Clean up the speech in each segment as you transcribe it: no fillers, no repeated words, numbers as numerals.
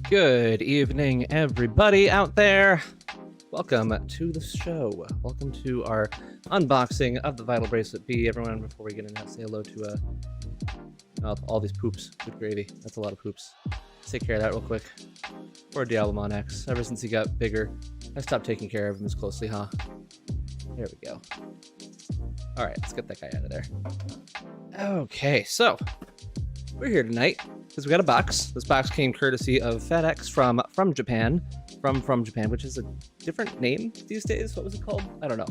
Good evening, everybody out there. Welcome to the show. Welcome to our unboxing of the Vital Bracelet BE. Everyone, before we get into that, say hello to all these poops. Good gravy. That's a lot of poops. Let's take care of that real quick. Poor Diablemon X. Ever since he got bigger, I stopped taking care of him as closely, huh? There we go. All right, let's get that guy out of there. Okay, so we're here tonight because we got a box. This box came courtesy of FedEx from Japan, from Japan, which is a different name these days. What was it called? I don't know.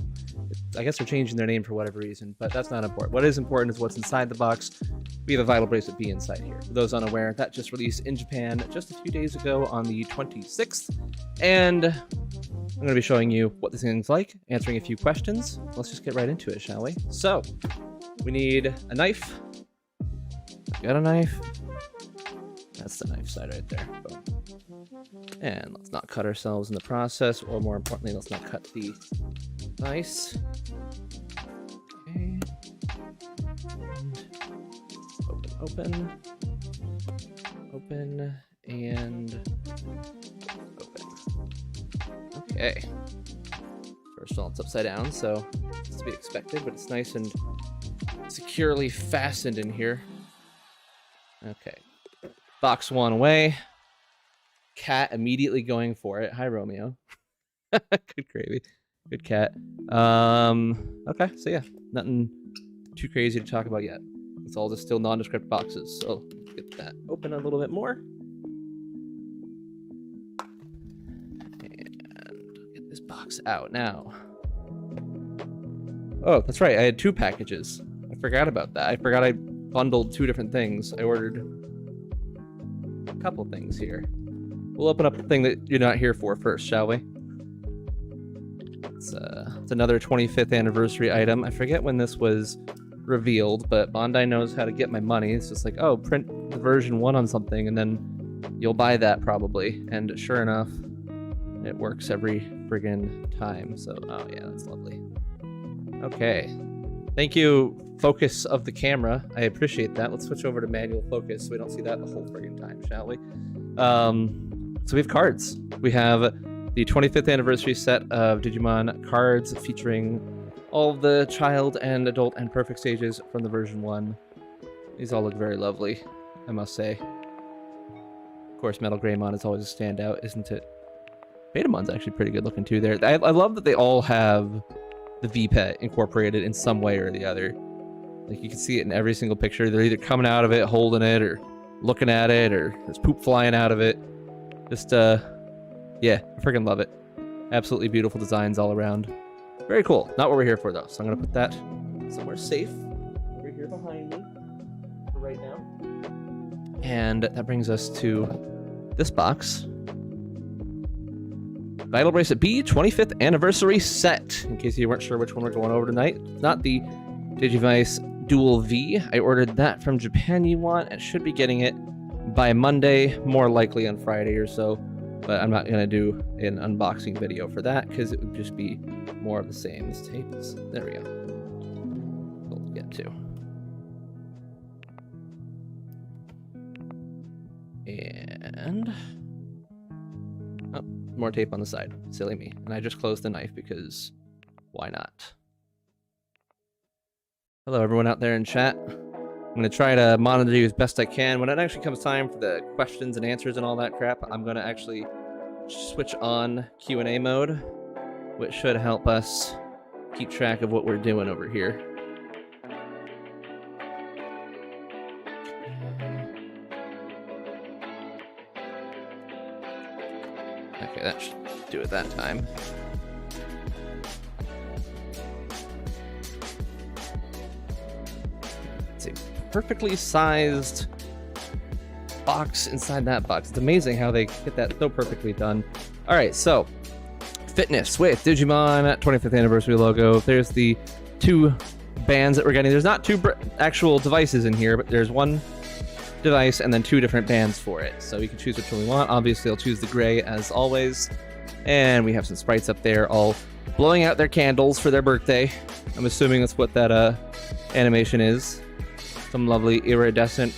I guess they're changing their name for whatever reason, but that's not important. What is important is what's inside the box. We have a Vital Bracelet BE inside here. For those unaware, that just released in Japan just a few days ago on the 26th, and I'm going to be showing you what this thing's like, answering a few questions. Let's just get right into it, shall we? So, we need a knife. Got a knife. That's the knife side right there. Boom. And let's not cut ourselves in the process, or more importantly, let's not cut the device. Okay. And open, and open. Okay. First of all, it's upside down, so it's to be expected, but it's nice and securely fastened in here. Okay. Box one away. Cat immediately going for it. Hi, Romeo. Good gravy. Good cat. Okay, so yeah, nothing too crazy to talk about yet. It's all just still nondescript boxes, so let's get that open a little bit more. And get this box out now. Oh, that's right, I had two packages. I forgot about that. I forgot I bundled two different things. I ordered a couple things here. We'll open up the thing that you're not here for first, shall we? It's another 25th anniversary item. I forget when this was revealed, but Bandai knows how to get my money. It's just like, oh, print the version 1 on something, and then you'll buy that probably. And sure enough, it works every friggin' time. So, oh yeah, that's lovely. Okay. Thank you, focus of the camera. I appreciate that. Let's switch over to manual focus so we don't see that the whole friggin' time, shall we? So we have cards. We have the 25th anniversary set of Digimon cards featuring all of the child and adult and perfect stages from the version 1. These all look very lovely, I must say. Of course, Metal Greymon is always a standout, isn't it? Betamon's actually pretty good looking too there. I love that they all have the V-Pet incorporated in some way or the other. Like, you can see it in every single picture. They're either coming out of it, holding it, or looking at it, or there's poop flying out of it. Just, yeah, I freaking love it. Absolutely beautiful designs all around. Very cool. Not what we're here for, though. So I'm going to put that somewhere safe over here behind me for right now. And that brings us to this box. Vital Bracelet BE 25th Anniversary Set. In case you weren't sure which one we're going over tonight. It's not the Digivice Dual V. I ordered that from Japan and should be getting it by Monday, more likely on Friday or so. But I'm not going to do an unboxing video for that because it would just be more of the same. This tape is... There we go. We'll get to. And... Oh, more tape on the side. Silly me. And I just closed the knife because why not? Hello, everyone out there in chat. I'm going to try to monitor you as best I can. When it actually comes time for the questions and answers and all that crap, I'm going to actually switch on Q&A mode, which should help us keep track of what we're doing over here. Okay, that should do it that time. It's a perfectly sized box inside that box. It's amazing how they get that so perfectly done. All right, so fitness with Digimon 25th anniversary logo. There's the two bands that we're getting. There's not two actual devices in here, but there's one device and then two different bands for it. So you can choose which one we want. Obviously, I'll choose the gray as always. And we have some sprites up there all blowing out their candles for their birthday. I'm assuming that's what that animation is. Some lovely iridescent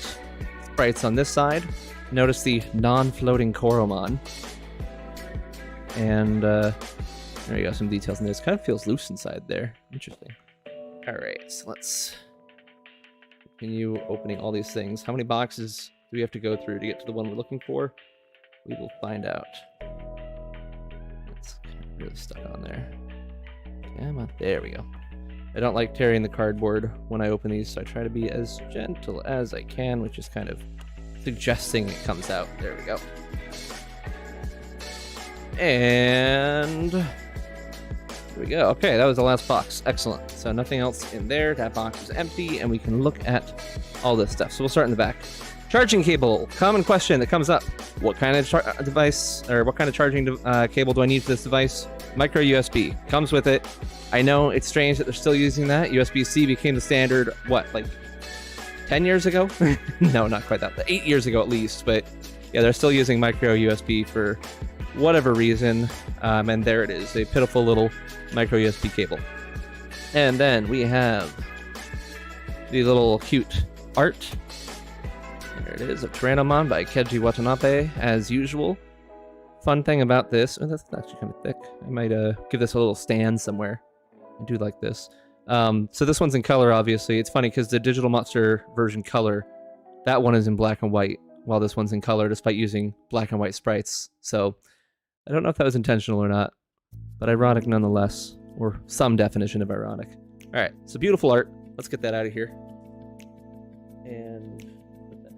sprites on this side. Notice the non-floating Koromon. And there you go, some details in this. Kind of feels loose inside there. Interesting. Alright, so let's continue opening all these things. How many boxes do we have to go through to get to the one we're looking for? We will find out. It's kind of really stuck on there. Come on, there we go. I don't like tearing the cardboard when I open these, so I try to be as gentle as I can, which is kind of suggesting it comes out. There we go. And here we go. Okay, that was the last box. Excellent. So nothing else in there. That box is empty, and we can look at all this stuff. So we'll start in the back. Charging cable. Common question that comes up. What kind of device, or what kind of charging cable do I need for this device? Micro USB. Comes with it. I know it's strange that they're still using that. USB-C became the standard, what, like 10 years ago? No, not quite that. 8 years ago at least. But yeah, they're still using micro USB for whatever reason. And there it is. A pitiful little micro USB cable. And then we have the little cute art. There it is, of Tyrannomon by Keiji Watanabe, as usual. Fun thing about this, oh, that's actually kind of thick. I might give this a little stand somewhere. I do like this. So this one's in color, obviously. It's funny because the Digital Monster version color, that one is in black and white, while this one's in color, despite using black and white sprites. So I don't know if that was intentional or not, but ironic nonetheless, or some definition of ironic. All right, so beautiful art. Let's get that out of here. And put that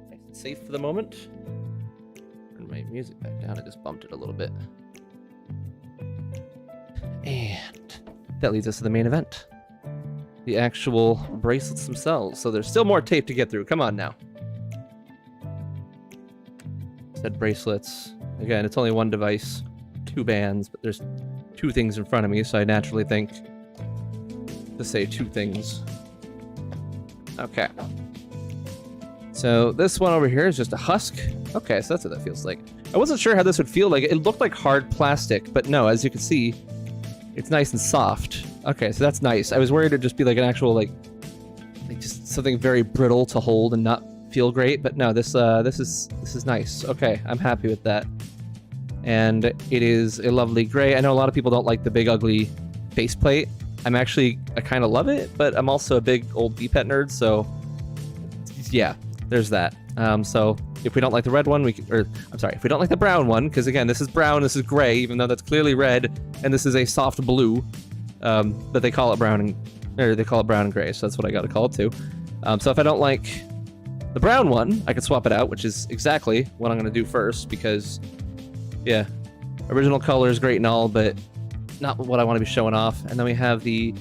nice and safe for the moment. Turn my music back down. I just bumped it a little bit. And that leads us to the main event. The actual bracelets themselves. So there's still more tape to get through. Come on now. Said bracelets. Again, it's only one device, 2 bands, but there's 2 things in front of me, so I naturally think to say 2 things. Okay. So this one over here is just a husk. Okay, so that's what that feels like. I wasn't sure how this would feel like. It looked like hard plastic, but no, as you can see, it's nice and soft. Okay, so that's nice. I was worried it'd just be like an actual, like just something very brittle to hold and not feel great, but no, this is nice. Okay, I'm happy with that. And it is a lovely gray. I know a lot of people don't like the big ugly faceplate. I kind of love it, but I'm also a big old VPET nerd, so yeah, there's that. So if we don't like the red one, if we don't like the brown one, because again, this is brown, this is gray, even though that's clearly red, and this is a soft blue, but they call it brown and gray, so that's what I got to call it too. So if I don't like the brown one, I can swap it out, which is exactly what I'm going to do first, because yeah, original color is great and all, but not what I want to be showing off. And then we have the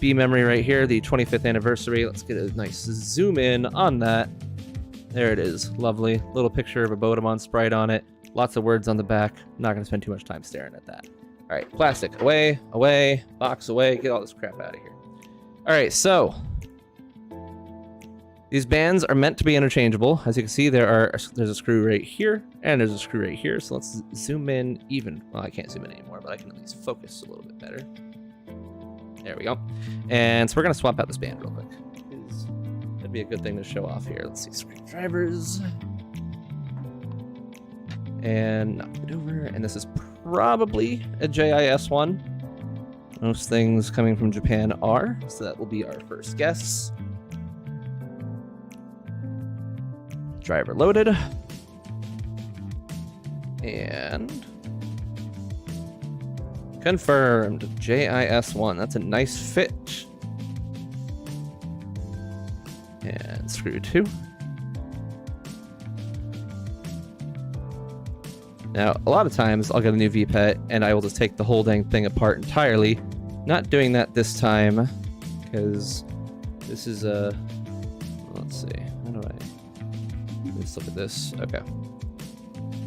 B memory right here, the 25th anniversary. Let's get a nice zoom in on that. There it is. Lovely. Little picture of a Bodemon sprite on it. Lots of words on the back. I'm not going to spend too much time staring at that. All right, plastic away, away, box away. Get all this crap out of here. All right, so these bands are meant to be interchangeable. As you can see, there's a screw right here, and there's a screw right here. So let's zoom in even. Well, I can't zoom in anymore, but I can at least focus a little bit better. There we go. And so we're going to swap out this band real quick. That'd be a good thing to show off here. Let's see, screwdrivers. And knock it over. And this is probably a JIS one. Most things coming from Japan are. So that will be our first guess. Driver loaded. And confirmed. JIS1. That's a nice fit. And screw 2. Now, a lot of times I'll get a new VPET and I will just take the whole dang thing apart entirely. Not doing that this time because this is a. Let's see. How do I? Let's look at this. Okay.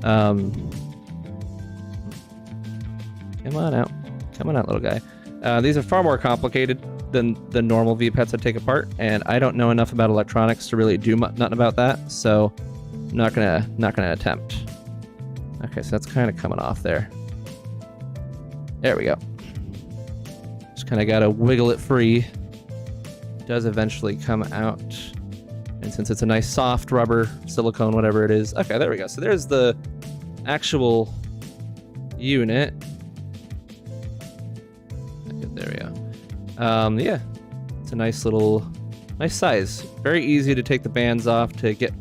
Come on out. Come on out, little guy. These are far more complicated than the normal VPETs I take apart, and I don't know enough about electronics to really do nothing about that, so I'm not gonna attempt. Okay, so that's kind of coming off there. There we go. Just kind of gotta wiggle it free. It does eventually come out. And since it's a nice soft rubber, silicone, whatever it is. Okay, there we go. So there's the actual unit. Okay, there we go. Yeah, it's a nice size. Very easy to take the bands off to get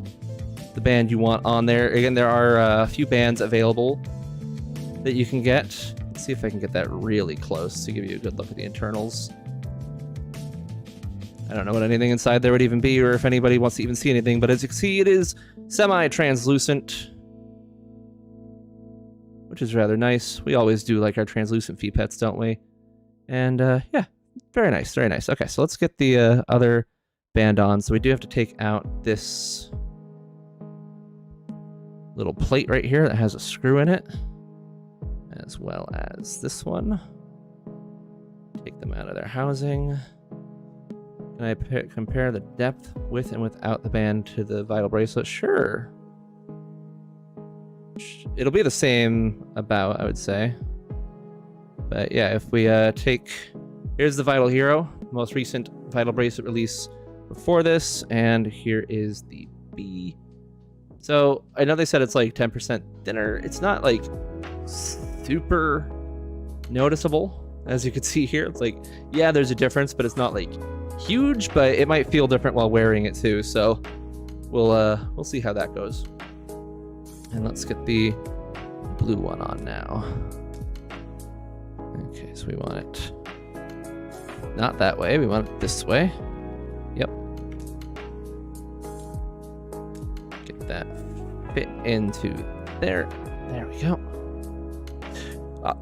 the band you want on there. Again, there are a few bands available that you can get. Let's see if I can get that really close to give you a good look at the internals. I don't know what anything inside there would even be, or if anybody wants to even see anything, but as you can see, it is semi-translucent, which is rather nice. We always do like our translucent feet pets, don't we? And yeah, very nice, very nice. Okay, so let's get the other band on. So we do have to take out this little plate right here that has a screw in it, as well as this one. Take them out of their housing. Can I compare the depth with and without the band to the Vital Bracelet? Sure. It'll be the same about, I would say. But yeah, if we here's the Vital Hero, most recent Vital Bracelet release before this, and here is the B. So I know they said it's like 10% thinner. It's not like super noticeable, as you can see here. It's like, yeah, there's a difference, but it's not like huge, but it might feel different while wearing it too. So we'll see how that goes. And let's get the blue one on now. Okay, so we want it not that way, we want it this way. Yep. Get that fit into there. There we go.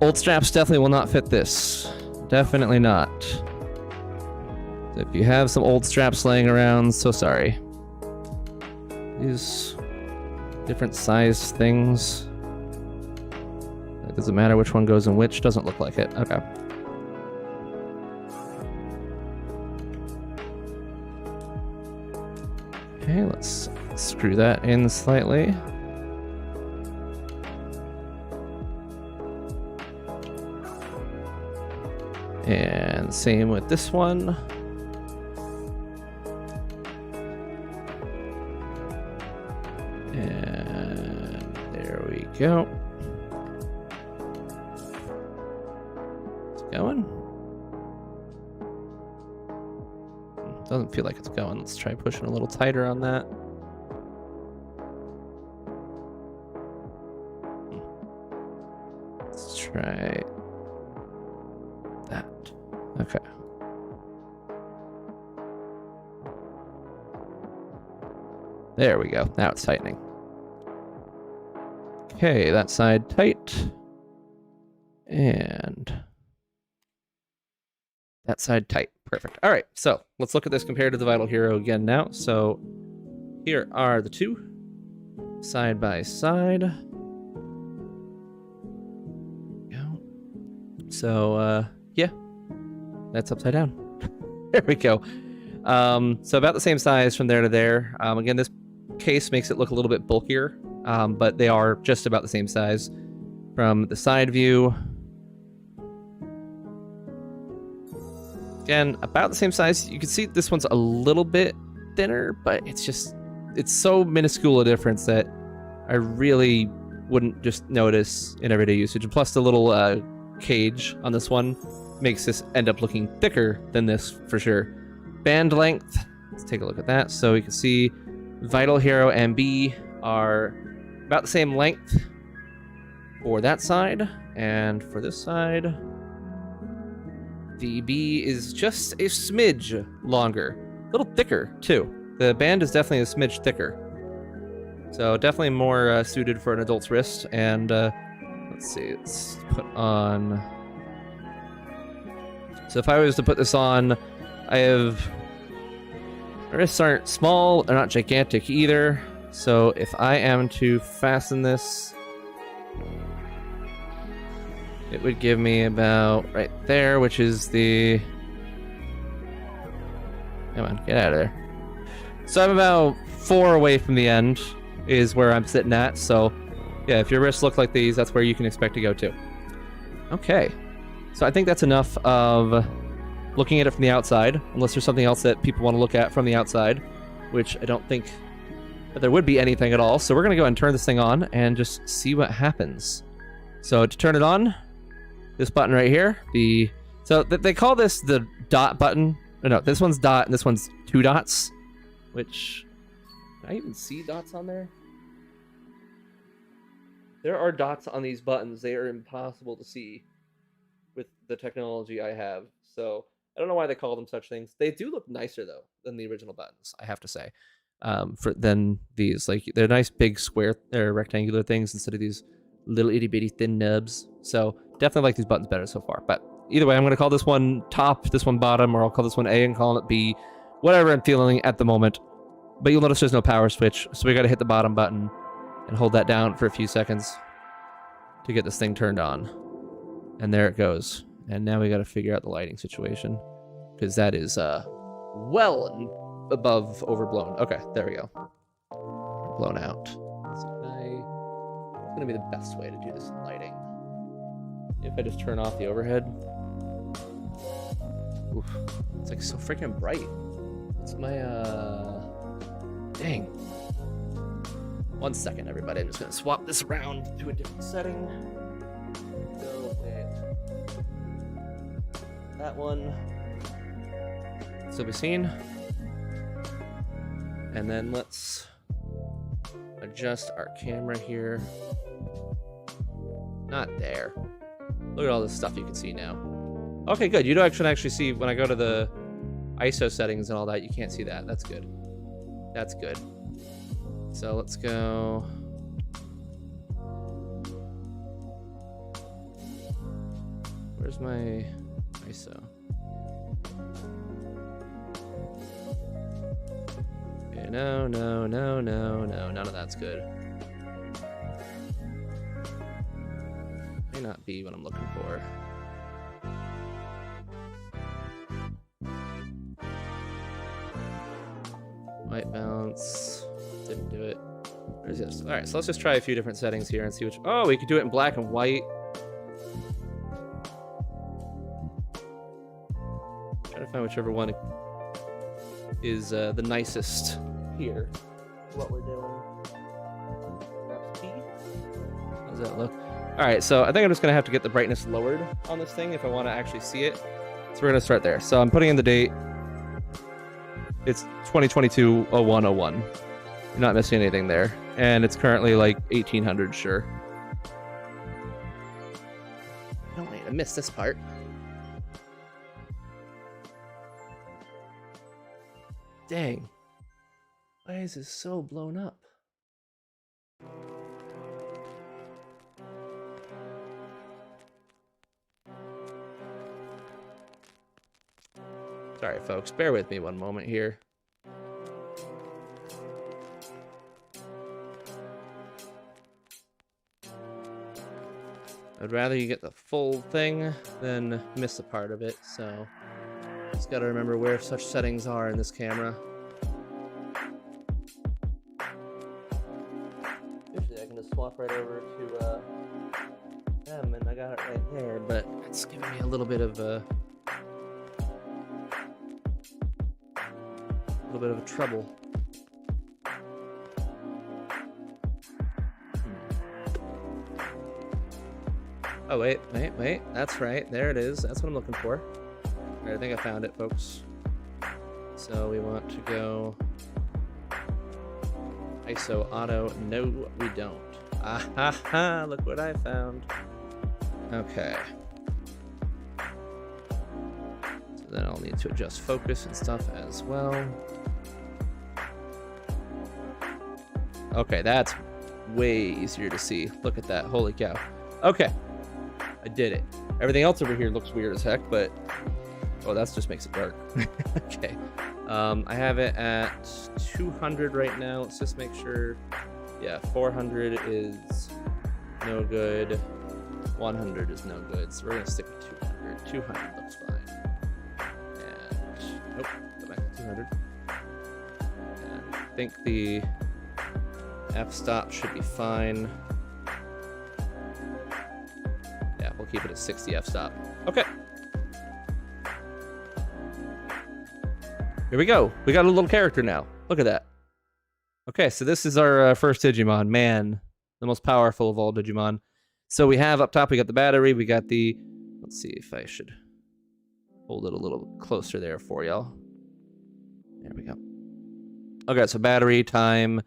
Old straps definitely will not fit this. Definitely not. So if you have some old straps laying around, so sorry. These different size things. It doesn't matter which one goes in which. Doesn't look like it. Okay. Okay, let's screw that in slightly. And same with this one. And there we go. It's going. Doesn't feel like it's going. Let's try pushing a little tighter on that. Let's try that. Okay. There we go. Now it's tightening. Okay, that side tight. And that side tight. Perfect. All right, so let's look at this compared to the Vital Hero again now. So here are the two side by side. So yeah, that's upside down. There we go. So about the same size from there to there. Again, this case makes it look a little bit bulkier, but they are just about the same size from the side view. Again, about the same size. You can see this one's a little bit thinner, but it's so minuscule a difference that I really wouldn't just notice in everyday usage. And plus the little cage on this one makes this end up looking thicker than this for sure. Band length, let's take a look at that. So you can see Vital Hero and B are about the same length for that side, and for this side, the B is just a smidge longer, a little thicker too. The band is definitely a smidge thicker, so definitely more suited for an adult's wrist. And let's see, let's put on. So if I was to put this on, my wrists aren't small, they're not gigantic either. So if I am to fasten this, it would give me about right there, which is the... Come on, get out of there. So I'm about 4 away from the end is where I'm sitting at. So yeah, if your wrists look like these, that's where you can expect to go to. Okay, so I think that's enough of looking at it from the outside, unless there's something else that people want to look at from the outside. which I don't think that there would be anything at all. So we're gonna go and turn this thing on and just see what happens. So to turn it on, this button right here, so they call this the dot button. No, this one's dot and this one's 2 dots, which, can I even see dots on there? There are dots on these buttons. They are impossible to see with the technology I have. So I don't know why they call them such things. They do look nicer though than the original buttons, I have to say. Than these, like, they're nice big square, they're rectangular things instead of these little itty bitty thin nubs. So definitely like these buttons better so far. But either way, I'm gonna call this one top, this one bottom, or I'll call this one A and call it B, whatever I'm feeling at the moment. But you'll notice there's no power switch, so we gotta hit the bottom button and hold that down for a few seconds to get this thing turned on. And there it goes. And now we gotta figure out the lighting situation, because that is well above overblown. Okay, there we go. Blown out. So what's gonna be the best way to do this lighting? If I just turn off the overhead. Oof, it's like so freaking bright. It's my dang. 1 second, everybody. I'm just gonna swap this around to a different setting. Go with that one. Still be seen. And then let's adjust our camera here. Not there. Look at all this stuff you can see now. Okay, good. You don't actually see when I go to the ISO settings and all that. You can't see that. That's good. That's good. So let's go. Where's my ISO? Okay, no. None of that's good. May not be what I'm looking for. White balance. Didn't do it. Where's this? Alright, so let's just try a few different settings here and see which. Oh, we could do it in black and white. Try to find whichever one is the nicest here. What we're doing. How does that look? Alright, so I think I'm just going to have to get the brightness lowered on this thing if I want to actually see it. So we're going to start there. So I'm putting in the date. It's 2022-01-01. You're not missing anything there. And it's currently like 1800, sure. I don't want to miss this part. Dang. Why is this so blown up? Sorry, folks. Bear with me one moment here. I'd rather you get the full thing than miss a part of it, so just gotta remember where such settings are in this camera. Usually I can just swap right over to them, and I got it right there, but it's giving me a little bit of trouble. Oh, wait. That's right. There it is. That's what I'm looking for. All right, I think I found it, folks. So we want to go ISO auto. No, we don't. Ah ha ha! Look what I found. Okay. So then I'll need to adjust focus and stuff as well. Okay, that's way easier to see. Look at that. Holy cow. Okay. I did it. Everything else over here looks weird as heck, but... Oh, that just makes it dark. Okay. I have it at 200 right now. Let's just make sure... Yeah, 400 is no good. 100 is no good. So we're going to stick with 200. 200 looks fine. And... Nope. Go back to 200. And I think the f-stop should be fine. Yeah, we'll keep it at 60 f-stop. Okay. Here we go. We got a little character now. Look at that. Okay, so this is our first Digimon. Man, the most powerful of all Digimon. So we have up top, we got the battery, we got the... Let's see if I should hold it a little closer there for y'all. There we go. Okay, so battery, time.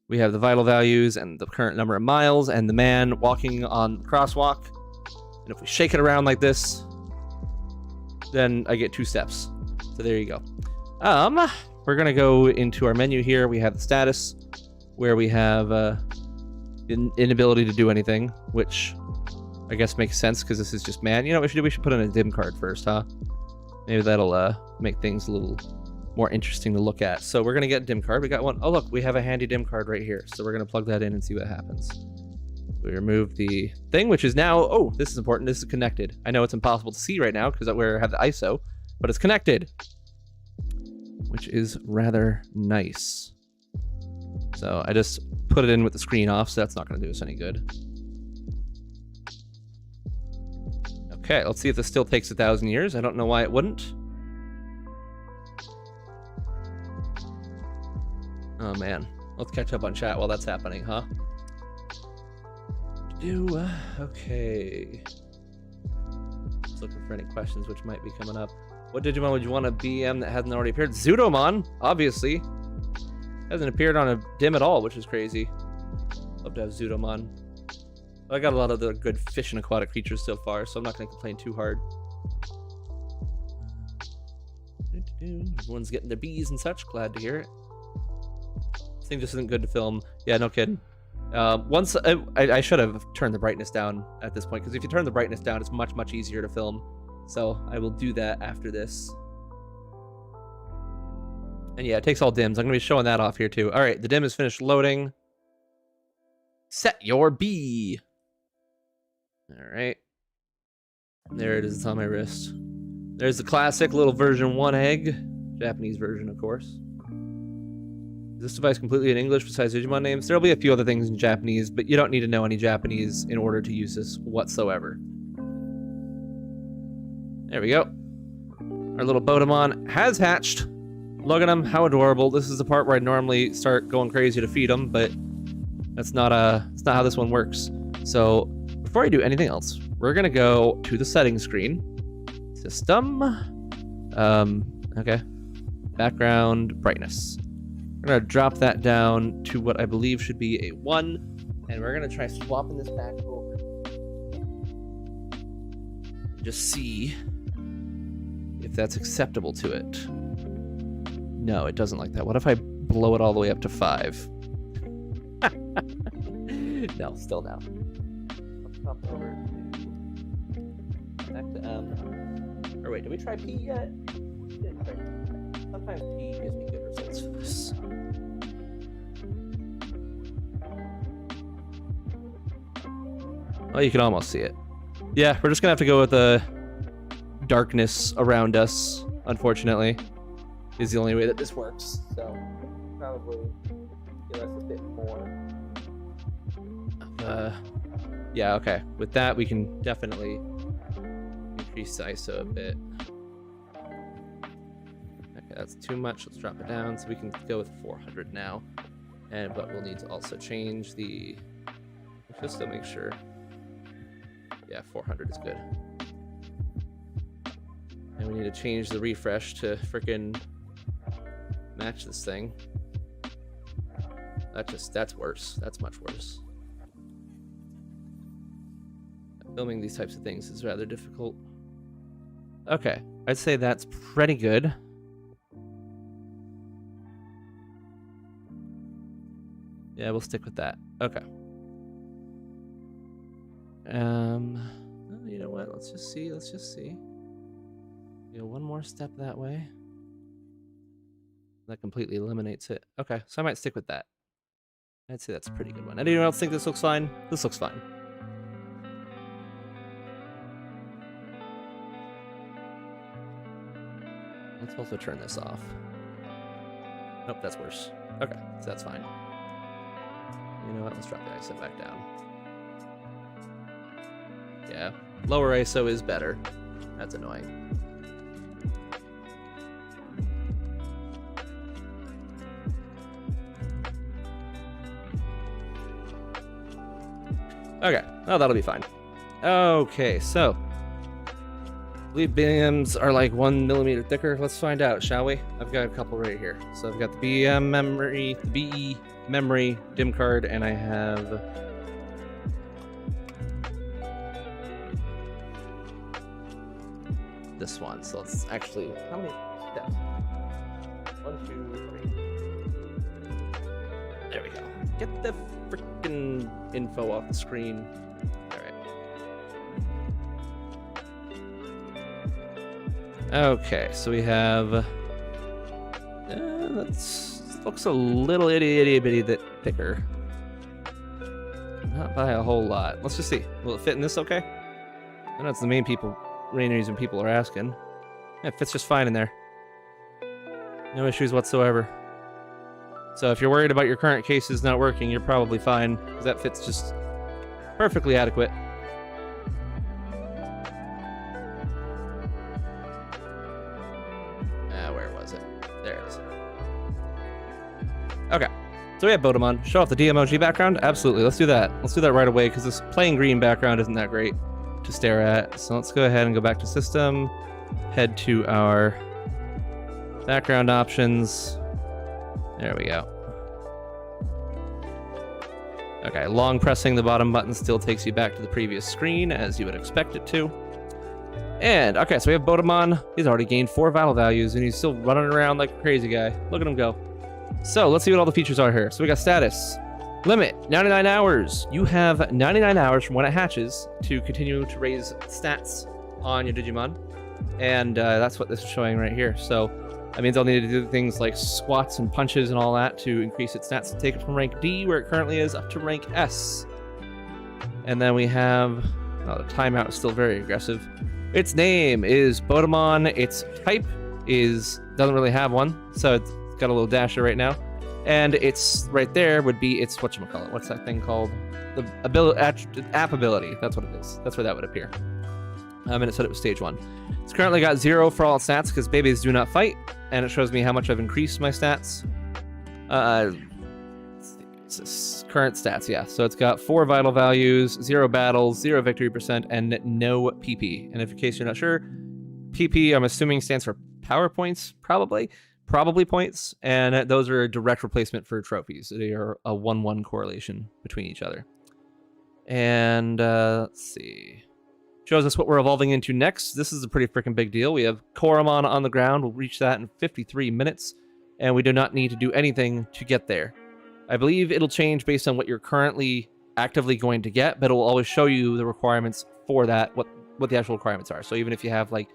We have the vital values and the current number of miles and the man walking on the crosswalk. And if we shake it around like this, then I get 2 steps. So there you go. We're going to go into our menu here. We have the status, where we have inability to do anything, which I guess makes sense because this is just man. You know what we should put in a dim card first, huh? Maybe that'll make things a little more interesting to look at. So we're going to get a dim card. We got one. Oh, look, we have a handy dim card right here. So we're going to plug that in and see what happens. We remove the thing, which is now... Oh, this is important. This is connected. I know it's impossible to see right now because we have the ISO, but it's connected, which is rather nice. So I just put it in with the screen off, so that's not going to do us any good. Okay, let's see if this still takes 1,000 years. I don't know why it wouldn't. Oh, man. Let's catch up on chat while that's happening, huh? Okay. Just looking for any questions which might be coming up. What Digimon would you want to BM that hasn't already appeared? Zudomon, obviously. Hasn't appeared on a dim at all, which is crazy. Love to have Zudomon. I got a lot of the good fish and aquatic creatures so far, so I'm not going to complain too hard. Everyone's getting their bees and such. Glad to hear it. This thing just isn't good to film. Yeah, no kidding. Once I should have turned the brightness down at this point, because if you turn the brightness down, it's much, much easier to film. So I will do that after this. And yeah, it takes all dims. I'm going to be showing that off here too. All right, the dim is finished loading. Set your bee. All right. There it is. It's on my wrist. There's the classic little version 1 egg. Japanese version, of course. Is this device completely in English besides Digimon names? There'll be a few other things in Japanese, but you don't need to know any Japanese in order to use this whatsoever. There we go. Our little Bodemon has hatched. Look at him, how adorable. This is the part where I normally start going crazy to feed him, but that's not how this one works. So before I do anything else, we're gonna go to the settings screen. System. Okay. Background brightness. We're gonna drop that down to what I believe should be a 1, and we're gonna try swapping this back over. Just see if that's acceptable to it. No, it doesn't like that. What if I blow it all the way up to 5? No, still no. Let's pop over back to M. Or wait, did we try P yet? We didn't try P. Sometimes P gives me good results for this. Well, you can almost see it. Yeah, we're just gonna have to go with the darkness around us, unfortunately. Is the only way that this works. So probably give us a bit more. Yeah, okay. With that, we can definitely increase the ISO a bit. Okay, that's too much. Let's drop it down. So we can go with 400 now. But we'll need to also change the... Just to make sure. Yeah, 400 is good. And we need to change the refresh to frickin' match this thing. That's worse. That's much worse. Filming these types of things is rather difficult. Okay, I'd say that's pretty good. Yeah, we'll stick with that. Okay. You know what? Let's just see. Go one more step that way. That completely eliminates it. Okay, so I might stick with that. I'd say that's a pretty good one. Anyone else think this looks fine? This looks fine. Let's also turn this off. Nope, that's worse. Okay, so that's fine. You know what? Let's drop the ISO back down. Yeah, lower ISO is better. That's annoying. Okay, oh, that'll be fine. Okay, so I believe BMs are like 1 millimeter thicker. Let's find out, shall we? I've got a couple right here. So I've got the BM memory, the BE memory, DIM card, and I have this one. So let's actually, how many steps? 1, 2, 3. There we go. Get the freaking info off the screen. All right. Okay, so we have. That looks a little itty bitty bit thicker. Not by a whole lot. Let's just see. Will it fit in this? Okay. I know it's the main reason people are asking. Yeah, it fits just fine in there. No issues whatsoever. So if you're worried about your current cases not working, you're probably fine, because that fits just perfectly adequate. Where was it? There it is. Okay, so we have Bodemon. Show off the D emoji background? Absolutely, let's do that. Let's do that right away, because this plain green background isn't that great to stare at. So let's go ahead and go back to System, head to our background options. There we go. Okay, long pressing the bottom button still takes you back to the previous screen, as you would expect it to. And, okay, so we have Bodemon. He's already gained 4 vital values, and he's still running around like a crazy guy. Look at him go. So, let's see what all the features are here. So we got status. Limit, 99 hours. You have 99 hours from when it hatches to continue to raise stats on your Digimon. And that's what this is showing right here. So, that means I'll need to do things like squats and punches and all that to increase its stats to take it from rank D, where it currently is, up to rank S. And then we have... Oh, the timeout is still very aggressive. Its name is Bodemon. Its type doesn't really have one, so it's got a little dasher right now. And it's right there would be its whatchamacallit. What's that thing called? The app ability. That's what it is. That's where that would appear. And it said it was stage 1. It's currently got 0 for all its stats because babies do not fight, and it shows me how much I've increased my stats. It's current stats, yeah. So it's got 4 vital values, 0 battles, 0 victory percent, and no PP. And if in case you're not sure, PP I'm assuming stands for power points, probably points, and those are a direct replacement for trophies. They are a 1-1 correlation between each other. And let's see. Shows us what we're evolving into next. This is a pretty freaking big deal. We have Koromon on the ground. We'll reach that in 53 minutes, and we do not need to do anything to get there. I believe it'll change based on what you're currently actively going to get, but it will always show you the requirements for that, what the actual requirements are. So even if you have, like,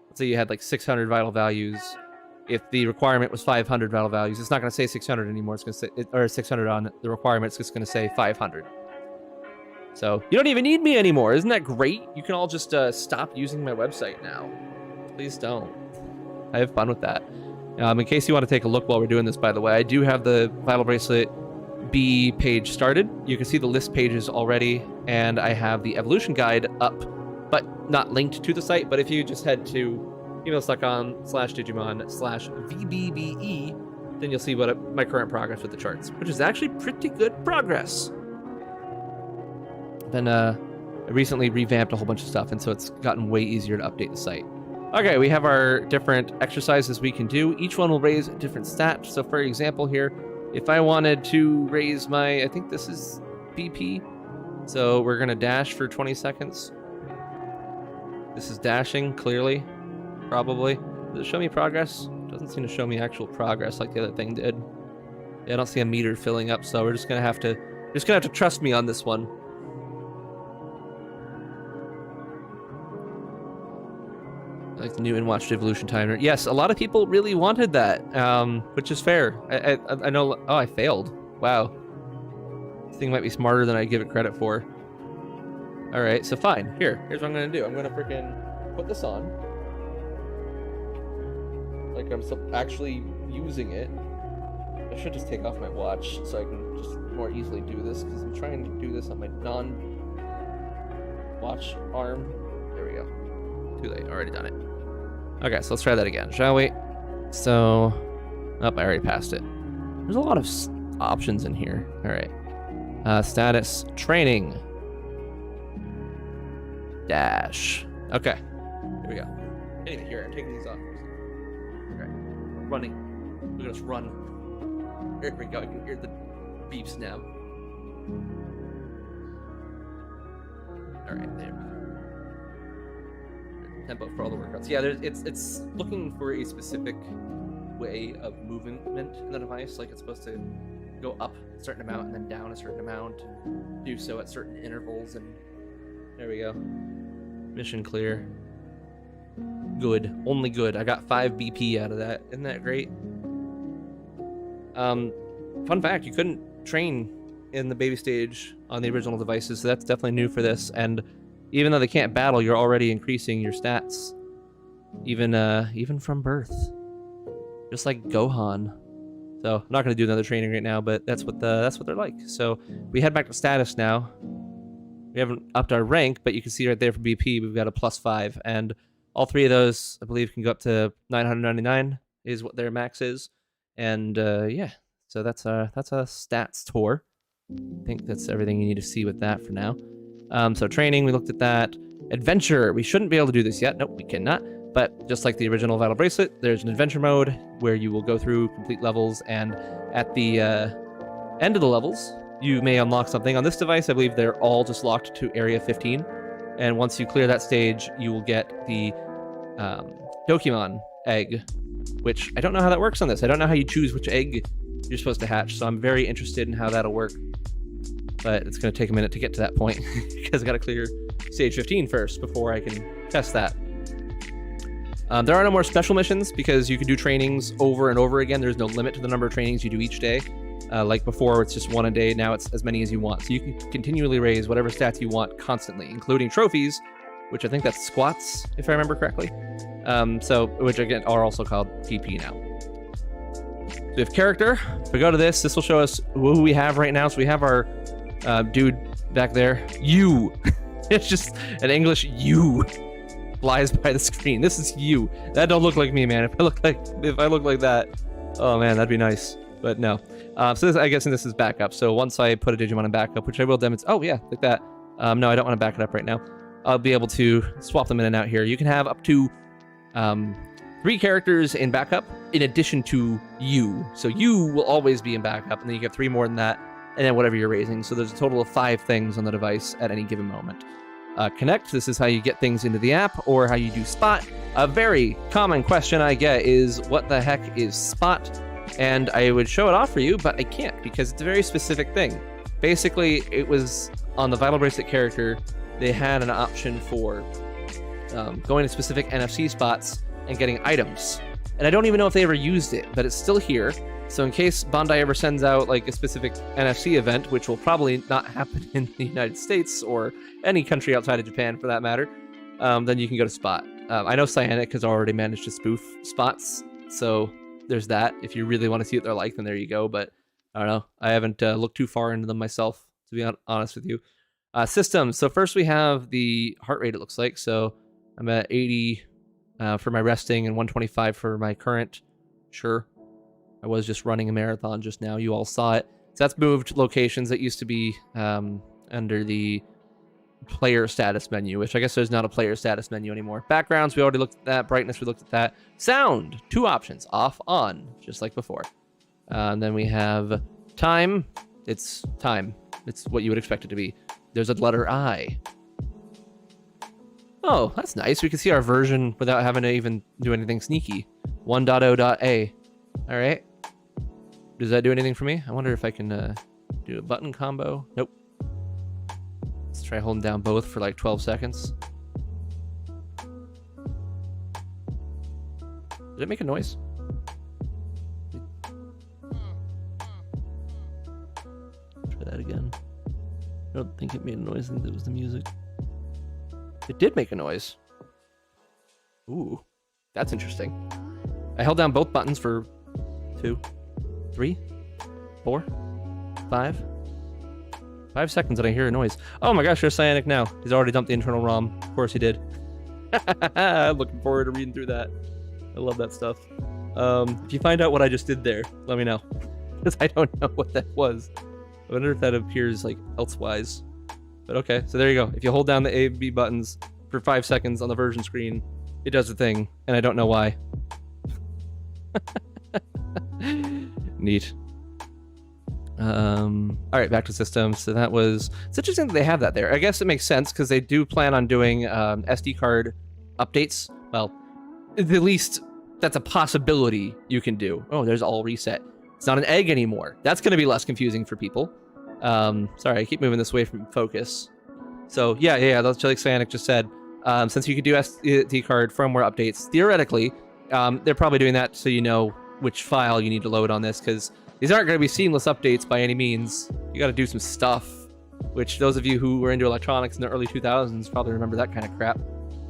let's say you had like 600 vital values, if the requirement was 500 vital values, it's not going to say 600 anymore. It's going to say, or 600 on the requirement. It's just going to say 500. So you don't even need me anymore. Isn't that great? You can all just stop using my website now. Please don't. I have fun with that. In case you want to take a look while we're doing this, by the way, I do have the Vital Bracelet BE page started. You can see the list pages already, and I have the evolution guide up, but not linked to the site. But if you just head to emailstuckon/Digimon/VBBE, then you'll see what my current progress with the charts, which is actually pretty good progress. Then I recently revamped a whole bunch of stuff, and so it's gotten way easier to update the site. Okay, we have our different exercises we can do. Each one will raise a different stat. So for example here, if I wanted to raise my, I think this is BP. So we're going to dash for 20 seconds. This is dashing, clearly, probably. Does it show me progress? It doesn't seem to show me actual progress like the other thing did. Yeah, I don't see a meter filling up, so we're just going to have to trust me on this one. Like the new in-watched evolution timer. Yes, a lot of people really wanted that, which is fair. I know. Oh, I failed. Wow. This thing might be smarter than I give it credit for. All right, so fine. Here's what I'm gonna do. I'm gonna freaking put this on, like I'm actually using it. I should just take off my watch so I can just more easily do this, because I'm trying to do this on my non-watch arm. There we go. Too late, already done it. Okay, so let's try that again, shall we? So, I already passed it. There's a lot of options in here. All right. Status, training. dash. Okay, here we go. Anyway, here, I'm taking these off. Okay, running. Look at us run. Here we go. I can hear the beeps now. All right, there we go. Tempo for all the workouts. Yeah, it's looking for a specific way of movement in the device. Like it's supposed to go up a certain amount and then down a certain amount, and do so at certain intervals. And there we go. Mission clear. Good. Only good. I got 5 BP out of that. Isn't that great? Fun fact, you couldn't train in the baby stage on the original devices, so that's definitely new for this. And even though they can't battle, you're already increasing your stats, even from birth, just like Gohan. So I'm not going to do another training right now, but that's what they're like. So we head back to status now. We haven't upped our rank, but you can see right there for BP, we've got a +5, and all 3 of those, I believe, can go up to 999 is what their max is. And yeah, so that's a stats tour. I think that's everything you need to see with that for now. So training, we looked at that. Adventure, we shouldn't be able to do this yet. Nope, we cannot. But just like the original Vital Bracelet, there's an adventure mode where you will go through complete levels, and at the end of the levels, you may unlock something. On this device, I believe they're all just locked to Area 15. And once you clear that stage, you will get the Digimon egg, which I don't know how that works on this. I don't know how you choose which egg you're supposed to hatch, so I'm very interested in how that'll work. But it's going to take a minute to get to that point because I got to clear stage 15 first before I can test that. There are no more special missions because you can do trainings over and over again. There's no limit to the number of trainings you do each day. Like before, it's just 1 a day. Now it's as many as you want. So you can continually raise whatever stats you want constantly, including trophies, which I think that's squats, if I remember correctly. Which again are also called PP now. So we have character. If we go to this will show us who we have right now. So we have our dude back there. You. It's just an English you flies by the screen. This is you. That don't look like me, man. If I look like that, oh man, that'd be nice. But no. So this, I guess, this is backup. So once I put a Digimon in backup, which I will demonstrate. Oh yeah, like that. No, I don't want to back it up right now. I'll be able to swap them in and out here. You can have up to 3 characters in backup in addition to you. So you will always be in backup, and then you get 3 more than that, and then whatever you're raising. So there's a total of 5 things on the device at any given moment. Connect, this is how you get things into the app, or how you do spot. A very common question I get is, what the heck is spot? And I would show it off for you, but I can't because it's a very specific thing. Basically, it was on the Vital Bracelet character, they had an option for going to specific NFC spots and getting items. And I don't even know if they ever used it, but it's still here. So in case Bandai ever sends out like a specific NFC event, which will probably not happen in the United States or any country outside of Japan for that matter, then you can go to Spot. I know Cyanic has already managed to spoof spots, so there's that. If you really want to see what they're like, then there you go. But I don't know. I haven't looked too far into them myself, to be honest with you. Systems. So first we have the heart rate, it looks like. So I'm at 80 for my resting and 125 for my current. Sure. I was just running a marathon just now. You all saw it. So that's moved locations that used to be under the player status menu, which I guess there's not a player status menu anymore. Backgrounds, we already looked at that. Brightness, we looked at that. Sound, 2 options, off, on, just like before. And then we have time. It's time. It's what you would expect it to be. There's a letter I. Oh, that's nice. We can see our version without having to even do anything sneaky. 1.0.a. All right. Does that do anything for me? I wonder if I can do a button combo. Nope. Let's try holding down both for like 12 seconds. Did it make a noise? Try that again. I don't think it made a noise. I think it was the music. It did make a noise. Ooh, that's interesting. I held down both buttons for 2, 3, 4, 5 seconds and I hear a noise. Oh my gosh, there's Cyanic now. He's already dumped the internal ROM. Of course he did. Looking forward to reading through that. I love that stuff. If you find out what I just did there, let me know. Because I don't know what that was. I wonder if that appears like elsewise. But okay, so there you go. If you hold down the A and B buttons, for 5 seconds on the version screen, it does the thing, and I don't know why. Neat. All right, back to systems. So that was, it's interesting that they have that there. I guess it makes sense because they do plan on doing SD card updates. Well, at least that's a possibility you can do. Oh, there's all reset. It's not an egg anymore. That's going to be less confusing for people. Sorry, I keep moving this away from focus. So yeah, that's like Sanic just said. Since you could do SD card firmware updates, theoretically, they're probably doing that so you know which file you need to load on this, because these aren't going to be seamless updates by any means. You got to do some stuff, which those of you who were into electronics in the early 2000s probably remember that kind of crap.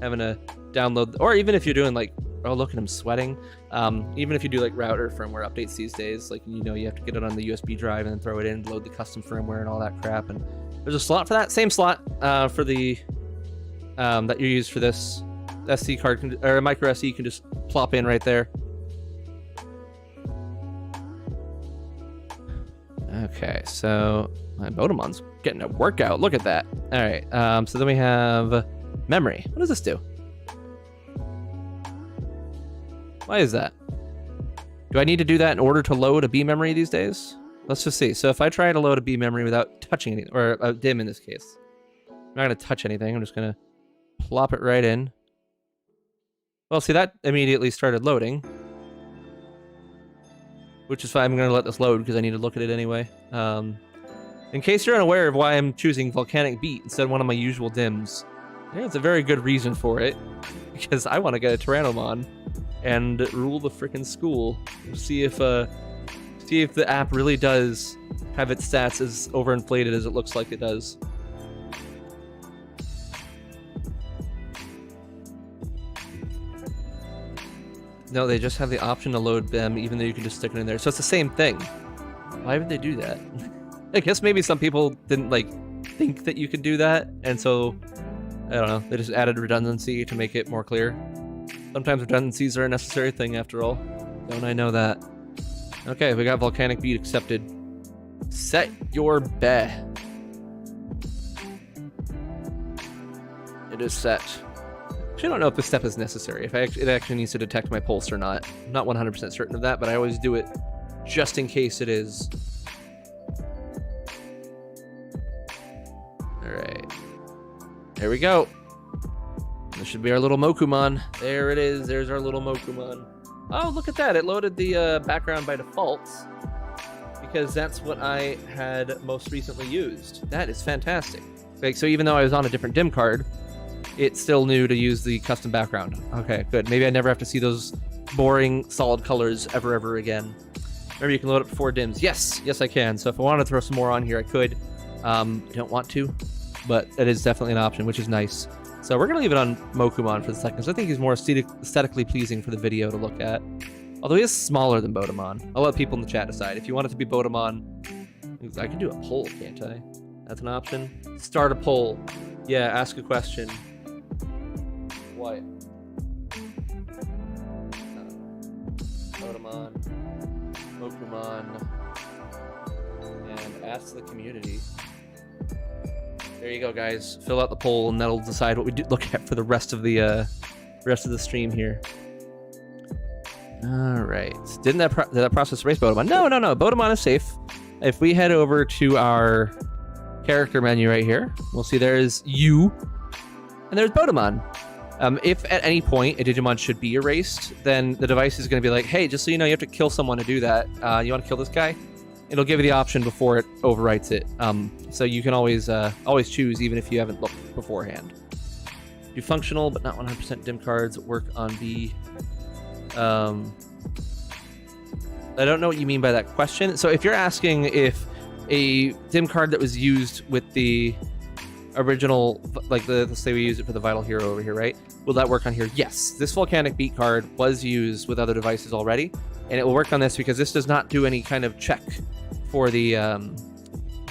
Having to download, or even if you're doing like, oh, look at him sweating. Even if you do like router firmware updates these days, like, you know, you have to get it on the USB drive and then throw it in, load the custom firmware and all that crap. And there's a slot for that, same slot for the that you use for this SD card, or micro SD, you can just plop in right there. Okay, so my Bodemon's getting a workout. Look at that. All right, so then we have memory. What does this do? Why is that? Do I need to do that in order to load a B memory these days? Let's just see. So if I try to load a B memory without touching anything, or a DIM in this case, I'm not going to touch anything. I'm just going to plop it right in. Well, see, that immediately started loading, which is fine. I'm going to let this load because I need to look at it anyway. In case you're unaware of why I'm choosing Volcanic Beat instead of one of my usual DIMs, yeah, it's a very good reason for it, because I want to get a Tyrannomon and rule the frickin' school. See if the app really does have its stats as overinflated as it looks like it does. No, they just have the option to load BEM, even though you can just stick it in there. So it's the same thing. Why would they do that? I guess maybe some people didn't like think that you could do that, and so I don't know. They just added redundancy to make it more clear. Sometimes redundancies are a necessary thing, after all. Don't I know that? Okay, we got Volcanic Beat accepted. Set your bet. It is set. Actually, I don't know if this step is necessary. If it actually needs to detect my pulse or not. I'm not 100% certain of that, but I always do it just in case it is. Alright. There we go. This should be our little Mokumon. There it is. There's our little Mokumon. Oh, look at that. It loaded the background by default, because that's what I had most recently used. That is fantastic. Like, so even though I was on a different DIM card, it still knew to use the custom background. Okay, good. Maybe I never have to see those boring solid colors ever again. Remember, you can load up 4 DIMs. Yes, I can. So if I wanted to throw some more on here, I could. I don't want to, but it is definitely an option, which is nice. So we're going to leave it on Mokumon for the second, because I think he's more aesthetically pleasing for the video to look at. Although he is smaller than Bodemon. I'll let people in the chat decide. If you want it to be Bodemon, I can do a poll, can't I? That's an option. Start a poll. Yeah, ask a question. What? Bodemon, Mokumon, and ask the community. There you go, guys. Fill out the poll, and that'll decide what we do look at for the rest of the stream here. All right. Did that process erase Bodemon? No. Bodemon is safe. If we head over to our character menu right here, we'll see there's you, and there's Bodemon. If at any point a Digimon should be erased, then the device is going to be like, hey, just so you know, you have to kill someone to do that. You want to kill this guy? It'll give you the option before it overwrites it. So you can always choose, even if you haven't looked beforehand. Do functional, but not 100% DIM cards work on B. I don't know what you mean by that question. So if you're asking if a DIM card that was used with the original, like let's say we use it for the Vital Hero over here, right? Will that work on here? Yes. This Volcanic Beat card was used with other devices already, and it will work on this because this does not do any kind of check for the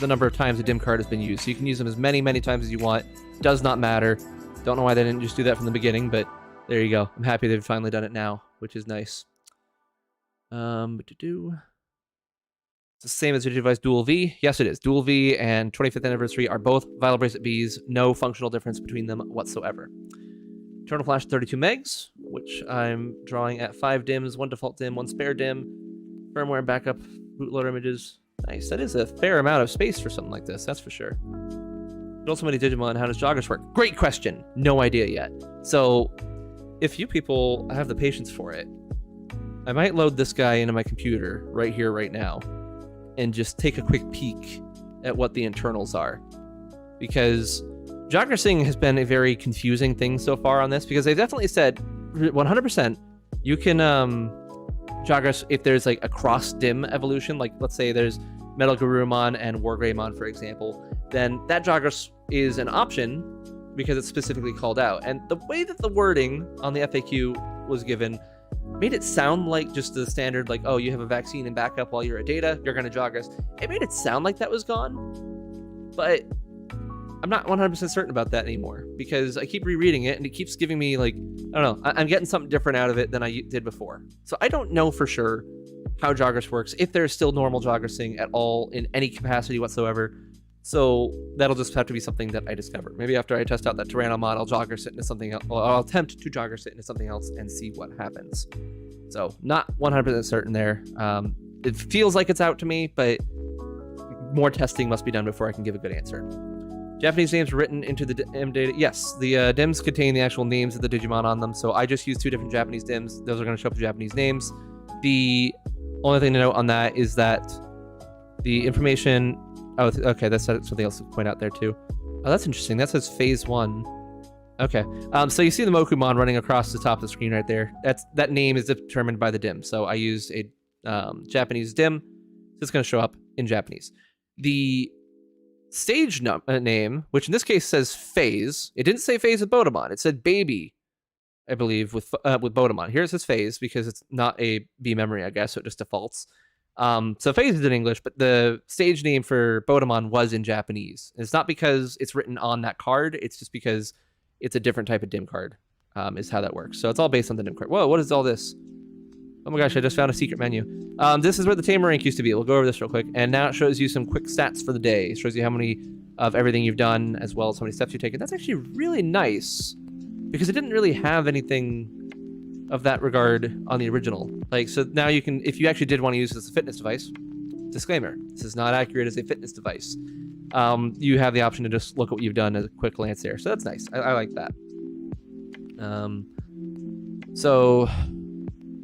number of times a DIM card has been used. So you can use them as many times as you want. Does not matter. Don't know why they didn't just do that from the beginning, but there you go. I'm happy they've finally done it now, which is nice. So It's the same as Digivice Dual V. Yes, it is. Dual V and 25th anniversary are both Vital Bracelet Bs. No functional difference between them whatsoever. Internal flash 32 megs, which I'm drawing at 5 DIMMs, 1 default DIMM, 1 spare DIMM, firmware and backup, bootloader images. Nice. That is a fair amount of space for something like this, that's for sure. Build so many Digimon. How does Jogress work? Great question. No idea yet. So, if you people have the patience for it, I might load this guy into my computer right here, right now, and just take a quick peek at what the internals are. Because Jogressing has been a very confusing thing so far on this, because they've definitely said 100% you can Jogress if there's like a cross-dim evolution, like let's say there's Metal Garurumon and Wargreymon, for example, then that Jogress is an option because it's specifically called out. And the way that the wording on the FAQ was given made it sound like just the standard, like, oh, you have a vaccine and backup while you're at data, you're going to Jogress. It made it sound like that was gone, but I'm not 100% certain about that anymore because I keep rereading it and it keeps giving me like, I don't know, I'm getting something different out of it than I did before. So I don't know for sure how Jogress works, if there's still normal Jogressing at all in any capacity whatsoever. So that'll just have to be something that I discover. Maybe after I test out that Tyrannomon, I'll Jogress it into something else. Well, I'll attempt to Jogress it into something else and see what happens. So not 100% certain there. It feels like it's out to me, but more testing must be done before I can give a good answer. Japanese names written into the DIM data. Yes, the DIMs contain the actual names of the Digimon on them. So I just used 2 different Japanese DIMs. Those are going to show up as Japanese names. The only thing to note on that is that the information... Oh, okay, that's something else to point out there too. Oh, that's interesting. That says phase 1. Okay, so you see the Mokumon running across the top of the screen right there. That name is determined by the DIM. So I used a Japanese DIM. So it's going to show up in Japanese. The stage name, which in this case says phase. It didn't say phase with Bodemon. It said baby, I believe, with Bodemon. Here it says phase because it's not a B memory, I guess, so it just defaults. So phase is in English, but the stage name for Bodemon was in Japanese. And it's not because it's written on that card. It's just because it's a different type of DIM card, is how that works. So it's all based on the DIM card. Whoa, what is all this? Oh my gosh, I just found a secret menu. This is where the Tamer rank used to be. We'll go over this real quick. And now it shows you some quick stats for the day. It shows you how many of everything you've done, as well as how many steps you've taken. That's actually really nice, because it didn't really have anything of that regard on the original. Like, so now you can, if you actually did want to use this as a fitness device, disclaimer, this is not accurate as a fitness device. You have the option to just look at what you've done as a quick glance there. So that's nice. I like that. So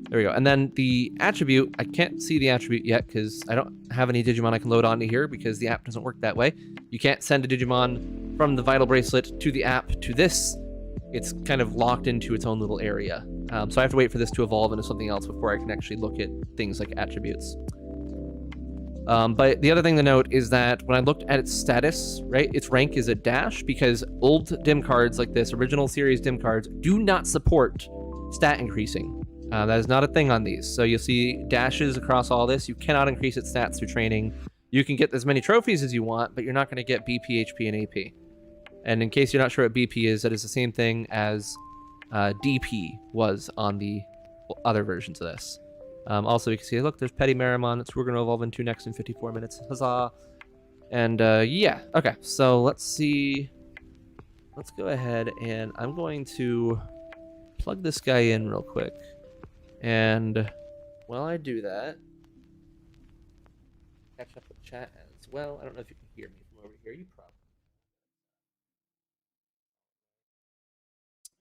there we go. And then the attribute, I can't see the attribute yet because I don't have any Digimon I can load onto here because the app doesn't work that way. You can't send a Digimon from the Vital Bracelet to the app to this. It's kind of locked into its own little area. So I have to wait for this to evolve into something else before I can actually look at things like attributes. But the other thing to note is that when I looked at its status, right, its rank is a dash because old DIM cards like this, original series DIM cards, do not support stat increasing. That is not a thing on these. So you'll see dashes across all this. You cannot increase its stats through training. You can get as many trophies as you want, but you're not going to get BP, HP, and AP. And in case you're not sure what BP is, that is the same thing as DP was on the other versions of this. Also, you can see, look, there's Petty Marimon. That's what we're going to evolve into next in 54 minutes. Huzzah! And yeah, okay. So let's see. Let's go ahead and I'm going to plug this guy in real quick. And while I do that, catch up with chat as well. I don't know if you can hear me from over here. You probably.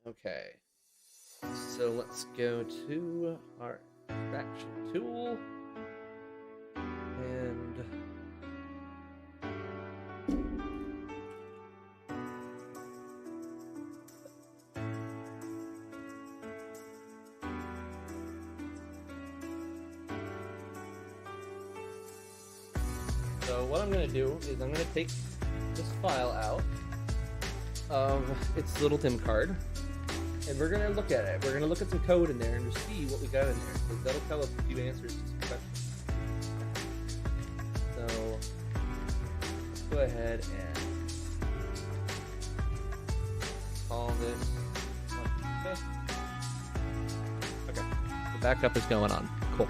Okay, so let's go to our extraction tool and so what I'm going to do is I'm going to take this file out of its little DIM card. And we're going to look at it. We're going to look at some code in there and just see what we got in there. Because that'll tell us a few answers to some questions. So, let's go ahead and call this. Okay, the backup is going on. Cool.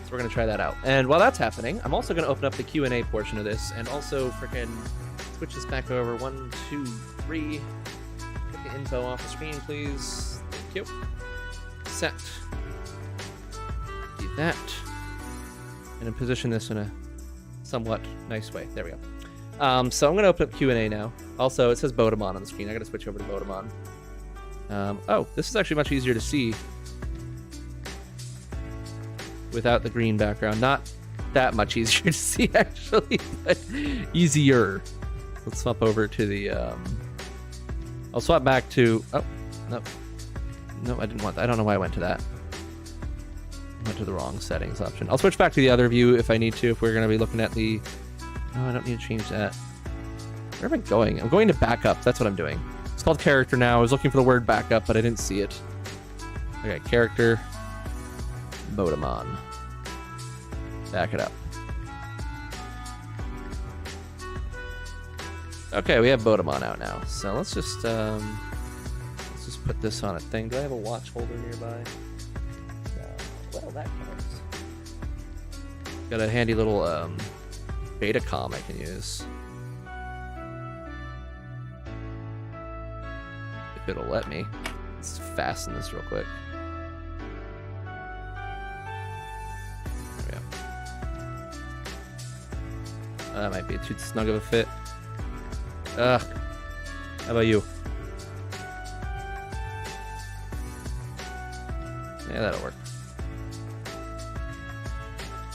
So we're we're going to try that out. And while that's happening, I'm also going to open up the Q&A portion of this and also freaking switch this back over. 1, 2, 3. Get the info off the screen, please. Thank you. Set. Do that. And then position this in a somewhat nice way. There we go. So I'm going to open up Q&A now. Also, it says Bodemon on the screen. I got to switch over to Bodemon. Oh, this is actually much easier to see without the green background. Not that much easier to see, actually, but easier. Let's swap over to the... I'll swap back to... Oh, no. No, I didn't want that. I don't know why I went to that. I went to the wrong settings option. I'll switch back to the other view if I need to, if we're going to be looking at the... No, I don't need to change that. Where am I going? I'm going to backup. That's what I'm doing. It's called character now. I was looking for the word backup, but I didn't see it. Okay, character. Bodemon. Back it up. Okay, we have Bodemon out now. So let's just put this on a thing. Do I have a watch holder nearby? Well, that counts. Got a handy little Betacom I can use. If it'll let me. Let's fasten this real quick. There we go. Oh, that might be too snug of a fit. Ugh. How about you? Yeah, that'll work.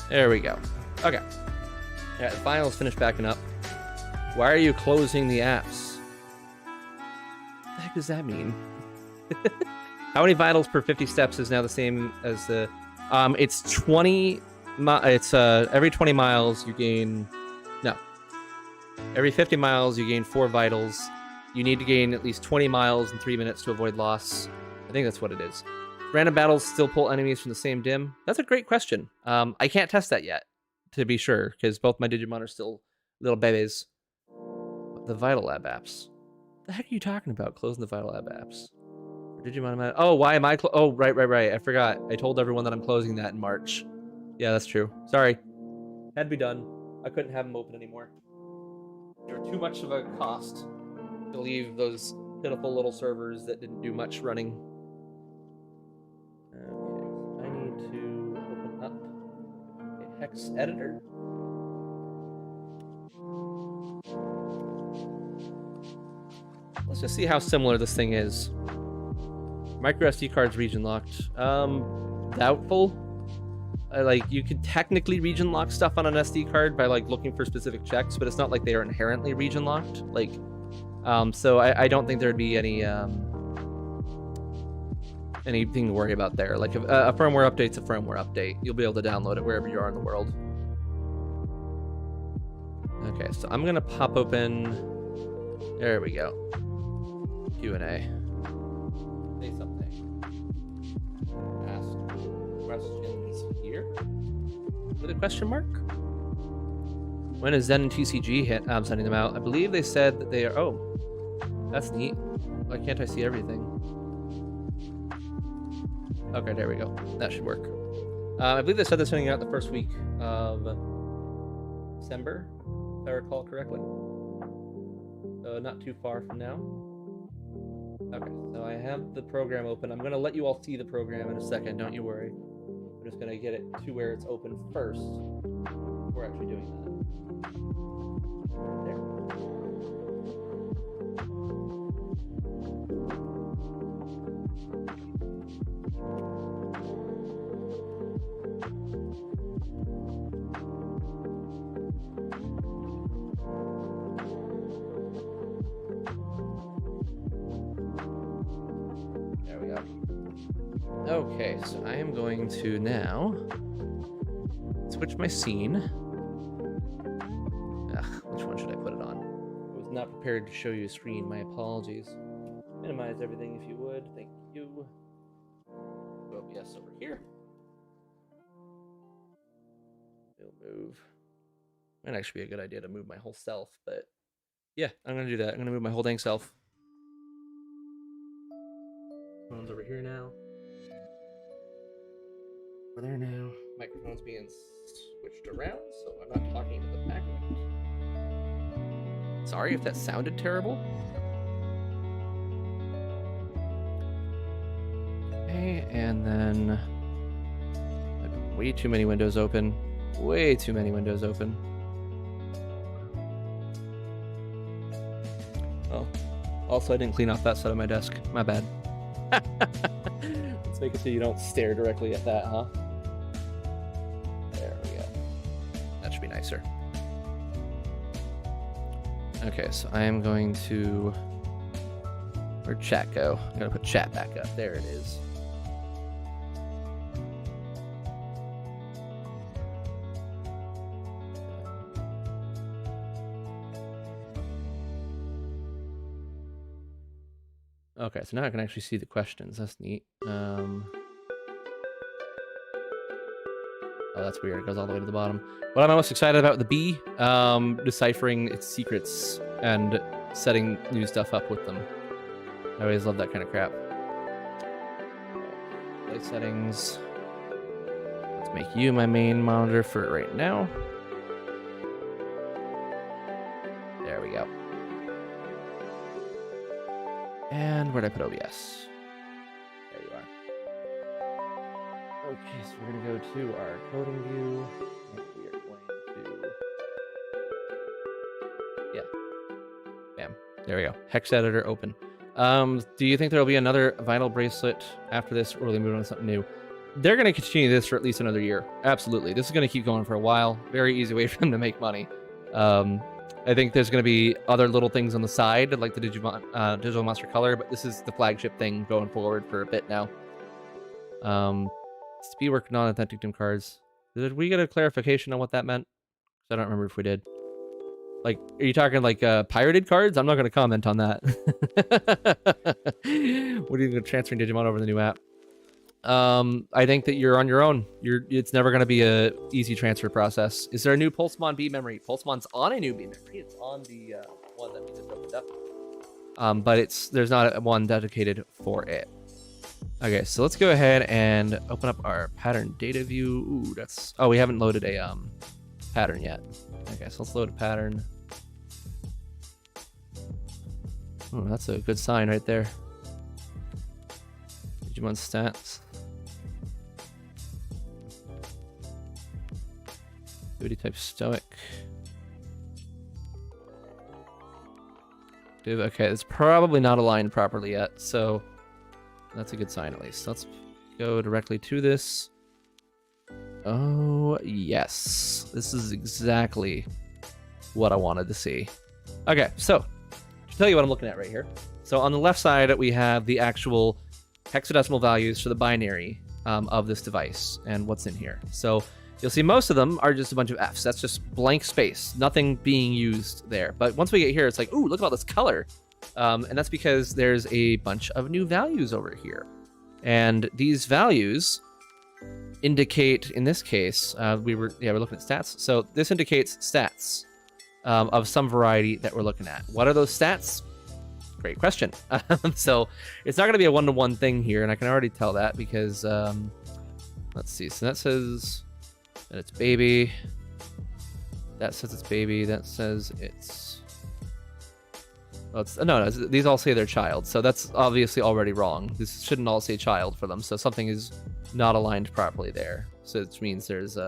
There we go. Okay. Yeah, the final's finished backing up. Why are you closing the apps? What the heck does that mean? How many vitals per 50 steps is now the same as the... It's 20... It's every 20 miles you gain... No. Every 50 miles you gain 4 vitals. You need to gain at least 20 miles in 3 minutes to avoid loss. I think that's what it is. Random battles still pull enemies from the same dim? That's a great question. I can't test that yet, to be sure, because both my Digimon are still little babies. The Vital Lab apps. What the heck are you talking about, closing the Vital Lab apps? Digimon... Oh, why am I... Oh, right. I forgot. I told everyone that I'm closing that in March. Yeah, that's true. Sorry. Had to be done. I couldn't have them open anymore. They were too much of a cost to leave those pitiful little servers that didn't do much running. Okay, I need to open up a hex editor. Let's just see how similar this thing is. Micro SD cards region locked. Doubtful. Like, you could technically region lock stuff on an SD card by like looking for specific checks, but it's not like they are inherently region locked. Like, so I don't think there'd be any anything to worry about there. Like, if a firmware update's a firmware update. You'll be able to download it wherever you are in the world. Okay, so I'm gonna pop open. There we go. Q&A. Say something. Ask questions here. With a question mark? When is Zen and TCG hit? I'm sending them out. I believe they said that they are... Oh, that's neat. Why can't I see everything? Okay, there we go. That should work. I believe they said they're sending out the first week of December, if I recall correctly. So not too far from now. Okay, so I have the program open. I'm going to let you all see the program in a second, don't you worry. I'm just going to get it to where it's open first before actually doing that. There. Okay, so I am going to now switch my scene. Which one should I put it on? I was not prepared to show you a screen. My apologies. Minimize everything if you would. Thank you. OBS over here. It'll move. Might actually be a good idea to move my whole self, but yeah, I'm gonna do that. I'm gonna move my whole dang self. Phone's over here now. Over there now. Microphone's being switched around, so I'm not talking into the background. Sorry if that sounded terrible. Okay, and then way too many windows open. Way too many windows open. Oh, also I didn't clean off that side of my desk. My bad. Let's make it so you don't stare directly at that, huh? There we go. That should be nicer. Okay, so I am going to... Where'd chat go? I'm gonna put chat back up. There it is. Okay, so now I can actually see the questions. That's neat. Oh, that's weird. It goes all the way to the bottom. What am I most excited about? The bee, deciphering its secrets and setting new stuff up with them. I always love that kind of crap. Play settings. Let's make you my main monitor for right now. There we go. And where'd I put OBS? There you are. Okay, so we're gonna go to our coding view. And we are going to... Yeah. Bam. There we go. Hex editor open. Do you think there'll be another Vital Bracelet after this, or will they move on to something new? They're gonna continue this for at least another year. Absolutely. This is gonna keep going for a while. Very easy way for them to make money. I think there's going to be other little things on the side, like the Digimon, Digital Monster Color, but this is the flagship thing going forward for a bit now. Speed work non-authentic dim cards. Did we get a clarification on what that meant? I don't remember if we did. Like, are you talking like pirated cards? I'm not going to comment on that. What are you going to transfer Digimon over the new app? I think that you're on your own. It's never going to be a easy transfer process. Is there a new Pulsemon B memory? Pulsemon's on a new B memory. It's on the one that we just opened up. But there's not one dedicated for it. Okay, so let's go ahead and open up our pattern data view. Ooh, that's... Oh, we haven't loaded a pattern yet. Okay, so let's load a pattern. Oh, that's a good sign right there. Digimon stats. Activity type stoic. Okay, it's probably not aligned properly yet, so that's a good sign at least. Let's go directly to this. Oh, yes. This is exactly what I wanted to see. Okay, so to tell you what I'm looking at right here. So on the left side, we have the actual hexadecimal values for the binary of this device and what's in here. So you'll see most of them are just a bunch of Fs. That's just blank space, nothing being used there. But once we get here, it's like, ooh, look at all this color. And that's because there's a bunch of new values over here. And these values indicate, in this case, we're looking at stats. So this indicates stats of some variety that we're looking at. What are those stats? Great question. So it's not going to be a one-to-one thing here, and I can already tell that because, let's see. So that says that it's baby. That says it's baby. That says it's... Well, no, these all say they're child, so that's obviously already wrong. This shouldn't all say child for them, so something is not aligned properly there. So it means there's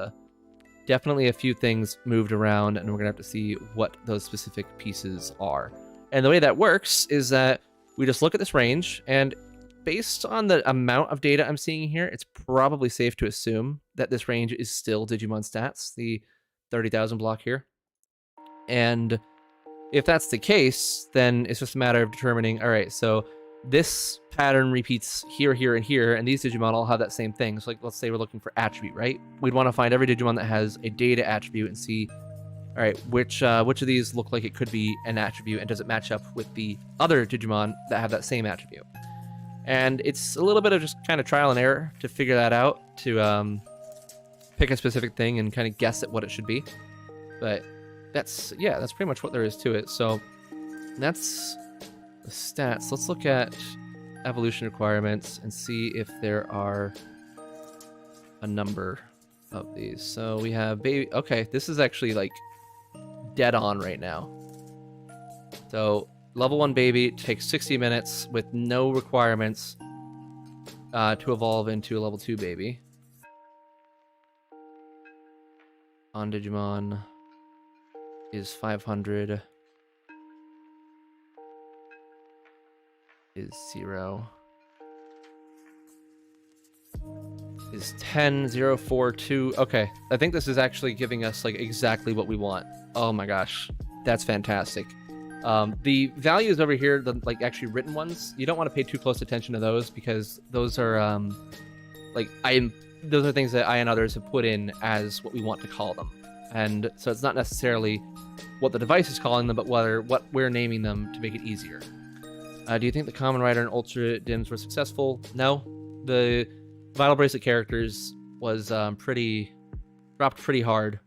definitely a few things moved around, and we're going to have to see what those specific pieces are. And the way that works is that we just look at this range, and based on the amount of data I'm seeing here, it's probably safe to assume that this range is still Digimon stats, the 30,000 block here. And if that's the case, then it's just a matter of determining, all right, so this pattern repeats here, here, and here, and these Digimon all have that same thing. So like, let's say we're looking for attribute, right? We'd want to find every Digimon that has a data attribute and see, all right, which of these look like it could be an attribute, and does it match up with the other Digimon that have that same attribute? And it's a little bit of just kind of trial and error to figure that out, to pick a specific thing and kind of guess at what it should be. But that's pretty much what there is to it. So that's the stats. Let's look at evolution requirements and see if there are a number of these. So we have baby. Okay, this is actually like dead on right now. So level 1 baby takes 60 minutes with no requirements to evolve into a level 2 baby. On Digimon is 500. Is 0. Is 10, 0, 4, 2. Okay, I think this is actually giving us like exactly what we want. Oh my gosh, that's fantastic. The values over here, the like actually written ones, you don't want to pay too close attention to those because those are those are things that I and others have put in as what we want to call them. And so it's not necessarily what the device is calling them, but what we're naming them to make it easier. Do you think the Common Rider and Ultra Dims were successful? No. The Vital Bracelet characters was dropped pretty hard.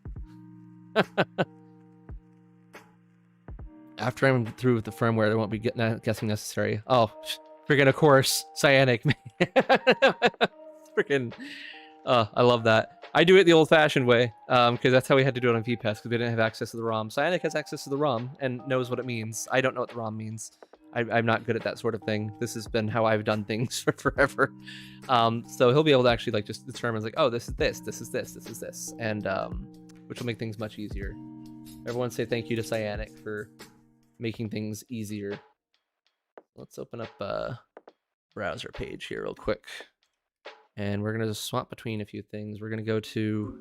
After I'm through with the firmware, there won't be guessing necessary. Oh, freaking of course, Cyanic. Freaking, I love that. I do it the old-fashioned way, because that's how we had to do it on VPES, because we didn't have access to the ROM. Cyanic has access to the ROM and knows what it means. I don't know what the ROM means. I'm not good at that sort of thing. This has been how I've done things for forever. So he'll be able to actually like just determine like, oh, this is this, this is this, this is this, and which will make things much easier. Everyone say thank you to Cyanic for making things easier. Let's open up a browser page here real quick. And we're gonna just swap between a few things. We're gonna go to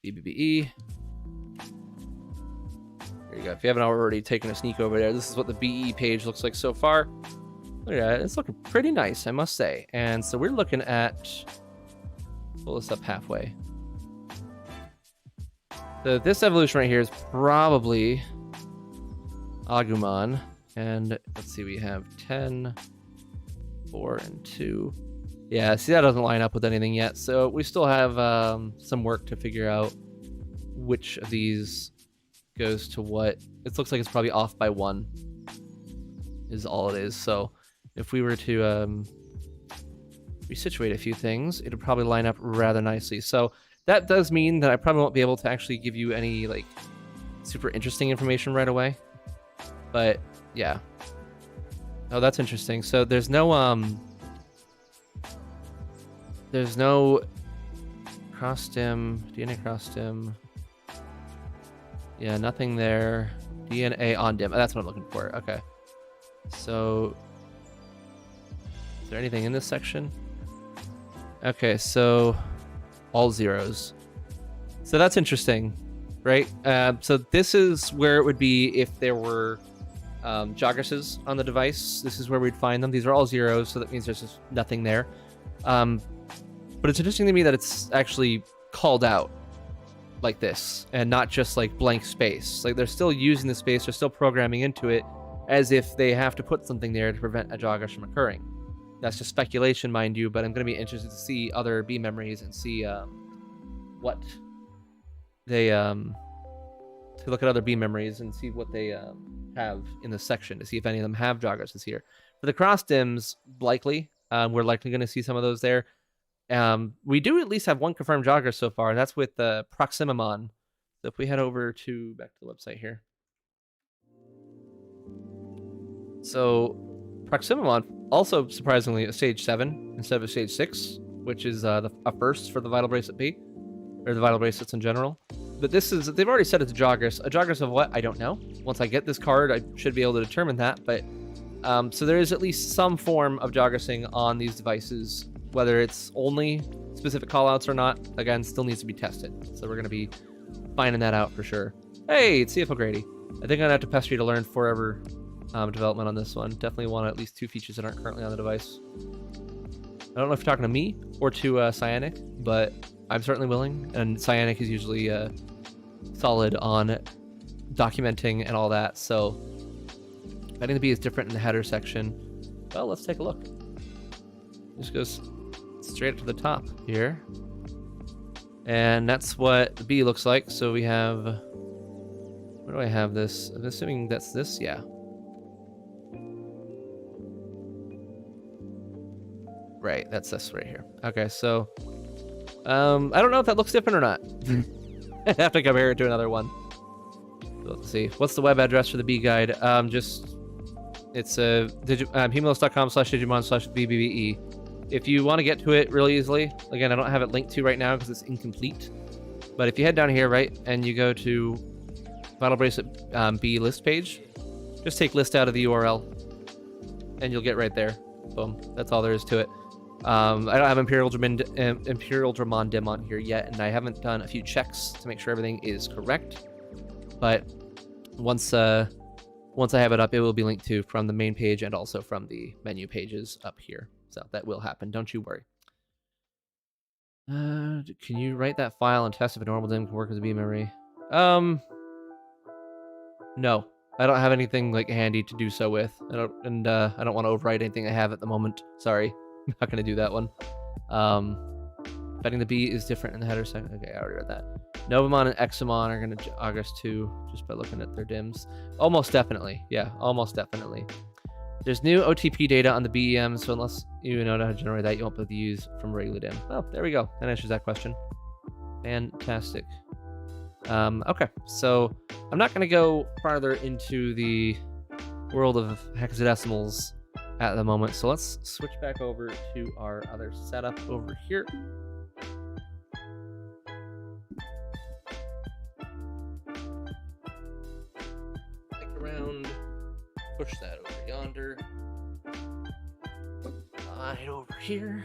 BE. There you go. If you haven't already taken a sneak over there, this is what the BE page looks like so far. Look at that. It's looking pretty nice, I must say. And so we're looking at... Pull this up halfway. So this evolution right here is probably Agumon. And let's see, we have 10, 4, and 2. Yeah, see, that doesn't line up with anything yet. So we still have some work to figure out which of these goes to what. It looks like it's probably off by 1 is all it is. So if we were to resituate a few things, it would probably line up rather nicely. So that does mean that I probably won't be able to actually give you any like super interesting information right away. But yeah. Oh, that's interesting. So there's no cross-stim, DNA cross-stim. Yeah, nothing there. DNA on dim. Oh, that's what I'm looking for. Okay. So, is there anything in this section? Okay, so all zeros. So that's interesting, right? So this is where it would be if there were Jogresses on the device. This is where we'd find them. These are all zeros, so that means there's just nothing there. But it's interesting to me that it's actually called out like this and not just like blank space. Like they're still using the space, they're still programming into it as if they have to put something there to prevent a Jogress from occurring. That's just speculation, mind you, but I'm going to be interested to see other B memories and see what they to look at other B memories and see what they have in the section to see if any of them have Jogresses here. For the cross dims, likely we're likely going to see some of those there. We do at least have one confirmed Jogress so far, and that's with Proximimon. So if we head over to back to the website here. So Proximimon also surprisingly a stage 7 instead of a stage 6, which is a first for the Vital Bracelet BE, or the Vital Bracelets in general. But this is, they've already said it's a Jogress. A Jogress of what? I don't know. Once I get this card, I should be able to determine that. But so there is at least some form of Jogressing on these devices. Whether it's only specific callouts or not, again, still needs to be tested. So we're going to be finding that out for sure. Hey, it's CFO Grady. I think I'm going to have to pester you to learn forever development on this one. Definitely want at least 2 features that aren't currently on the device. I don't know if you're talking to me or to Cyanic, but I'm certainly willing. And Cyanic is usually solid on documenting and all that. So I think the B is different in the header section. Well, let's take a look. Just goes straight up to the top here. And that's what the B looks like. So we have, where do I have this? I'm assuming that's this, yeah. Right, that's this right here. Okay, so I don't know if that looks different or not. I have to compare it to another one. So let's see. What's the web address for the B guide? It's hemelos.com/digimon/BBBE. If you want to get to it really easily, again, I don't have it linked to right now because it's incomplete. But if you head down here, right, and you go to Vital Bracelet BE list page, just take list out of the URL, and you'll get right there. Boom. That's all there is to it. I don't have Imperial Dramon Dim on here yet, and I haven't done a few checks to make sure everything is correct. But once I have it up, it will be linked to from the main page and also from the menu pages up here. So that will happen. Don't you worry. Can you write that file and test if a normal dim can work as a B memory? No, I don't have anything like handy to do so with. I don't want to overwrite anything I have at the moment. Sorry. I'm not going to do that one. Betting the B is different in the header section. Okay, I already read that. Novamon and Examon are going to Jogress too, just by looking at their dims. Almost definitely. Yeah, almost definitely. There's new OTP data on the BEM, so unless you know how to generate that, you won't be able to use from regular dim. Oh, there we go. That answers that question. Fantastic. Okay, so I'm not going to go farther into the world of hexadecimals at the moment, so let's switch back over to our other setup over here. Click around, push that over yonder, slide over here,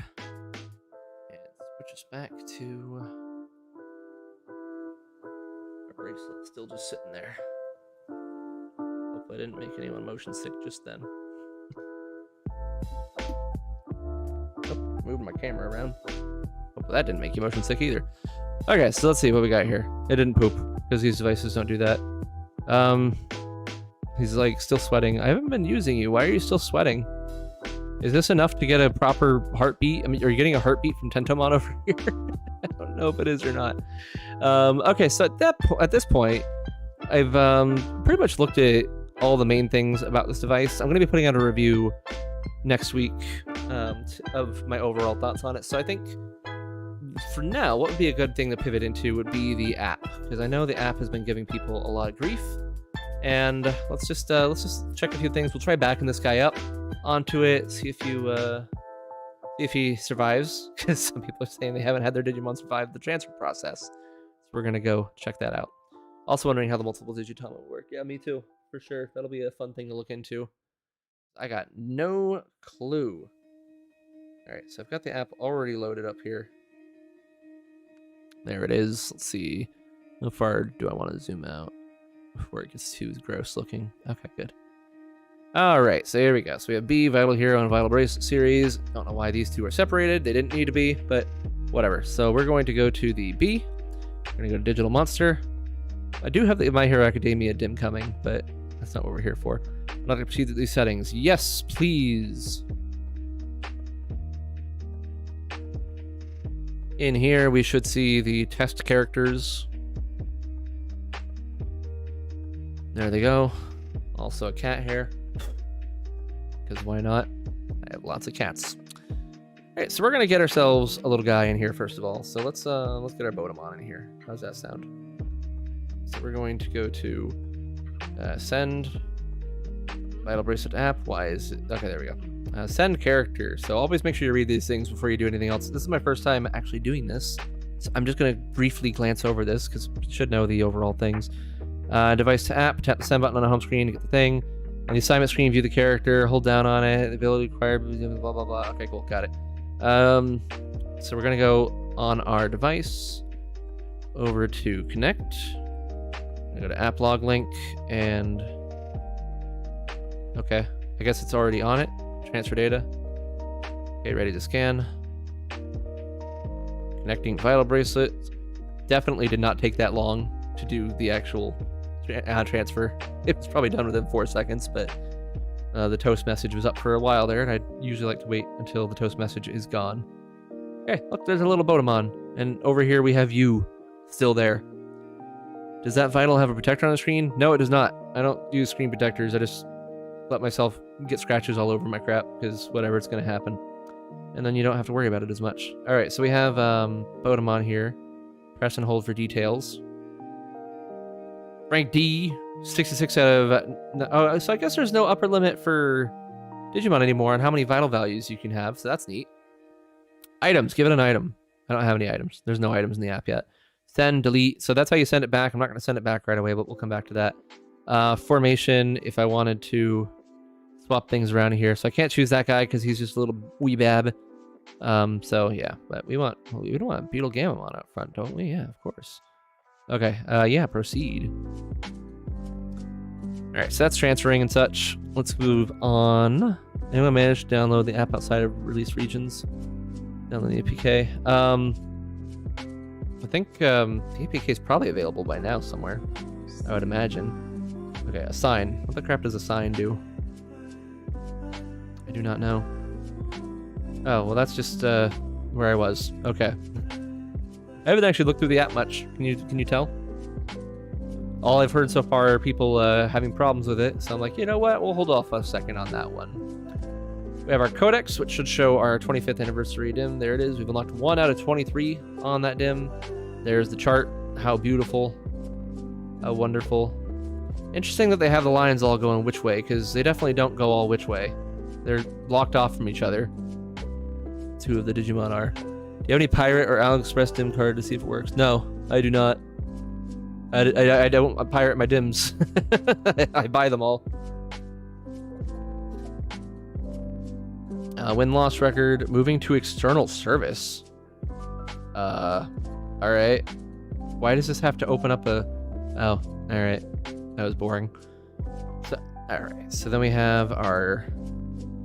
and switch us back to our bracelet still just sitting there. Hope I didn't make anyone motion sick just then. Moving my camera around. Hope that didn't make you motion sick either. Okay, so let's see what we got here. It didn't poop because these devices don't do that. He's like still sweating. I haven't been using you. Why are you still sweating? Is this enough to get a proper heartbeat? I mean, are you getting a heartbeat from Tentomon over here? I don't know if it is or not. Okay, so at this point, I've pretty much looked at all the main things about this device. I'm going to be putting out a review next week of my overall thoughts on it. So I think for now, what would be a good thing to pivot into would be the app, because I know the app has been giving people a lot of grief. And let's just check a few things. We'll try backing this guy up onto it, see if he survives, because some people are saying they haven't had their Digimon survive the transfer process. So we're gonna go check that out. Also wondering how the multiple Digitama will work. Yeah, me too, for sure. That'll be a fun thing to look into. I got no clue. All right, so I've got the app already loaded up here. There it is. Let's see. How far do I want to zoom out before it gets too gross looking? Okay, good. All right, so here we go. So we have B, Vital Hero, and Vital Bracelet series. Don't know why these two are separated. They didn't need to be, but whatever. So we're going to go to the B. We're going to go to Digital Monster. I do have the My Hero Academia dim coming, but that's not what we're here for. I'm not going to proceed with these settings. Yes, please. In here, we should see the test characters. There they go. Also a cat here. Because why not? I have lots of cats. Alright, so we're going to get ourselves a little guy in here first of all. So let's get our Bodemon in here. How's that sound? So we're going to go to send Vital Bracelet app. Why is it? Okay, there we go. Send character. So always make sure you read these things before you do anything else. This is my first time actually doing this. So I'm just going to briefly glance over this because you should know the overall things. Device to app. Tap the send button on the home screen to get the thing. On the assignment screen, view the character. Hold down on it. The ability required. Blah, blah, blah. Okay, cool. Got it. So we're going to go on our device over to connect. I'm going to go to app log link and okay, I guess it's already on it. Transfer data. Okay, ready to scan. Connecting Vital Bracelet. Definitely did not take that long to do the actual transfer. It was probably done within 4 seconds, but the toast message was up for a while there, and I usually like to wait until the toast message is gone. Okay, look, there's a little Bodemon, and over here we have you still there. Does that Vital have a protector on the screen? No, it does not. I don't use screen protectors. I just let myself get scratches all over my crap, because whatever, it's going to happen. and then you don't have to worry about it as much. All right, so we have Bodemon here. Press and hold for details. Rank D, 66 out of... Oh, so I guess there's no upper limit for Digimon anymore on how many vital values you can have, so that's neat. Items, give it an item. I don't have any items. There's no items in the app yet. Send, delete. So that's how you send it back. I'm not going to send it back right away, but we'll come back to that. Formation, if I wanted to swap things around here. So I can't choose that guy because he's just a little wee bab. So yeah, but we want Beetle Gamamon up front, don't we? Yeah, of course. Okay, yeah, proceed. All right, so that's transferring and such. Let's move on. Anyone managed to download the app outside of release regions? Download the APK. I think the APK is probably available by now somewhere, I would imagine. Okay, assign. What the crap does assign do? I do not know. Oh, well, that's just where I was. Okay. I haven't actually looked through the app much. Can you tell? All I've heard so far are people having problems with it, so I'm like, you know what? We'll hold off a second on that one. We have our Codex, which should show our 25th anniversary dim. There it is. We've unlocked 1 out of 23 on that dim. There's the chart. How beautiful. How wonderful. Interesting that they have the lines all going which way, because they definitely don't go all which way. They're locked off from each other. 2 of the Digimon are. Do you have any Pirate or AliExpress dim card to see if it works? No, I do not. I don't pirate my dims. I buy them all. Win-loss record. Moving to external service. Alright. Why does this have to open up a... Oh, alright. That was boring. So, alright. So then we have our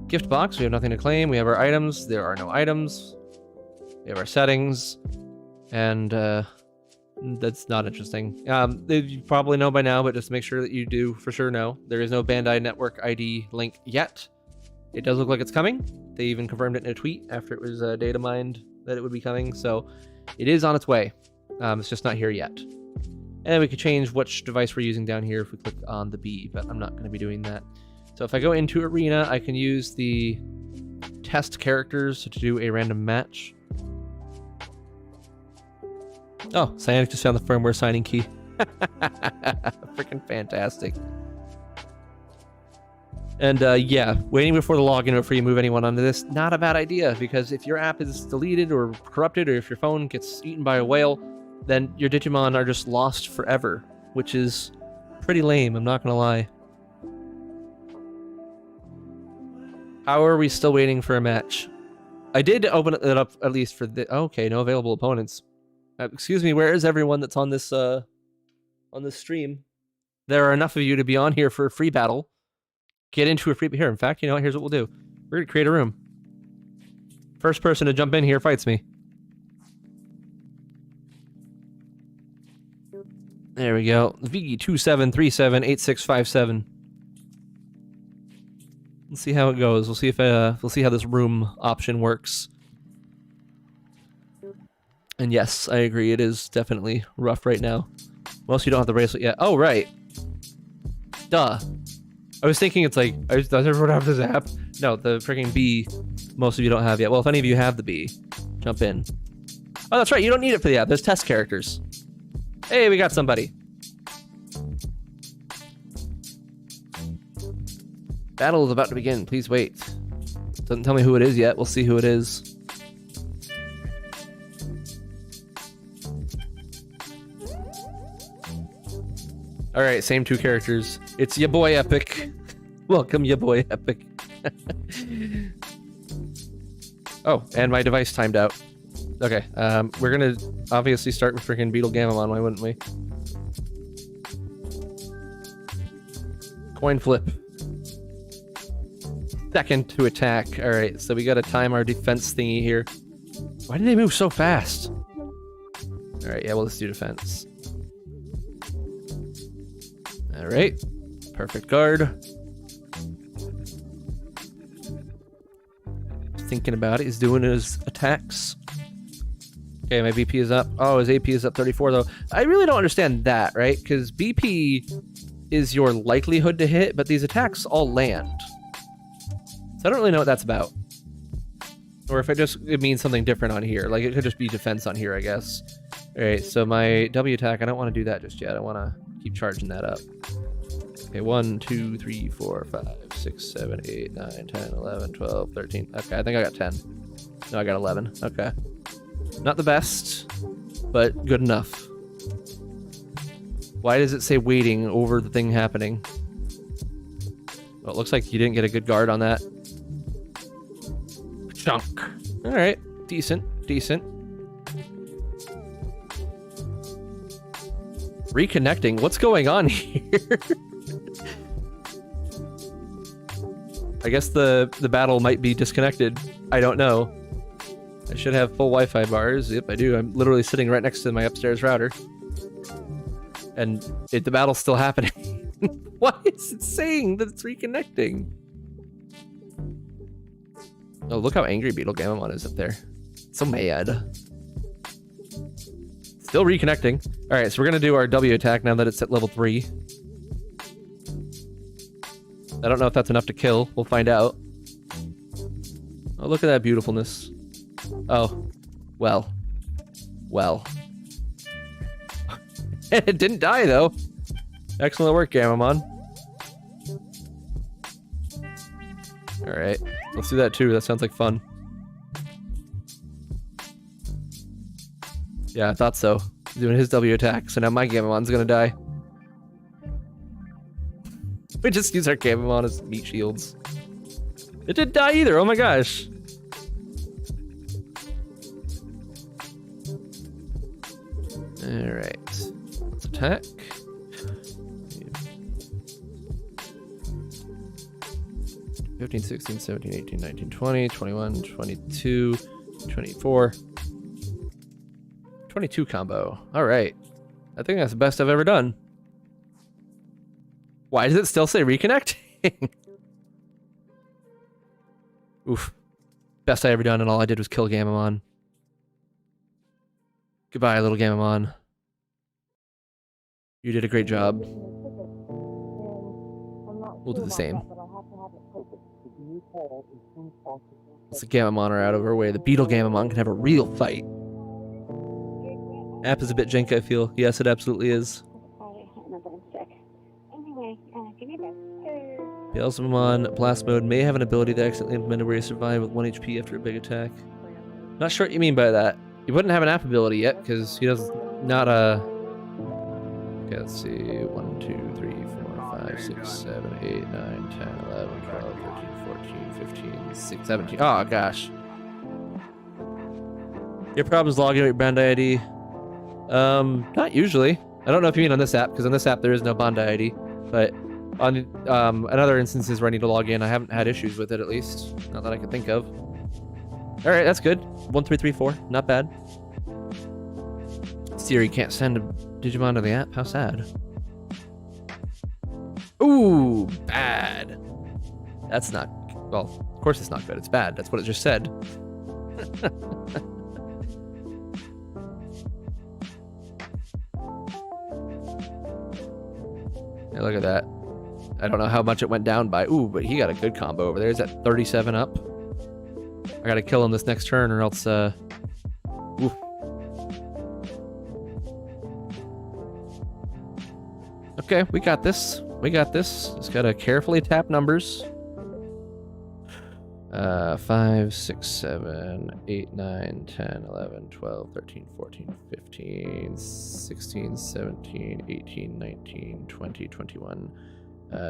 gift box. We have nothing to claim. We have our items. There are no items. We have our settings. And, that's not interesting. You probably know by now, but just make sure that you do for sure know. There is no Bandai Network ID link yet. It does look like it's coming. They even confirmed it in a tweet after it was data mined that it would be coming. So it is on its way. It's just not here yet. And we could change which device we're using down here if we click on the B, but I'm not going to be doing that. So if I go into Arena, I can use the test characters to do a random match. Oh, Cyanic just found the firmware signing key. Freaking fantastic. And yeah, waiting before the login before you move anyone onto this, not a bad idea, because if your app is deleted or corrupted, or if your phone gets eaten by a whale, then your Digimon are just lost forever, which is pretty lame, I'm not gonna lie. How are we still waiting for a match? I did open it up at least for the... Okay, no available opponents. Excuse me, where is everyone that's on this stream? There are enough of you to be on here for a free battle. Get into a free... Here, in fact, you know what? Here's what we'll do. We're going to create a room. First person to jump in here fights me. There we go. V27378657. Let's see how it goes. We'll see if we'll see how this room option works. And yes, I agree. It is definitely rough right now. Well, else you don't have the bracelet yet. Oh, right. Duh. I was thinking it's like, does everyone have this app? No, the freaking B, most of you don't have yet. Well, if any of you have the B, jump in. Oh, that's right. You don't need it for the app. There's test characters. Hey, we got somebody. Battle is about to begin. Please wait. Doesn't tell me who it is yet. We'll see who it is. Alright, same 2 characters. It's ya boy Epic. Welcome, ya boy Epic. Oh, and my device timed out. Okay, we're gonna obviously start with freaking Beetle Gamamon, why wouldn't we? Coin flip. Second to attack. Alright, so we gotta time our defense thingy here. Why did they move so fast? Alright, yeah, well, let's do defense. Alright. Perfect guard. Thinking about it. He's doing his attacks. Okay, my BP is up. Oh, his AP is up 34, though. I really don't understand that, right? Because BP is your likelihood to hit, but these attacks all land. So I don't really know what that's about. Or if it means something different on here. Like, it could just be defense on here, I guess. Alright, so my W attack, I don't want to do that just yet. I want to keep charging that up. Okay, 1, 2, 3, 4, 5, 6, 7, 8, 9, 10, 11, 12, 13. Okay, I think I got 10. No, I got 11. Okay. Not the best, but good enough. Why does it say waiting over the thing happening? Well, it looks like you didn't get a good guard on that. Chunk. Alright. Decent. Decent. Reconnecting. What's going on here? I guess the battle might be disconnected. I don't know. I should have full Wi-Fi bars. Yep, I do. I'm literally sitting right next to my upstairs router. And the battle's still happening. Why is it saying that it's reconnecting? Oh, look how angry Beetle Gamamon is up there. So mad. Still reconnecting. Alright, so we're going to do our W attack now that it's at level 3. I don't know if that's enough to kill. We'll find out. Oh, look at that beautifulness. Oh. Well. Well. It didn't die, though. Excellent work, Gamamon. Alright. Let's do that, too. That sounds like fun. Yeah, I thought so. Doing his W attack, so now my Gamamon's gonna die. We just use our Gamamon as meat shields. It didn't die either, oh my gosh. Alright. Let's attack. 15, 16, 17, 18, 19, 20, 21, 22, 24. 22 combo. Alright. I think that's the best I've ever done. Why does it still say reconnecting? Oof. Best I ever done, and all I did was kill Gamamon. Goodbye, little Gamamon. You did a great job. We'll do the same. Once the Gamamon are out of our way, the Beetle Gamamon can have a real fight. App is a bit jank, I feel. Yes, it absolutely is. Beelzebumon Blast Mode may have an ability that accidentally implemented where you survive with 1 HP after a big attack. Not sure what you mean by that. He wouldn't have an app ability yet, because he does not a... Okay, let's see. 1, 2, 3, 4, 5, 6, 7, 8, 9, 10, 11, 12, 13, 14, 15, 16, 17. Oh, gosh. Your problem's logging out your Bandai ID. Not usually. I don't know if you mean on this app, because on this app there is no Bandai ID. But on other instances where I need to log in, I haven't had issues with it, at least. Not that I can think of. Alright, that's good. 1, 3, 3, 4. Not bad. Siri can't send a Digimon to the app? How sad. Ooh, bad. That's not... Well, of course it's not good. It's bad. That's what it just said. Hey, look at that. I don't know how much it went down by. Ooh, but he got a good combo over there. Is that 37 up? I gotta kill him this next turn or else, oof. Okay, we got this. We got this. Just gotta carefully tap numbers. 5, 6, 7, 8, 9, 10, 11, 12, 13, 14, 15, 16, 17, 18, 19, 20, 21,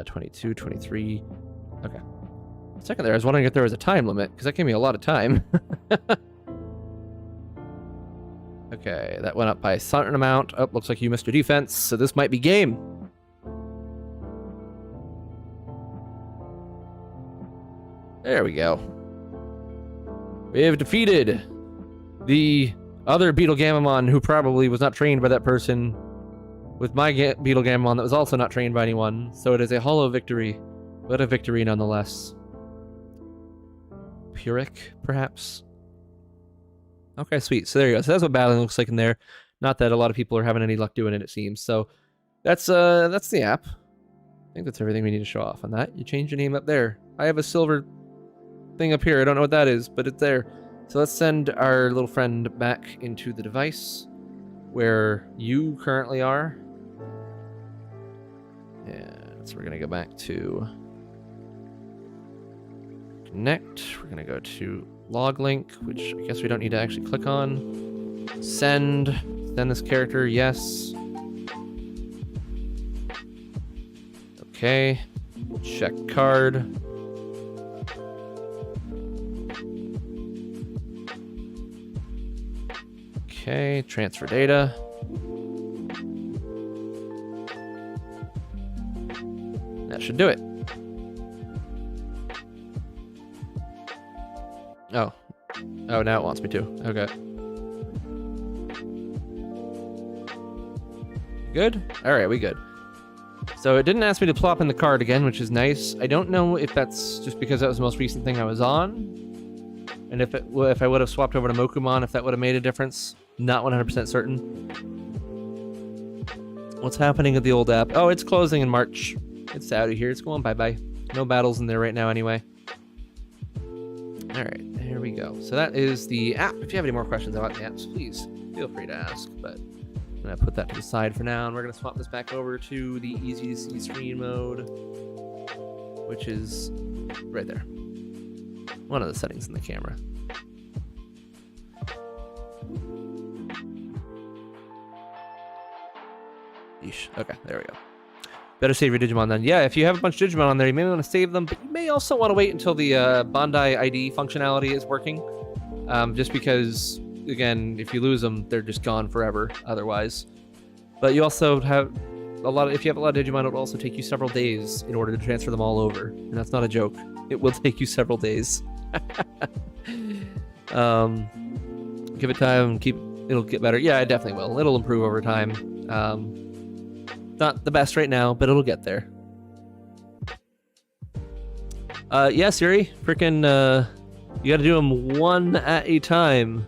22, 23. Okay. A second there, I was wondering if there was a time limit, because that gave me a lot of time. Okay, that went up by a certain amount. Oh, looks like you missed your defense, so this might be game. There we go. We have defeated the other Beetle Gamamon who probably was not trained by that person with my Beetle Gamamon that was also not trained by anyone. So it is a hollow victory, but a victory nonetheless. Pyrrhic, perhaps? Okay, sweet. So there you go. So that's what battling looks like in there. Not that a lot of people are having any luck doing it, it seems. So that's the app. I think that's everything we need to show off on that. You change your name up there. I have a silver thing up here. I don't know what that is, but it's there. So let's send our little friend back into the device where you currently are. And so we're going to go back to connect. We're going to go to log link, which I guess we don't need to actually click on. Send this character, yes. Okay, check card. Okay, transfer data. That should do it. Oh. Oh, now it wants me to. Okay. Good? Alright, we good. So it didn't ask me to plop in the card again, which is nice. I don't know if that's just because that was the most recent thing I was on. And if I would have swapped over to Mokumon, if that would have made a difference. Not 100% certain. What's happening at the old app? Oh, it's closing in March. It's out of here. It's going bye-bye. No battles in there right now anyway. Alright, here we go. So that is the app. If you have any more questions about the apps, please feel free to ask. But I'm going to put that to the side for now, and we're going to swap this back over to the easy to see screen mode, which is right there. One of the settings in the camera. Yeesh. Okay, there we go. Better save your Digimon then. Yeah, if you have a bunch of Digimon on there, you may want to save them, but you may also want to wait until the Bandai ID functionality is working. Just because, again, if you lose them, they're just gone forever otherwise. But you also have a lot of, if you have a lot of Digimon, it will also take you several days in order to transfer them all over. And that's not a joke. It will take you several days. Give it time, it'll get better. Yeah, it definitely will. It'll improve over time. Not the best right now, but it'll get there. Yeah, Siri, freaking, you gotta do them one at a time,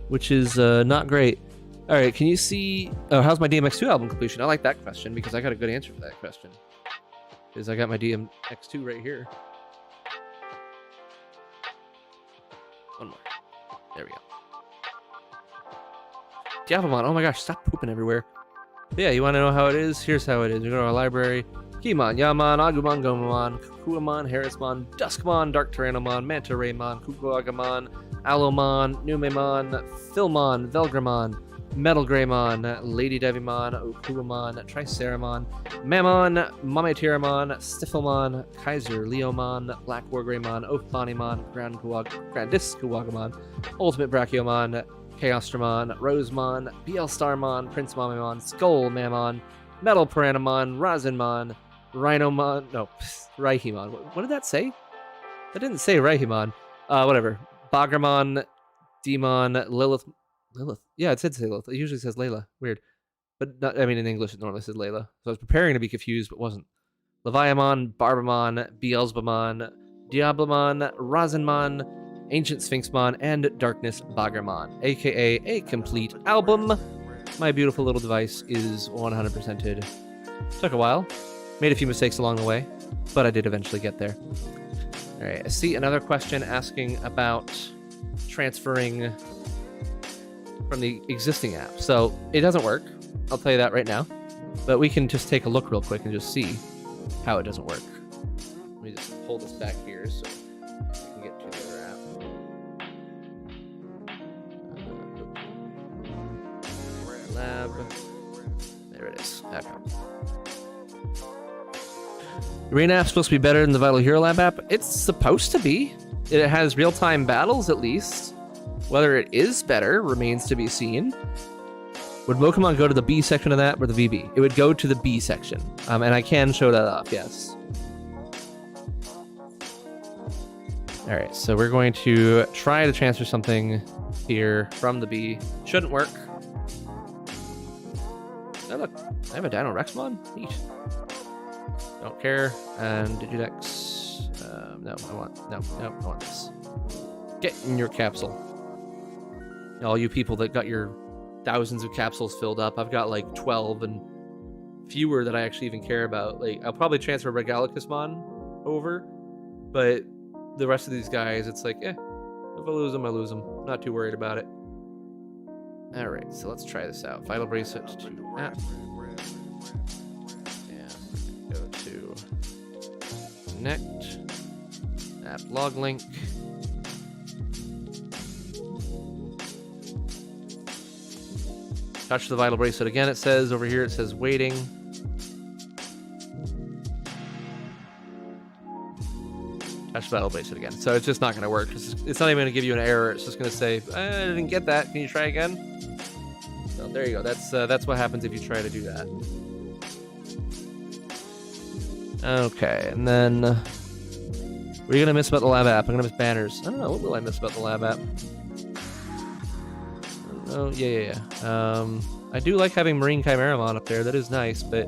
which is not great. All right, can you see? Oh, how's my DMX2 album completion? I like that question because I got a good answer for that question. Because I got my DMX2 right here. One more. There we go. Diabomon, oh my gosh, stop pooping everywhere. Yeah, you want to know how it is? Here's how it is. We go to our library. Kimon, Yaman, Agumon, Gomamon, Kukuamon, Harrismon, Duskmon, Dark Tyrannomon, Manta Raymon, Kukuagamon, Alomon, Numemon, Philmon, Velgramon, Metal Greymon, Lady Devimon, Okuamon, Triceramon, Mammon, Mameteramon, Stiffelmon, Kaiser, Leomon, Black Wargreymon, Oathbonimon, Grandis Kuwagamon, Ultimate Brachiomon, Chaostramon, Rosemon, BL Starmon, Prince Mamamon, Skull Mammon, Metal Piranhamon, Rasenmon, Rhinomon, no, Raihimon. What did that say? That didn't say Raihimon. Whatever. Bagramon, Demon, Lilith. Yeah, it said Lilith. It usually says Layla. Weird. But not, I mean, in English, it normally says Layla. So I was preparing to be confused, but wasn't. Leviamon, Barbamon, Beelzebumon, Diablomon, Rasenmon, Ancient Sphinxmon, and Darkness Bagramon, aka a complete album. My beautiful little device is 100%ed. Took a while. Made a few mistakes along the way, but I did eventually get there. Alright, I see another question asking about transferring from the existing app. So it doesn't work. I'll tell you that right now. But we can just take a look real quick and just see how it doesn't work. Let me just pull this back here so we can get to the other app. Lab. There it is. Okay. Arena app's supposed to be better than the Vital Hero Lab app. It's supposed to be. It has real-time battles, at least. Whether it is better remains to be seen. Would Pokemon go to the B section of that or the VB? It would go to the B section. And I can show that off, yes. Alright, so we're going to try to transfer something here from the B. Shouldn't work. Oh, look. I have a Dino Rexmon? Neat. Don't care. And Digidex. No, I want this. Get in your capsule. All you people that got your thousands of capsules filled up, I've got like 12 and fewer that I actually even care about. Like, I'll probably transfer Regalicusmon over, but the rest of these guys, it's like, If I lose them, I lose them. Not too worried about it. All right, so let's try this out. Vital Bracelet to app. And go to connect. App log link. Touch the Vital Bracelet again, it says. Over here it says waiting. Touch the Vital Bracelet again. So it's just not going to work. It's not even going to give you an error. It's just going to say, I didn't get that. Can you try again? So there you go. That's what happens if you try to do that. Okay, and then what are you going to miss about the lab app? I'm going to miss banners. I don't know. What will I miss about the lab app? Oh, yeah. I do like having Marine Chimeramon up there. That is nice, but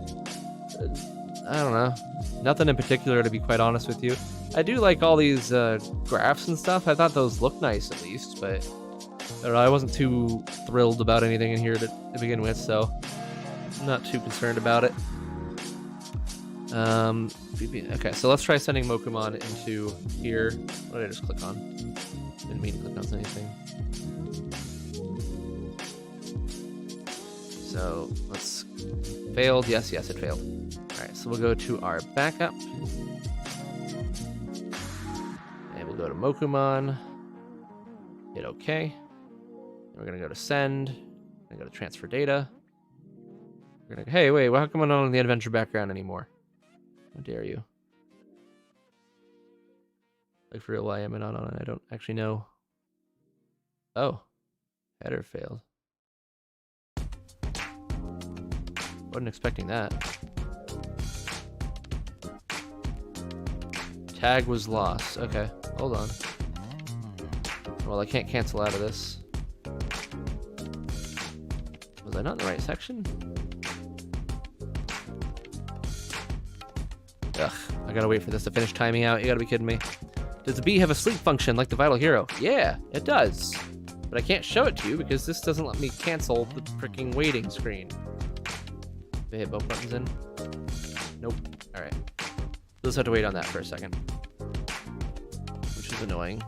I don't know. Nothing in particular, to be quite honest with you. I do like all these graphs and stuff. I thought those looked nice, at least, but I don't know. I wasn't too thrilled about anything in here to begin with, so I'm not too concerned about it. Okay, so let's try sending Mokumon into here. What did I just click on? Didn't mean to click on anything. So let's failed. Yes, it failed. All right, so we'll go to our backup, and we'll go to Mokumon. Hit OK. And we're gonna go to send. We're gonna go to transfer data. We're gonna. Hey, wait. Well, how come I'm not on the adventure background anymore? How dare you? Like for real, why am I not on it? I don't actually know. Oh, header failed. Wasn't expecting that. Tag was lost. Okay, hold on. Well, I can't cancel out of this. Was I not in the right section? Ugh, I gotta wait for this to finish timing out. You gotta be kidding me. Does the bee have a sleep function like the Vital Hero? Yeah, it does. But I can't show it to you because this doesn't let me cancel the freaking waiting screen. Did I hit both buttons in? Nope. Alright. We'll just have to wait on that for a second. Which is annoying.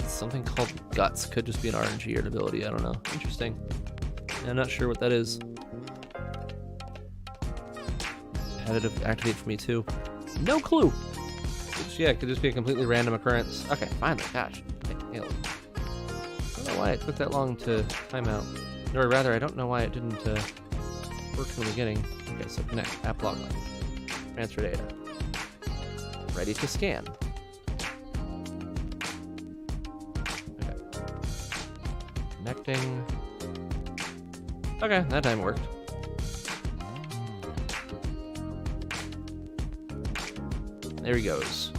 Something called Guts. Could just be an RNG or an ability. I don't know. Interesting. Yeah, I'm not sure what that is. Had it activate for me too. No clue. Yeah, it could just be a completely random occurrence. Okay, finally. Gosh. I nailed it. I don't know why it took that long to time out. Or rather, I don't know why it didn't work from the beginning. Okay, so connect. App log line. Transfer data. Ready to scan. Okay. Connecting. Okay, that time worked. There he goes.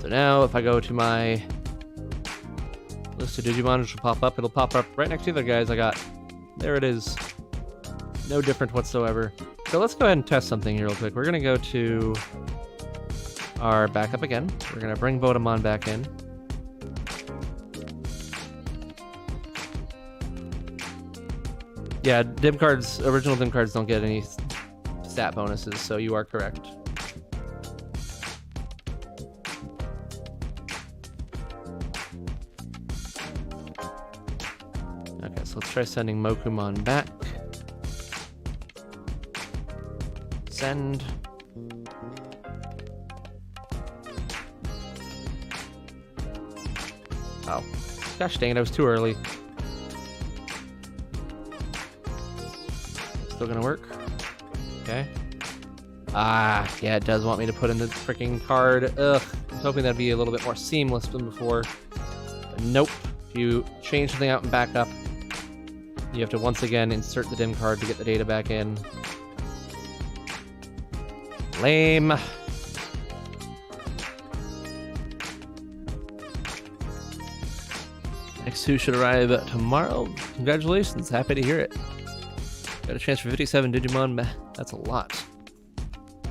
So now if I go to my list of Digimon, which will pop up, it'll pop up right next to the other guys I got. There it is. No different whatsoever. So let's go ahead and test something here real quick. We're going to go to our backup again. We're going to bring Bodemon back in. Yeah, dim cards, original dim cards don't get any stat bonuses, so you are correct. Okay, so let's try sending Mokumon back. Send. Oh, gosh dang it, I was too early. Still gonna work? Okay. Ah, yeah, it does want me to put in the freaking card. Ugh, I was hoping that'd be a little bit more seamless than before. But nope. If you change something out and back up, you have to once again insert the dim card to get the data back in. Lame. Next two should arrive tomorrow. Congratulations, happy to hear it. Got a chance for 57 Digimon. That's a lot.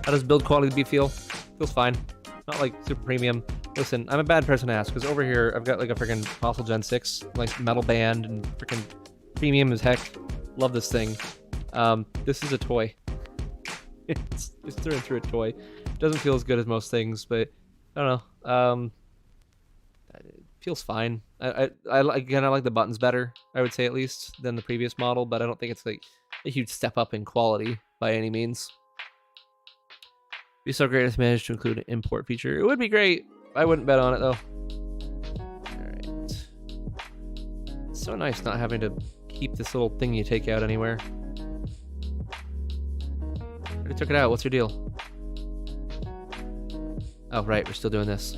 How does build quality BE feel? Feels fine. Not like super premium. Listen, I'm a bad person to ask because over here I've got like a freaking Fossil Gen 6, like metal band and freaking Premium as heck. Love this thing. This is a toy. It's through and through a toy. It doesn't feel as good as most things, but I don't know. It feels fine. I again, I like the buttons better, I would say, at least, than the previous model, but I don't think it's like a huge step up in quality by any means. Be so great if managed to include an import feature. It would be great. I wouldn't bet on it though. Alright. It's so nice not having to keep this little thing you take out anywhere. I already took it out. What's your deal? Oh, right. We're still doing this.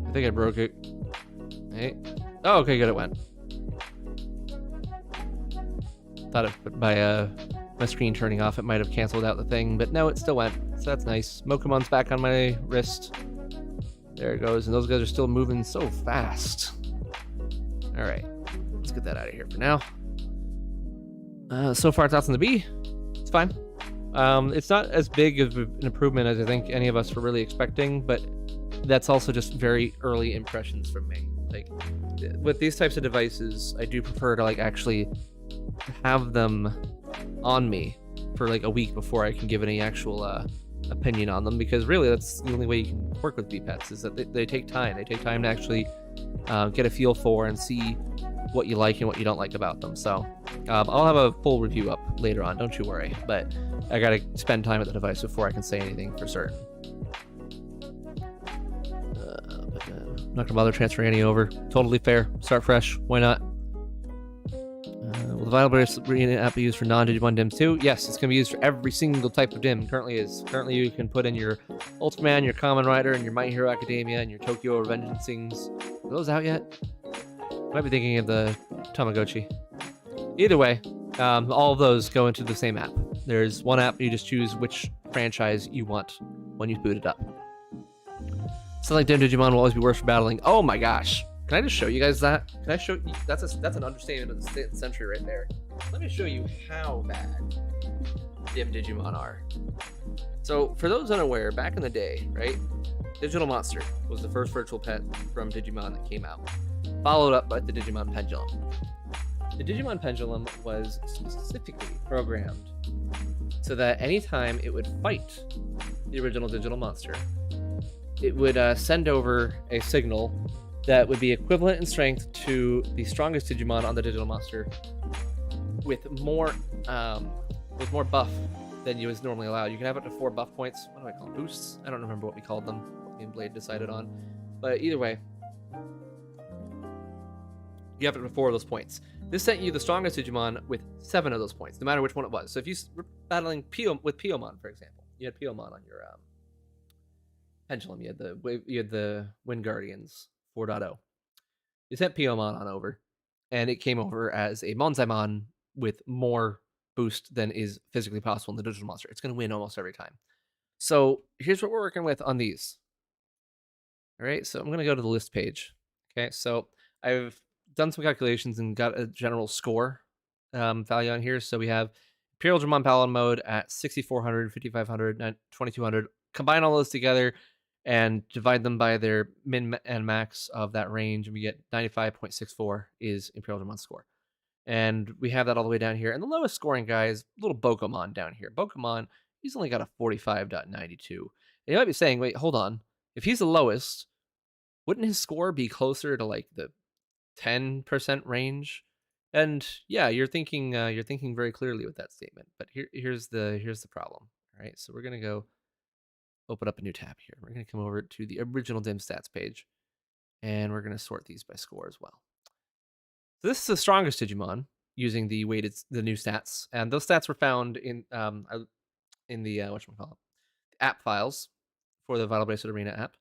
I think I broke it. Hey. Oh, okay, good. It went. Thought it, by my screen turning off, it might have canceled out the thing, but no, it still went. So that's nice. Mokumon's back on my wrist. There it goes. And those guys are still moving so fast. All right. Let's get that out of here for now. So far, thoughts on the B? It's fine. It's not as big of an improvement as I think any of us were really expecting, but that's also just very early impressions from me. Like, with these types of devices, I do prefer to like actually have them on me for like a week before I can give any actual opinion on them, because really that's the only way you can work with B-Pets, is that they take time. They take time to actually get a feel for and see what you like and what you don't like about them. So I'll have a full review up later on, don't you worry, but I gotta spend time with the device before I can say anything for certain. I'm not gonna bother transferring any over. Totally fair. Start fresh. Why not? Will the Vital Bracelet Arena App be used for non-Digimon DIMs too? Yes, it's going to be used for every single type of DIM. Currently is. Currently you can put in your Ultraman, your Kamen Rider, and your My Hero Academia, and your Tokyo Revengeancings. Are those out yet? Might be thinking of the Tamagotchi. Either way, all of those go into the same app. There's one app, you just choose which franchise you want when you boot it up. Something like DIM Digimon will always be worse for battling. Oh my gosh. Can I just show you guys that? Can I show you? That's an understatement of the century right there. Let me show you how bad DIM Digimon are. So, for those unaware, back in the day, right, Digital Monster was the first virtual pet from Digimon that came out, followed up by the Digimon Pendulum. The Digimon Pendulum was specifically programmed so that anytime it would fight the original Digital Monster, it would send over a signal that would be equivalent in strength to the strongest Digimon on the Digital Monster, with more buff than you was normally allowed. You can have up to 4 buff points. What do I call them? Boosts? I don't remember what we called them. What me and Blade decided on. But either way, you have up to 4 of those points. This sent you the strongest Digimon with 7 of those points, no matter which one it was. So if you were battling with Piomon, for example, you had Piomon on your Pendulum. You had the Wind Guardians 4.0. You sent Piomon on over, and it came over as a Monzaimon with more boost than is physically possible in the Digital Monster. It's going to win almost every time. So here's what we're working with on these. All right, so I'm going to go to the list page. Okay, so I've done some calculations and got a general score value on here. So we have Imperial Dramon Paladin mode at 6,400, 5,500, 2,200. Combine all those together and divide them by their min and max of that range, and we get 95.64 is Imperial Dramon score. And we have that all the way down here. And the lowest scoring guy is little Bokomon down here. Bokomon, he's only got a 45.92. You might be saying, wait, hold on. If he's the lowest, wouldn't his score be closer to like the 10% range? And yeah, you're thinking very clearly with that statement. But here's the problem. All right, so we're gonna go open up a new tab here. We're going to come over to the original DIM stats page, and we're going to sort these by score as well. So this is the strongest Digimon using the new stats, and those stats were found in the whatchamacallit, app files for the Vital Bracelet Arena app.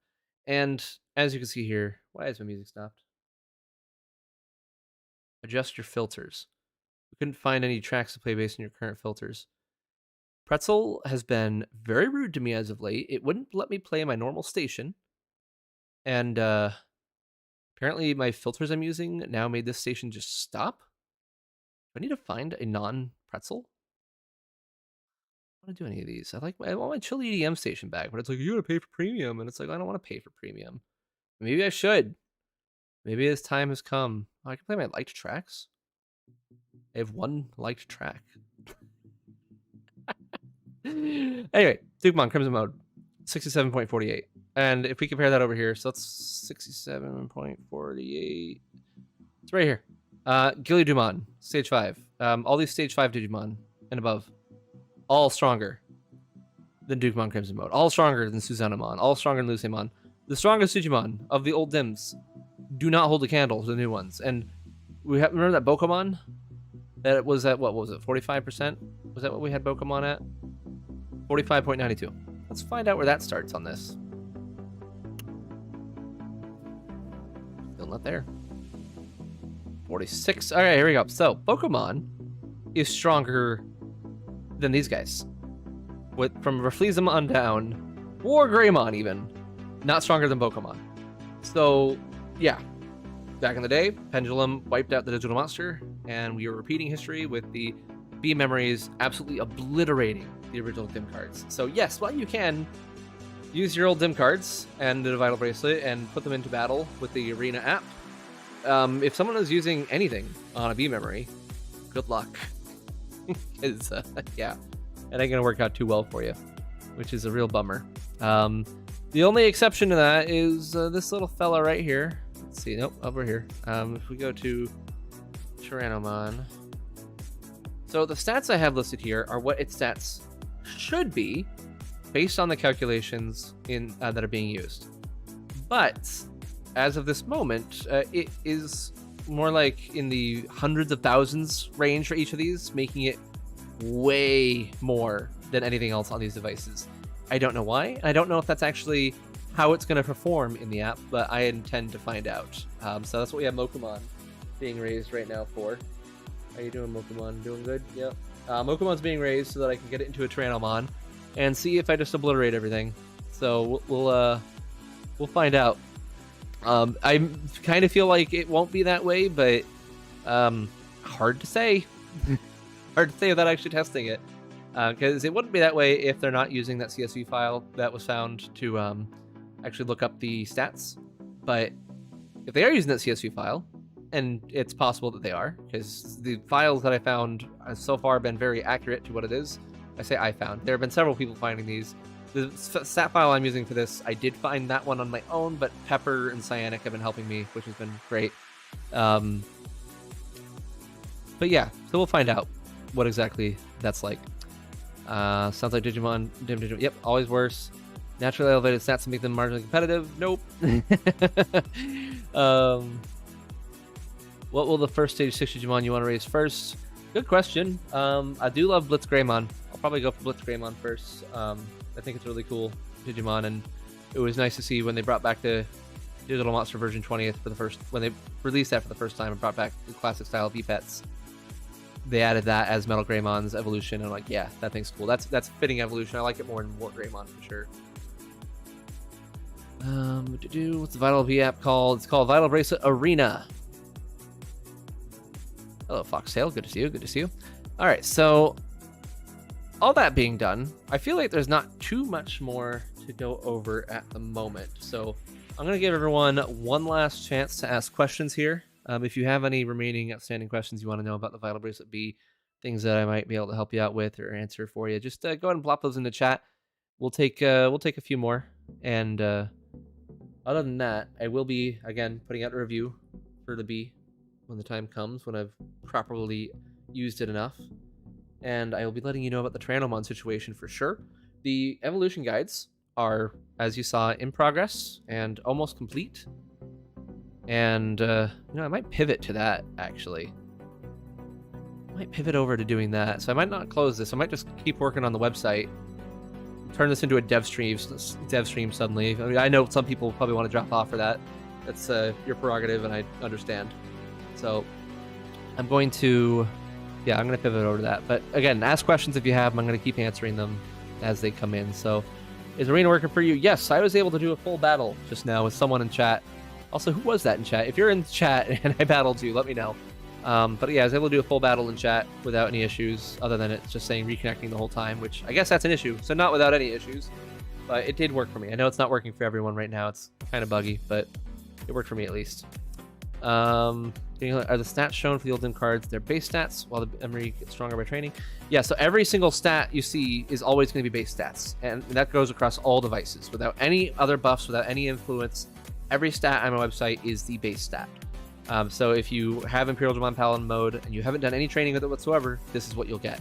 And as you can see here, why has my music stopped? Adjust your filters. We couldn't find any tracks to play based on your current filters. Pretzel has been very rude to me as of late. It wouldn't let me play my normal station. And apparently my filters I'm using now made this station just stop. Do I need to find a non-Pretzel? I don't want to do any of these. I want my chill EDM station back, but it's like, you gotta pay for premium. And it's like, I don't want to pay for premium. Maybe I should. Maybe this time has come. Oh, I can play my liked tracks. I have one liked track. Anyway, Digimon Crimson Mode, 67.48. And if we compare that over here, so that's 67.48. It's right here. Gilly-Dumon, Stage 5. All these Stage 5 Digimon and above, all stronger than Digimon Crimson Mode. All stronger than Susanamon. All stronger than Lucemon. The strongest Digimon of the old Dims do not hold a candle to the new ones. And we have, remember that Bokomon? That was at, what was it, 45%? Was that what we had Bokomon at? 45.92. Let's find out where that starts on this. Still not there. 46. All right, here we go. So, Bokomon is stronger than these guys. From Rafflesia on down, or Greymon even, not stronger than Bokomon. So, yeah. Back in the day, Pendulum wiped out the digital monster, and we were repeating history with the B memories absolutely obliterating the original Dim cards. So yes, while you can use your old Dim cards and the Vital Bracelet and put them into battle with the Arena app, if someone is using anything on a B memory, good luck. Because, yeah, it ain't gonna work out too well for you, which is a real bummer. The only exception to that is this little fella right here. Let's see, nope, over here. If we go to Tyrannomon. So the stats I have listed here are what its stats should be based on the calculations in that are being used. But as of this moment, it is more like in the hundreds of thousands range for each of these, making it way more than anything else on these devices. I don't know why. I don't know if that's actually how it's going to perform in the app, but I intend to find out. So that's what we have Mokumon being raised right now for. How you doing, Mokumon? Doing good? Yep. Mokumon's being raised so that I can get it into a Tyrannomon and see if I just obliterate everything. So we'll find out. I kind of feel like it won't be that way, but hard to say. Hard to say without actually testing it. Because it wouldn't be that way if they're not using that CSV file that was found to actually look up the stats. But if they are using that CSV file, and it's possible that they are, because the files that I found have so far been very accurate to what it is. I say I found. There have been several people finding these. The stat file I'm using for this, I did find that one on my own, but Pepper and Cyanic have been helping me, which has been great. But yeah, so we'll find out what exactly that's like. Sounds like Digimon, Digimon. Yep, always worse. Naturally elevated stats to make them marginally competitive. Nope. What will the first stage 6 Digimon you want to raise first? Good question. I do love Blitz Greymon. I'll probably go for Blitz Greymon first. I think it's a really cool Digimon, and it was nice to see when they brought back the Digital Monster version 20th for the first, when they released that for the first time and brought back the classic style V-Pets. They added that as Metal Greymon's evolution, and I'm like, yeah, that thing's cool. That's fitting evolution. I like it more than War Greymon for sure. What's the Vital BE app called? It's called Vital Bracelet Arena. Hello, Foxtail. Good to see you. Good to see you. All right, so all that being done, I feel like there's not too much more to go over at the moment. So I'm going to give everyone one last chance to ask questions here. If you have any remaining outstanding questions you want to know about the Vital Bracelet BE, things that I might be able to help you out with or answer for you, just go ahead and plop those in the chat. We'll take a few more. And other than that, I will be, again, putting out a review for the BE when the time comes, when I've properly used it enough. And I will be letting you know about the Tyrannomon situation for sure. The evolution guides are, as you saw, in progress and almost complete. And, I might pivot to that, actually. I might pivot over to doing that. So I might not close this. I might just keep working on the website. Turn this into a dev stream suddenly. I mean, I know some people probably want to drop off for that. That's your prerogative, and I understand. So I'm going to pivot over to that. But again, ask questions if you have them. I'm going to keep answering them as they come in. So is Arena working for you? Yes, I was able to do a full battle just now with someone in chat. Also, who was that in chat? If you're in chat and I battled you, let me know. But yeah, I was able to do a full battle in chat without any issues, other than it's just saying reconnecting the whole time, which I guess that's an issue. So not without any issues, but it did work for me. I know it's not working for everyone right now. It's kind of buggy, but It worked for me at least. Are the stats shown for the old dim cards? They're base stats, while the memory gets stronger by training. Yeah, so every single stat you see is always going to be base stats, and that goes across all devices without any other buffs, without any influence. Every stat on my website is the base stat. So if you have Imperial Digimon Paladin mode and you haven't done any training with it whatsoever, this is what you'll get.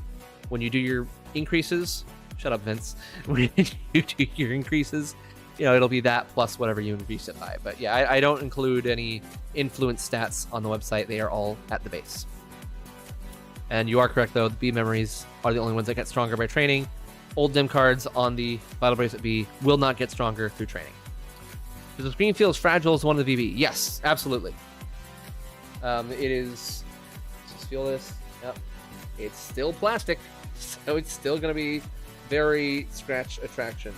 When you do your increases, shut up, Vince. When you do your increases, it'll be that plus whatever you increase it by. But yeah, I don't include any influence stats on the website. They are all at the base. And you are correct, though. The B memories are the only ones that get stronger by training. Old dim cards on the Vital Bracelet BE will not get stronger through training. Does the screen feel as fragile as one of the VB? Yes, absolutely. It is... Just feel this. Yep. It's still plastic, so it's still going to be very attractive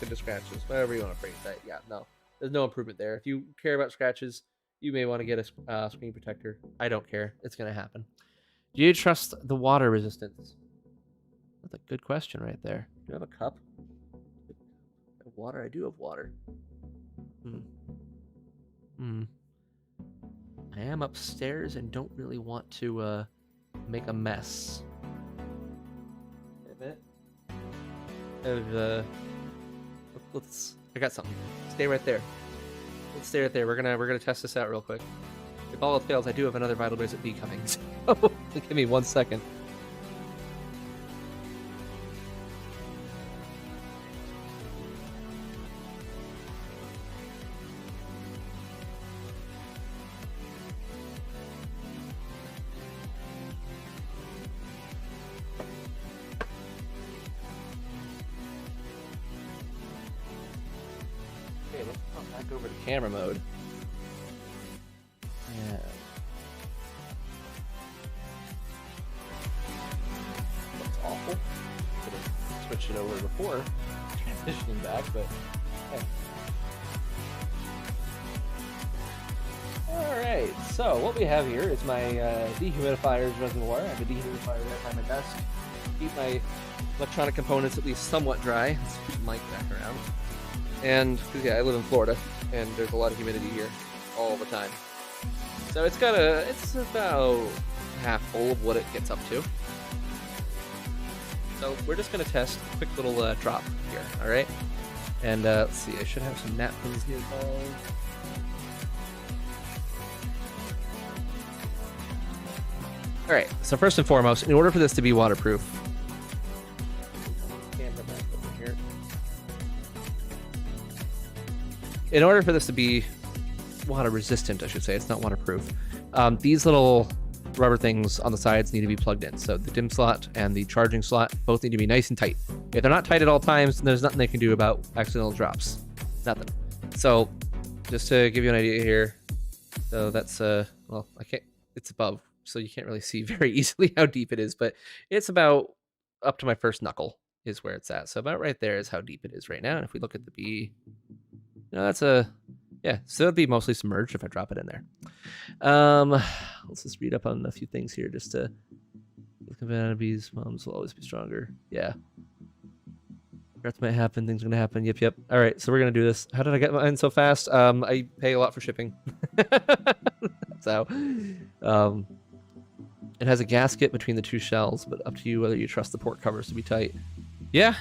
to scratches, whatever you want to phrase that. Yeah, no, there's no improvement there. If you care about scratches, you may want to get a screen protector. I don't care. It's going to happen. Do you trust the water resistance? That's a good question right there. Do you have a cup? I have water. I do have water. I am upstairs and don't really want to make a mess. Wait a minute. I got something. Stay right there. Let's stay right there. We're gonna test this out real quick. If all else fails, I do have another Vital Bracelet BE coming. So give me 1 second. Back over to camera mode. Yeah. That's awful. Could have switched it over before transitioning back, but hey. Alright, so what we have here is my dehumidifier's reservoir. I have a dehumidifier right by my desk. Keep my electronic components at least somewhat dry. Let's put the mic back around. And, because yeah, I live in Florida, and there's a lot of humidity here all the time. So it's about half full of what it gets up to. So we're just going to test a quick little drop here, alright? And let's see, I should have some napkins nearby. Alright, so first and foremost, in order for this to be waterproof, in order for this to be water resistant, I should say, it's not waterproof, these little rubber things on the sides need to be plugged in. So the DIM slot and the charging slot both need to be nice and tight. If they're not tight at all times, then there's nothing they can do about accidental drops. Nothing. So just to give you an idea here, so that's, well, it's above, so you can't really see very easily how deep it is, but it's about up to my first knuckle is where it's at. So about right there is how deep it is right now. And if we look at the BE, that's yeah, so it'll be mostly submerged if I drop it in there. Let's just read up on a few things here just to... Compatibilities, moms will always be stronger. Yeah. Regrets might happen, things are going to happen. Yep. All right, so we're going to do this. How did I get mine so fast? I pay a lot for shipping. So, it has a gasket between the two shells, but up to you whether you trust the port covers to be tight. Yeah.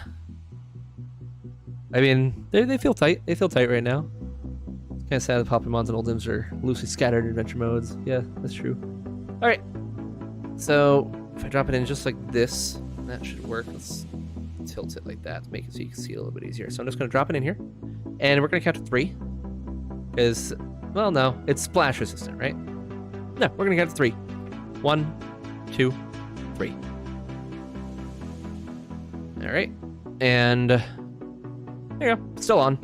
I mean, they feel tight. They feel tight right now. It's kind of sad that Popimons and Old Dims are loosely scattered in adventure modes. Yeah, that's true. All right. So if I drop it in just like this, that should work. Let's tilt it like that to make it so you can see it a little bit easier. So I'm just going to drop it in here, and we're going to count to 3. Because, well, no, it's splash resistant, right? No, we're going to count to 3. 1, 2, 3. All right, and there you go. It's still on.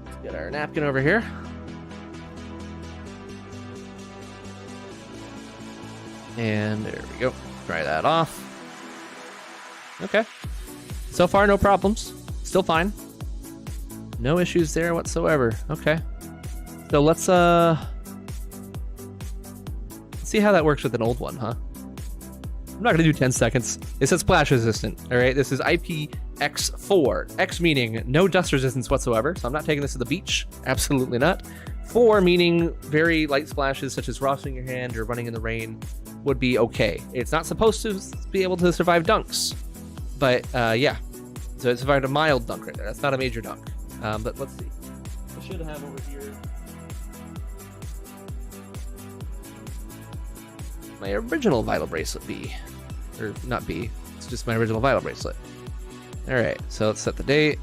Let's get our napkin over here. And there we go. Dry that off. Okay. So far, no problems. Still fine. No issues there whatsoever. Okay. So let's see how that works with an old one, huh? I'm not going to do 10 seconds. It says splash resistant. All right. This is IP X4. X meaning no dust resistance whatsoever, so I'm not taking this to the beach. Absolutely not. 4 meaning very light splashes such as washing your hand or running in the rain would be okay. It's not supposed to be able to survive dunks, but yeah. So it survived a mild dunk right there. That's not a major dunk. But let's see. I should have over here my original Vital Bracelet BE. Or not BE. It's just my original Vital Bracelet. Alright, so let's set the date.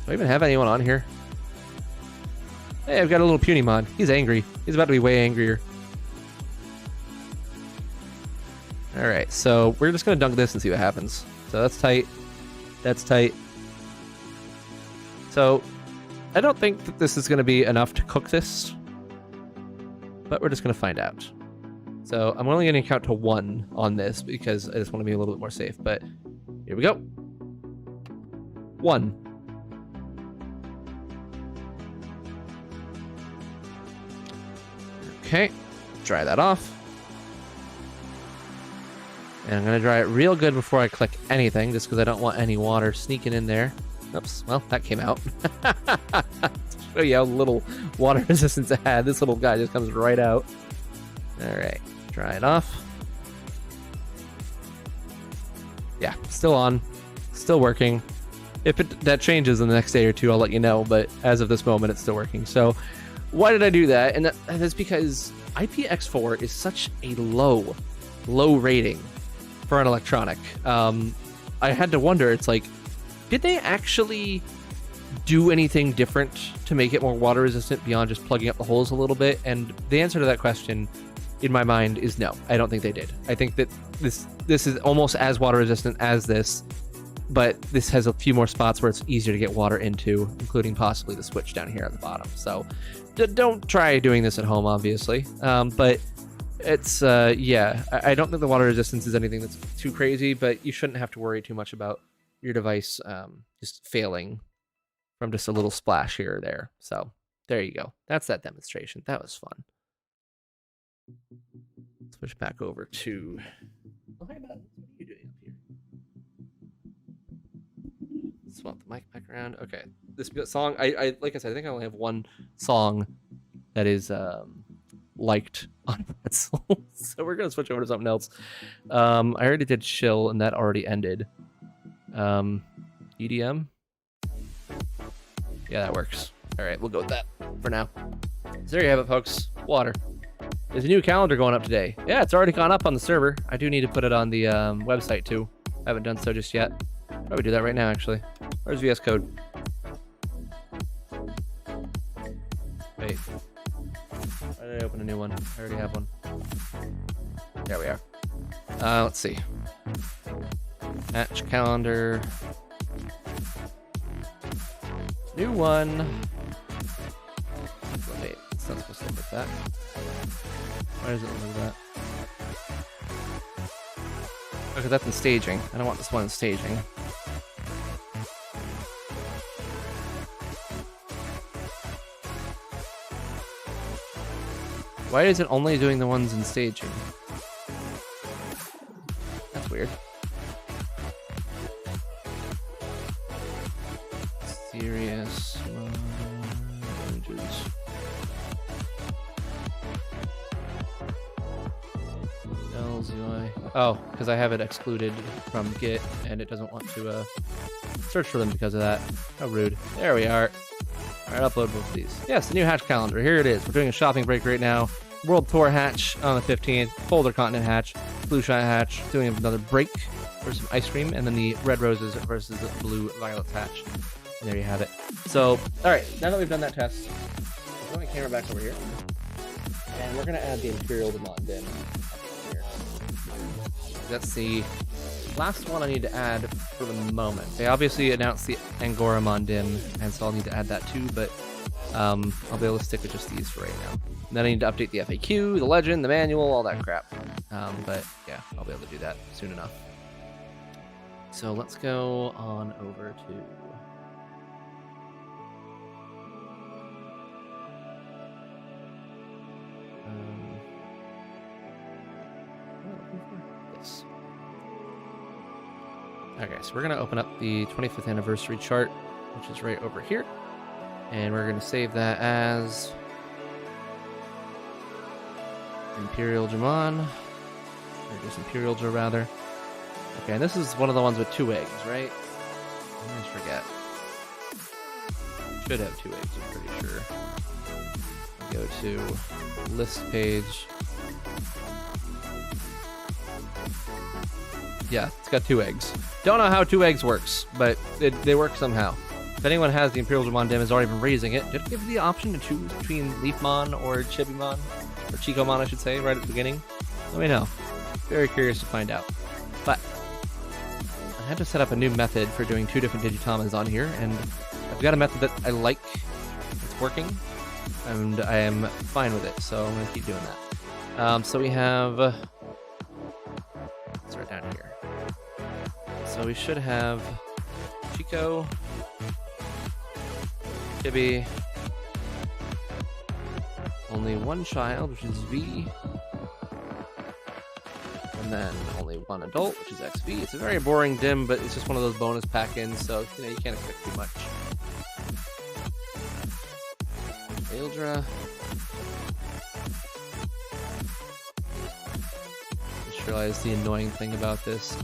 Do I even have anyone on here? Hey, I've got a little Punimon. He's angry. He's about to be way angrier. Alright, so we're just going to dunk this and see what happens. So that's tight. That's tight. So I don't think that this is going to be enough to cook this, but we're just going to find out. So I'm only going to count to 1 on this because I just want to be a little bit more safe, but here we go. 1. Okay, dry that off. And I'm going to dry it real good before I click anything, just because I don't want any water sneaking in there. Oops, well, that came out. To show you how little water resistance it had, this little guy just comes right out. Alright, dry it off. Yeah, still on. Still working. If that changes in the next day or two, I'll let you know, but as of this moment, it's still working. So, why did I do that? And that's because IPX4 is such a low rating for an electronic. I had to wonder, it's like, did they actually do anything different to make it more water resistant beyond just plugging up the holes a little bit? And the answer to that question, in my mind, is no. I don't think they did. I think that this is almost as water resistant as this, but this has a few more spots where it's easier to get water into, including possibly the switch down here at the bottom. So don't try doing this at home, obviously. But it's, yeah, I don't think the water resistance is anything that's too crazy, but you shouldn't have to worry too much about your device just failing from just a little splash here or there. So there you go. That's that demonstration. That was fun. Switch back over to... Oh, hi, bud. What are you doing up here? Swap the mic back around. Okay. This song, I like I said, I think I only have 1 song that is liked on Pretzel. So we're going to switch over to something else. I already did Chill, and that already ended. EDM? Yeah, that works. Alright, we'll go with that for now. So there you have it, folks. Water. There's a new calendar going up today. Yeah, it's already gone up on the server. I do need to put it on the website, too. I haven't done so just yet. Probably do that right now, actually. Where's VS Code? Wait. Why did I open a new one? I already have one. There we are. Let's see. Match calendar. New one. Wait, it's not supposed to look like that. Why does it look like that? Okay, that's in staging. I don't want this one in staging. Why is it only doing the ones in staging? That's weird. Serious images. LZY. Oh, because I have it excluded from Git and it doesn't want to search for them because of that. How rude. There we are. Alright, upload both of these. Yes, the new hatch calendar. Here it is. We're doing a shopping break right now. World Tour hatch on the 15th. Polar Continent hatch. Blue Shine hatch. Doing another break for some ice cream. And then the Red Roses versus the Blue Violets hatch. And there you have it. So, alright, now that we've done that test, I'll put my camera back over here. And we're going to add the Imperial Demon in here. That's the last one I need to add for the moment. They obviously announced the Angora Mondin, and so I'll need to add that too, but I'll be able to stick with just these for right now. And then I need to update the FAQ, the legend, the manual, all that crap. But yeah, I'll be able to do that soon enough. So let's go on over to... this. Okay, so we're gonna open up the 25th anniversary chart, which is right over here. And we're gonna save that as Imperial Jamon, or just Imperial Jo rather. Okay, and this is one of the ones with 2 eggs, right? I always forget. Should have 2 eggs, I'm pretty sure. Go to list page. Yeah, it's got 2 eggs. Don't know how 2 eggs works, but they work somehow. If anyone has the Imperial Jamon Dim has already been raising it, did it give you the option to choose between Leafmon or Chibimon? Or Chicomon, I should say, right at the beginning? Let me know. Very curious to find out. But I had to set up a new method for doing 2 different Digitamons on here, and I've got a method that I like. It's working, and I am fine with it, so I'm going to keep doing that. So we have... let's start down here. So we should have Chico, Chibi, only 1 child, which is V, and then only 1 adult, which is XV. It's a very boring dim, but it's just one of those bonus pack-ins, so you can't expect too much. Aildra. Just realized the annoying thing about this.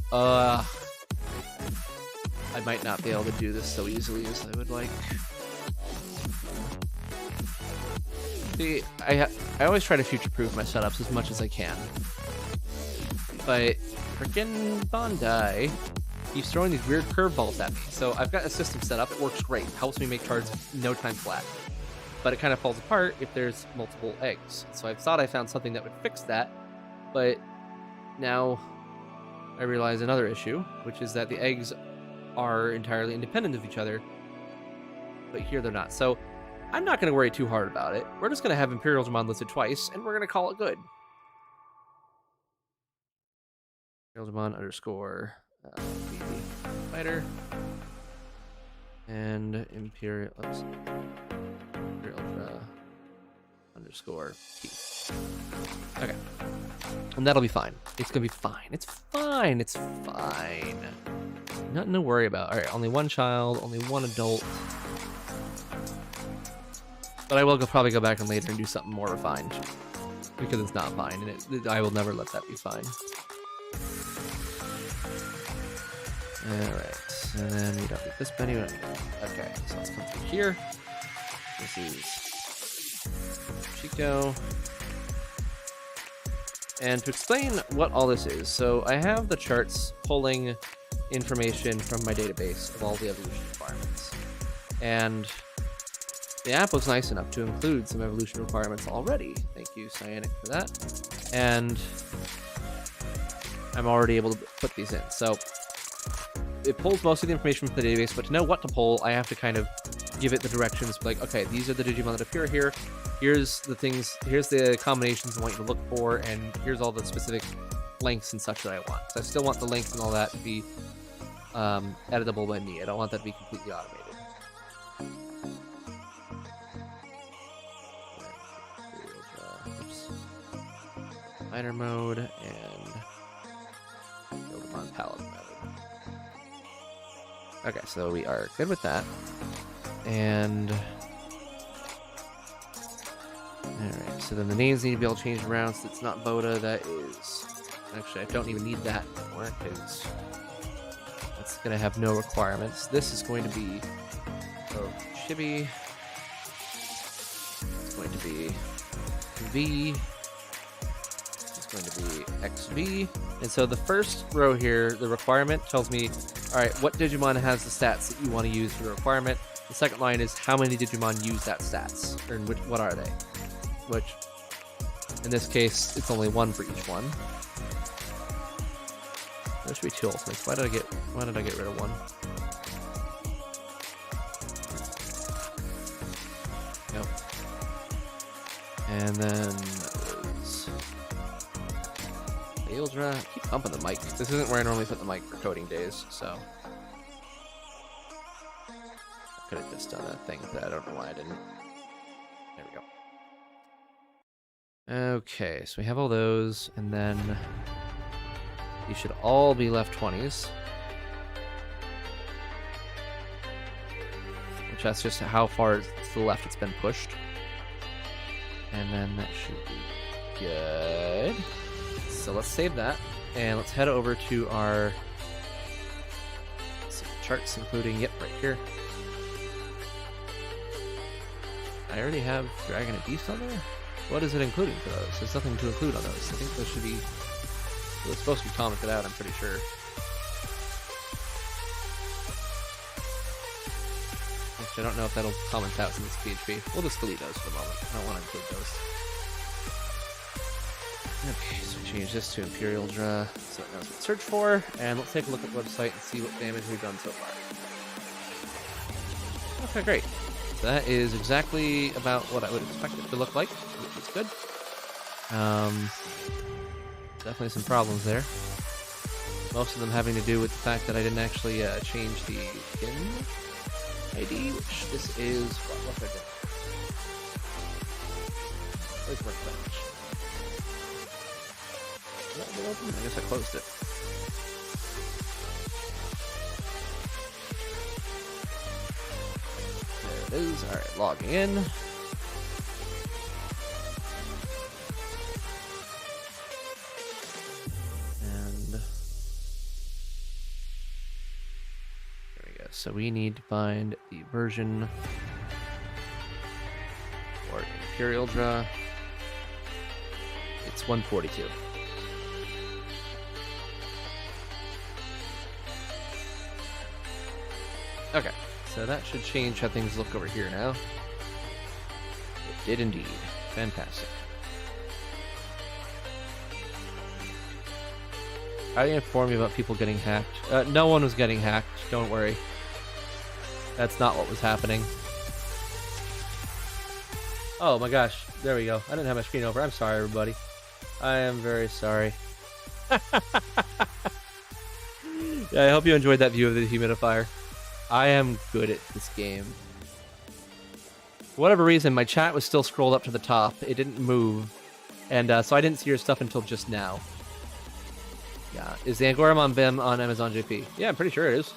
I might not be able to do this so easily as I would like. See, I always try to future-proof my setups as much as I can. But frickin' Bandai keeps throwing these weird curveballs at me. So I've got a system set up. It works great. It helps me make charts no time flat. But it kind of falls apart if there's multiple eggs. So I thought I found something that would fix that. But now I realize another issue, which is that the eggs are entirely independent of each other. But here they're not. So I'm not going to worry too hard about it. We're just going to have Imperial Jamon listed twice, and we're going to call it good. Imperial Jamon underscore fighter. And Imperial underscore P. Okay. And that'll be fine. It's going to be fine. It's fine. It's fine. Nothing to worry about. All right, only 1 child, only 1 adult. But I will probably go back and later and do something more refined. Because it's not fine, and I will never let that be fine. Alright, and then we don't need this many. Okay, so let's come through here. This is Chico. And to explain what all this is, so I have the charts pulling information from my database of all the evolution requirements. And the app was nice enough to include some evolution requirements already. Thank you, Cyanic, for that. And I'm already able to put these in. So it pulls most of the information from the database, but to know what to pull, I have to kind of give it the directions. Like, okay, these are the Digimon that appear here. Here's the things, here's the combinations I want you to look for, and here's all the specific lengths and such that I want. So I still want the lengths and all that to be editable by me. I don't want that to be completely automated. Fighter mode and Pokemon palette mode. Okay, so we are good with that. And alright, so then the names need to be all changed around so it's not Boda. That is actually, I don't even need that anymore because that's gonna have no requirements. This is going to be Chibi. It's going to be V. Going to be XV. And so the first row here, the requirement tells me, all right, what Digimon has the stats that you want to use for the requirement. The second line is how many Digimon use that stats, or what are they? Which, in this case, it's only 1 for each one. There should be 2 ultimates. Why did I get rid of 1? Yep. And then Aildra. Keep bumping the mic. This isn't where I normally put the mic for coding days, so I could have just done a thing, but I don't know why I didn't. There we go. Okay, so we have all those, and then these should all be left 20s. much. That's just how far to the left it's been pushed. And then that should be good. So let's save that. And let's head over to our charts, including, yep, right here. I already have Dragon and Beast on there? What is it including for those? There's nothing to include on those. I think those should be... Well, it's supposed to be commented out, I'm pretty sure. Actually, I don't know if that'll comment out since it's PHP. We'll just delete those for the moment. I don't want to include those. Okay, so change this to Imperial Draw, so it knows what to search for, and let's take a look at the website and see what damage we've done so far. Okay, great. So that is exactly about what I would expect it to look like, which is good. Definitely some problems there. Most of them having to do with the fact that I didn't actually change the skin ID, which this is what I did. Where's Workbench? I guess I closed it. There it is. Alright, logging in. And there we go. So we need to find the version for Imperial Draw. It's 142. Okay, so that should change how things look over here now. It did indeed. Fantastic. How do you inform me about people getting hacked? No one was getting hacked, don't worry. That's not what was happening. Oh my gosh, there we go. I didn't have my screen over. I'm sorry, everybody. I am very sorry. Yeah, I hope you enjoyed that view of the humidifier. I am good at this game. For whatever reason, my chat was still scrolled up to the top. It didn't move. And so I didn't see your stuff until just now. Yeah. Is the Angoramon Vim on Amazon JP? Yeah, I'm pretty sure it is.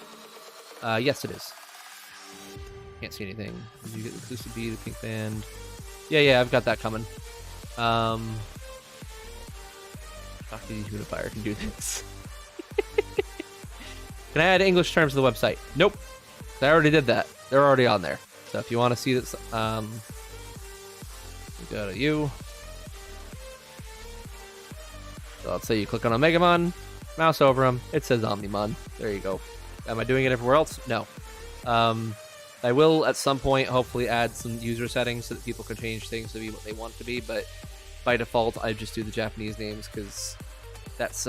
Yes, it is. Can't see anything. Did you get Exclusive B, the pink band? Yeah, I've got that coming. Talk to the humidifier can do this. Can I add English terms to the website? Nope. I already did that. They're already on there. So if you want to see this, we go to you. So let's say you click on Omegamon, mouse over them. It says Omnimon. There you go. Am I doing it everywhere else? No. I will at some point hopefully add some user settings so that people can change things to be what they want to be. But by default, I just do the Japanese names because that's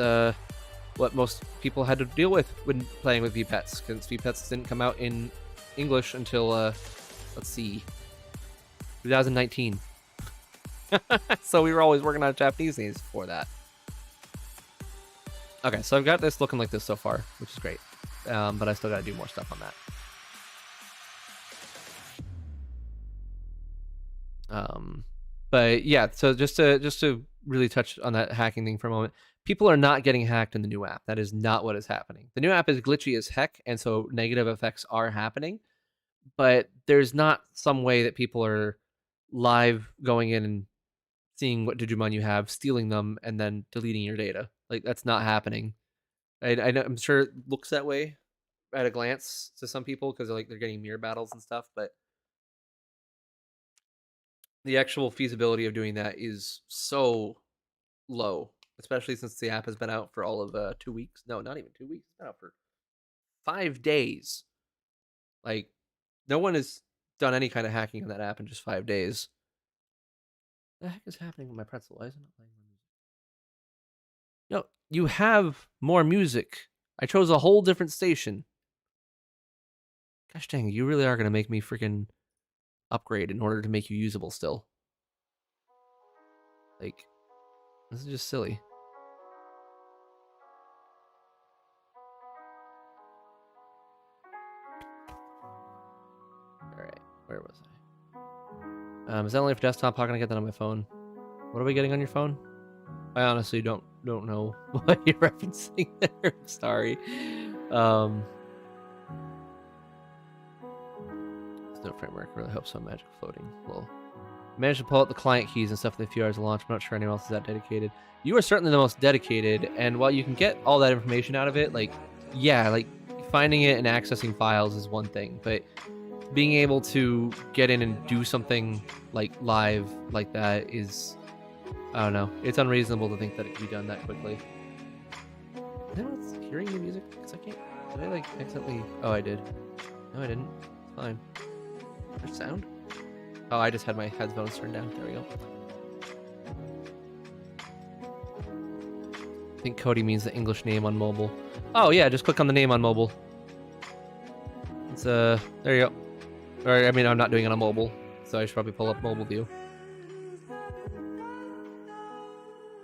what most people had to deal with when playing with VPets, because VPets didn't come out in English until, let's see, 2019. So we were always working on Japanese names before that. Okay, so I've got this looking like this so far, which is great. But I still got to do more stuff on that. But yeah, so just to really touch on that hacking thing for a moment. People are not getting hacked in the new app. That is not what is happening. The new app is glitchy as heck, and so negative effects are happening. But there's not some way that people are live going in and seeing what Digimon you have, stealing them, and then deleting your data. Like, that's not happening. I know, I'm sure it looks that way at a glance to some people because like they're getting mirror battles and stuff, but the actual feasibility of doing that is so low. Especially since the app has been out for all of 2 weeks. No, not even 2 weeks. It's been out for 5 days. Like, no one has done any kind of hacking on that app in just 5 days. What the heck is happening with my pretzel? Why isn't it playing my music? No, you have more music. I chose a whole different station. Gosh dang, you really are going to make me freaking upgrade in order to make you usable still. Like, this is just silly. Alright, where was I? Is that only for desktop? How can I get that on my phone? What are we getting on your phone? I honestly don't know what you're referencing there. I'm sorry. So No framework. Really hope so. Magic floating. Well, managed to pull out the client keys and stuff in a few hours of launch. I'm not sure anyone else is that dedicated. You are certainly the most dedicated, and while you can get all that information out of it, like, yeah, like finding it and accessing files is one thing, but being able to get in and do something like live like that is, I don't know, it's unreasonable to think that it can be done that quickly. Anyone's hearing the music? Because I can't. Did I like accidentally? Oh, I did. No, I didn't. It's fine. There's sound? Oh, I just had my headphones turned down. There we go. I think Cody means the English name on mobile. Oh yeah, just click on the name on mobile. It's there you go. Or I mean, I'm not doing it on mobile, so I should probably pull up mobile view.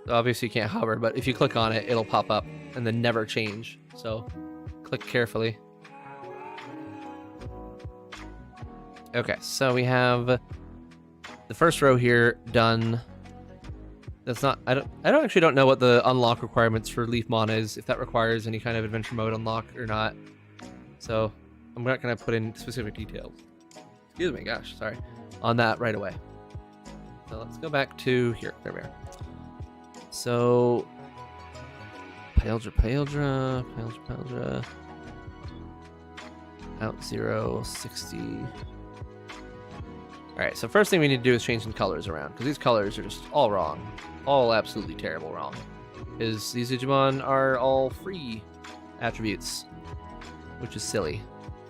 So obviously you can't hover, but if you click on it, it'll pop up and then never change. So click carefully. Okay, so we have the first row here done. That's not. I don't know what the unlock requirements for Leafmon is. If that requires any kind of adventure mode unlock or not. So I'm not gonna put in specific details. Excuse me, gosh, sorry. On that right away. So let's go back to here. There we are. So Paildra. Out 0, 60. Alright, so first thing we need to do is change some colors around, because these colors are just all wrong. All absolutely terrible wrong. Because these Digimon are all free attributes, which is silly,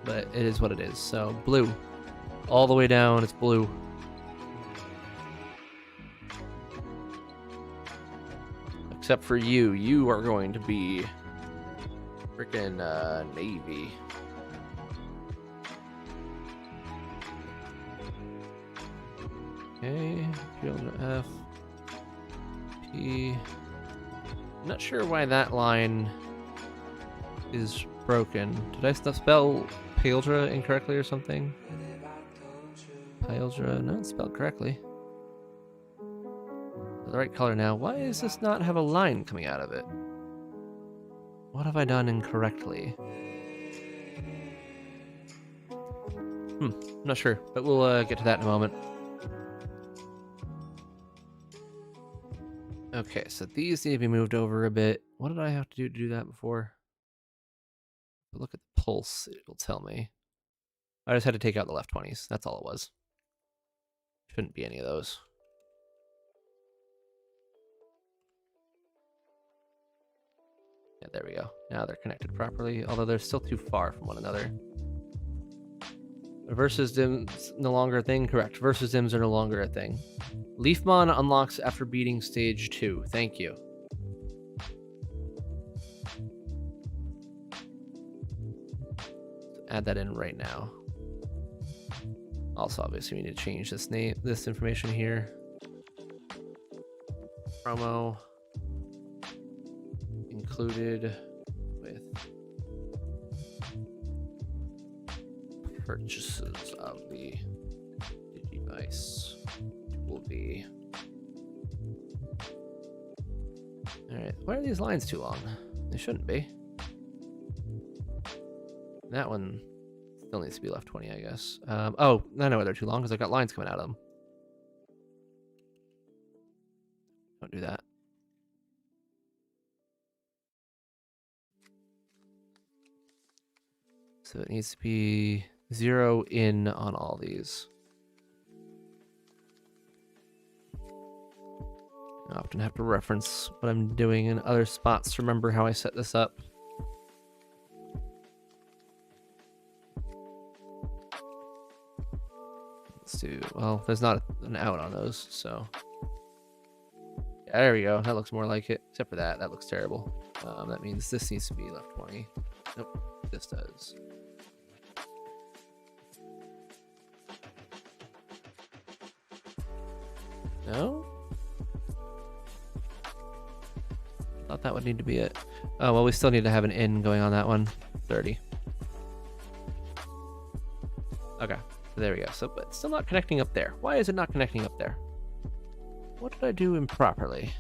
but it is what it is. So blue. All the way down, it's blue. Except for you. You are going to be freaking navy. Okay, F, P. I'm not sure why that line is broken. Did I spell Paildra incorrectly or something? Paildra, no, it's spelled correctly. The right color now. Why does this not have a line coming out of it? What have I done incorrectly? I'm not sure, but we'll get to that in a moment. Okay, so these need to be moved over a bit. What did I have to do that before? Look at the pulse, it'll tell me. I just had to take out the left 20s. That's all it was. Shouldn't be any of those. Yeah, there we go. Now they're connected properly, although they're still too far from one another. Versus dims no longer a thing? Correct. Versus dims are no longer a thing. Leafmon unlocks after beating stage 2. Thank you. Add that in right now. Also, obviously, we need to change this information here. Promo included with purchases of the Digivice will be. Alright, why are these lines too long? They shouldn't be. That one still needs to be left 20, I guess. Oh, I know why they're too long, because I've got lines coming out of them. Don't do that. So it needs to be 0 in on all these. I often have to reference what I'm doing in other spots to remember how I set this up. Let's do, well, there's not an out on those, so. Yeah, there we go. That looks more like it, except for that. That looks terrible. That means this needs to be left 20. Nope, this does. No? Thought that would need to be it. Oh, well, we still need to have an in going on that one. 30. Okay, so there we go. So, but it's still not connecting up there. Why is it not connecting up there? What did I do improperly?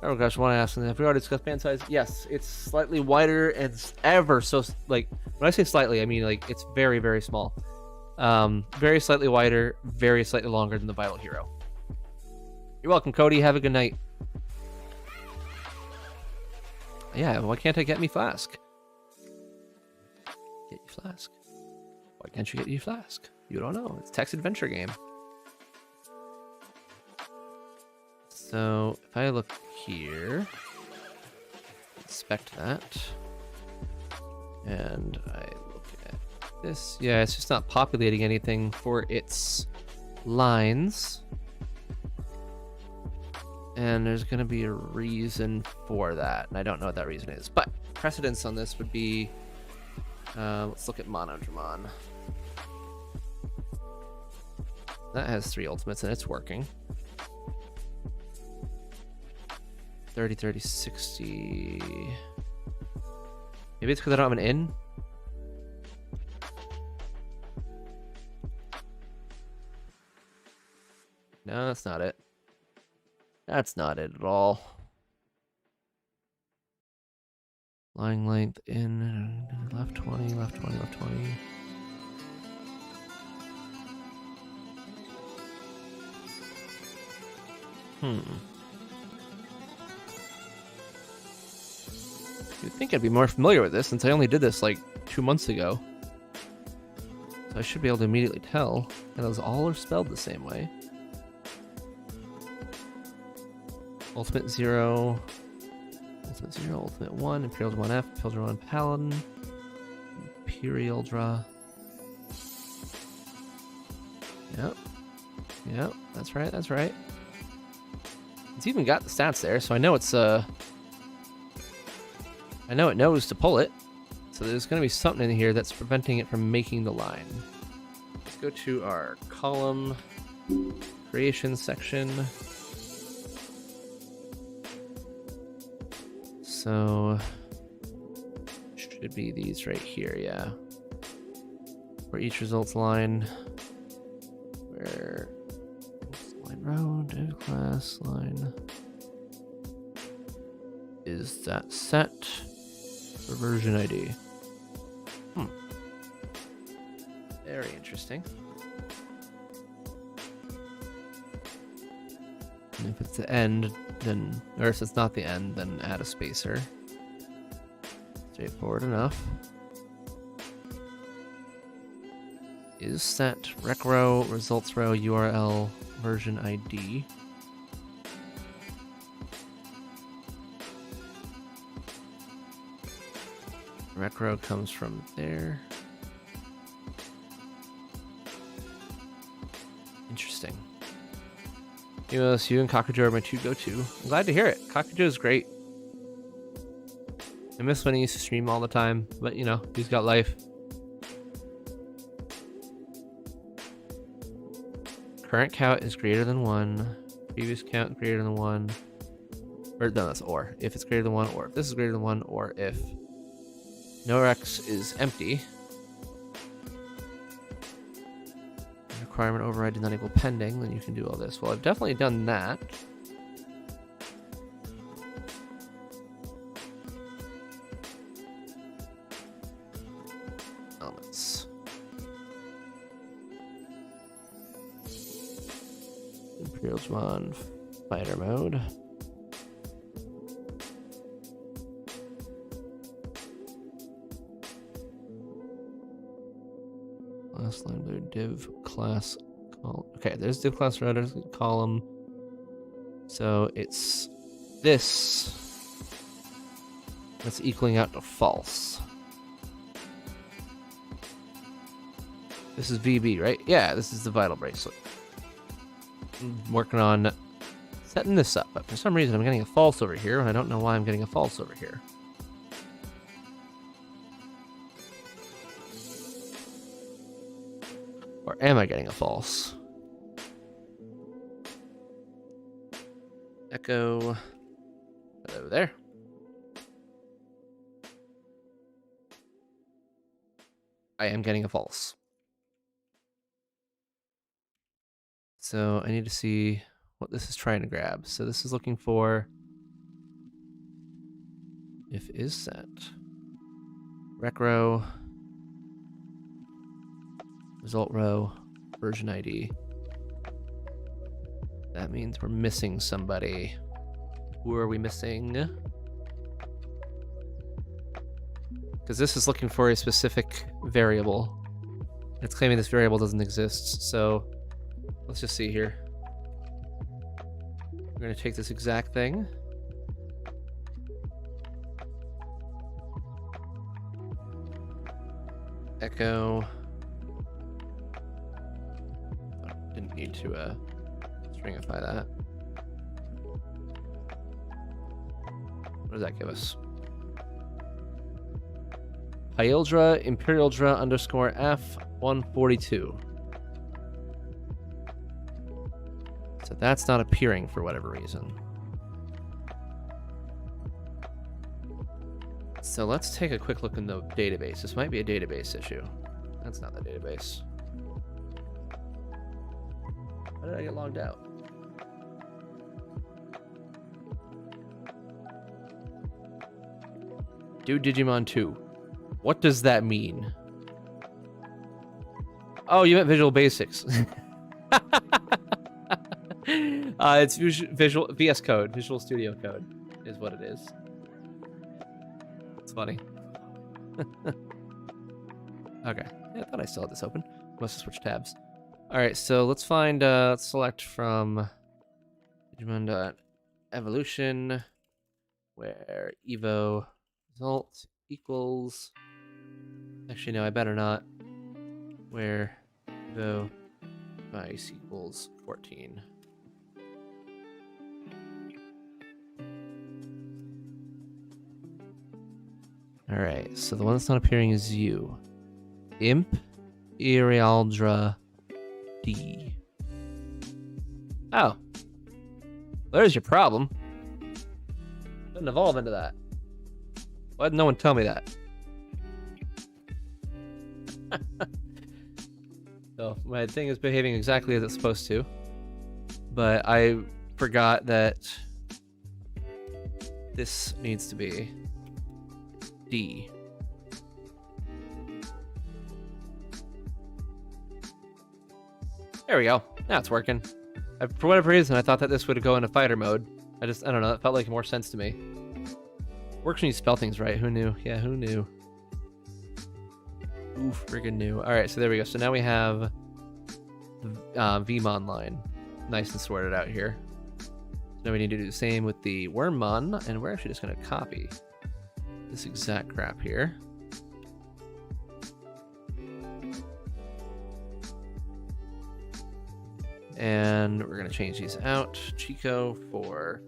Oh gosh, want to ask, have we already discussed band size? Yes, it's slightly wider and ever so, like, when I say slightly, I mean like it's very, very small. Very slightly wider, very slightly longer than the Vital Hero. You're welcome, Cody. Have a good night. Yeah, why can't I get me Flask? Get you Flask. Why can't you get you Flask? You don't know. It's a text adventure game. So if I look here, inspect that, and I look at this, yeah, it's just not populating anything for its lines. And there's going to be a reason for that, and I don't know what that reason is. But precedence on this would be, let's look at Monodramon. That has 3 ultimates, and it's working. 30, 30, 60. Maybe it's because I don't have an in. No, that's not it. That's not it at all. Line length in, left 20, left 20, left 20. You'd think I'd be more familiar with this since I only did this like 2 months ago. So I should be able to immediately tell. And those all are spelled the same way. Ultimate 0. Ultimate 0, Ultimate 1, Imperial 1F, Imperial 1 Paladin, Imperial Draw. Yep. Yep, that's right, that's right. It's even got the stats there, so I know it's I know it knows to pull it. So there's going to be something in here that's preventing it from making the line. Let's go to our column creation section. So should be these right here, yeah. For each results line, where line row, div class line is that set for version ID. Very interesting. And if it's the end, then, or if it's not the end, then add a spacer. Straightforward enough. Is set rec row, results row, URL, version ID. Rec row comes from there. Interesting. Eos, you and Kakujo are my 2 go-to. I'm glad to hear it. Kakujo is great. I miss when he used to stream all the time, but you know, he's got life. Current count is greater than 1. Previous count greater than 1. Or no, that's or. If it's greater than 1, or if this is greater than 1, or if no Rex is empty. Requirement override does not equal pending, then you can do all this. Well, I've definitely done that. Elements. Imperial Digimon fighter mode. Last line there, div class column. Okay, there's div class router column. So it's this that's equaling out to false. This is VB, right? Yeah, this is the Vital Bracelet. I'm working on setting this up, but for some reason I'm getting a false over here, and I don't know why I'm getting a false over here. Or am I getting a false? Echo. Over there. I am getting a false. So I need to see what this is trying to grab. So this is looking for If is set. Rec row. Result row. Version ID. That means we're missing somebody. Who are we missing? Because this is looking for a specific variable. It's claiming this variable doesn't exist, so let's just see here. We're going to take this exact thing. Echo. Oh, didn't need to stringify that. What does that give us? Hyildra Imperialdra underscore F142. So that's not appearing for whatever reason. So let's take a quick look in the database. This might be a database issue. That's not the database. How did I get logged out? Do Digimon 2. What does that mean? Oh, you meant Visual Basics. It's Visual VS Code, Visual Studio Code, is what it is. It's funny. Okay, yeah, I thought I still had this open. Must have switched tabs. All right, so let's find. Let's select from Digimon.evolution, where Evo result equals. Actually, no, I better not. Where Evo device equals 14. Alright, so the one that's not appearing is you. Imp Irialdra D. Oh. There's your problem. Didn't evolve into that. Why did no one tell me that? So my thing is behaving exactly as it's supposed to, but I forgot that this needs to be D. There we go. Now it's working. For whatever reason, I thought that this would go into fighter mode. I don't know. It felt like more sense to me. Works when you spell things right. Who knew? Yeah, who knew? Oof, friggin' new. All right, so there we go. So now we have Vmon line, nice and sorted out here. So now we need to do the same with the Wormmon, and we're actually just gonna copy this exact crap here. And we're gonna change these out. Chico for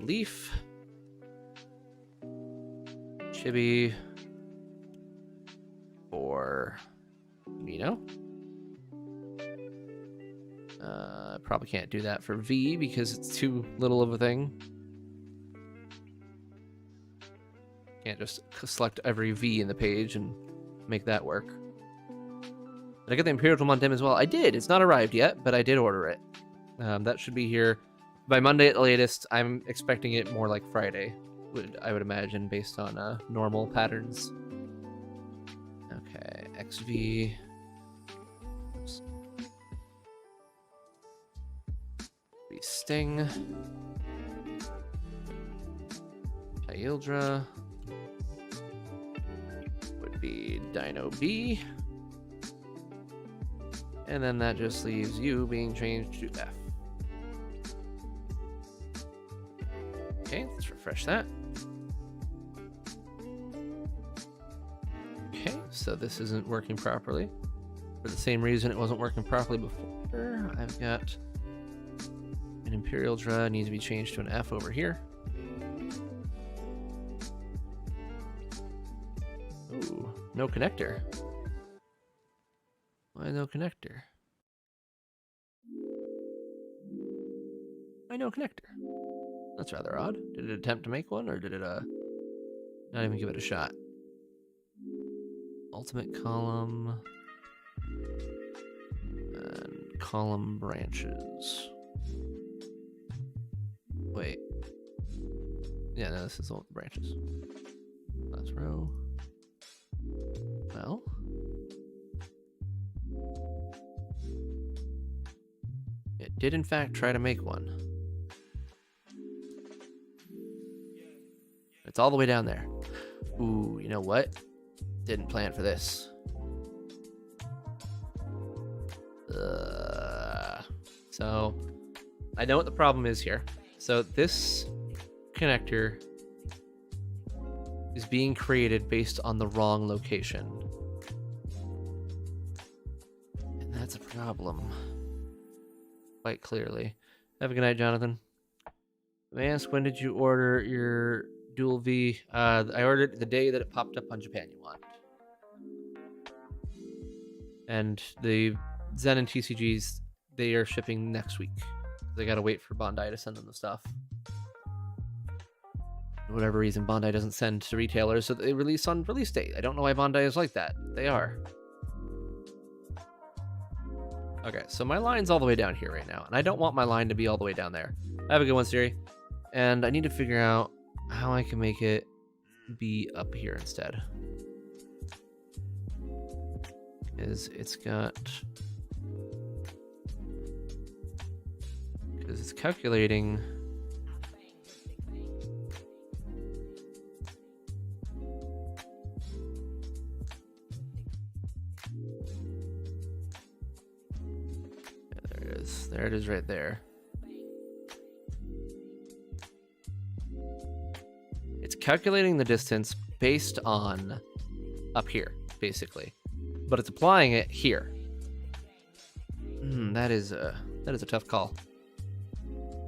Leaf. Chibi for Mino. Probably can't do that for V because it's too little of a thing. Can't just select every V in the page and make that work. Did I get the Imperial Mondim as well? I did. It's not arrived yet, but I did order it. That should be here by Monday at the latest. I'm expecting it more like Friday, I would imagine, based on normal patterns. Okay, XV. Oops. V Sting. Hyildra. Would be Dino B. And then that just leaves you being changed to F. Okay, let's refresh that. Okay, so this isn't working properly. For the same reason it wasn't working properly before, I've got an Imperialdra needs to be changed to an F over here. Ooh, no connector. Why no connector? Why no connector? That's rather odd. Did it attempt to make one, or did it not even give it a shot? Ultimate column and column branches. Wait. Yeah, no, this is all the branches. Last row. Well. It did in fact try to make one. It's all the way down there. Ooh, you know what? Didn't plan for this. So, I know what the problem is here. So this connector is being created based on the wrong location. And that's a problem. Quite clearly. Have a good night, Jonathan. May I ask, when did you order your Dual V? I ordered the day that it popped up on Japanuan. And the Zen and TCGs, they are shipping next week. They gotta wait for Bandai to send them the stuff. For whatever reason, Bandai doesn't send to retailers, so they release on release date. I don't know why Bandai is like that. They are. Okay, so my line's all the way down here right now, and I don't want my line to be all the way down there. Have a good one, Siri. And I need to figure out how I can make it be up here instead. It's got... Because it's calculating... There it is. There it is right there. It's calculating the distance based on up here, basically. But it's applying it here. That is a tough call.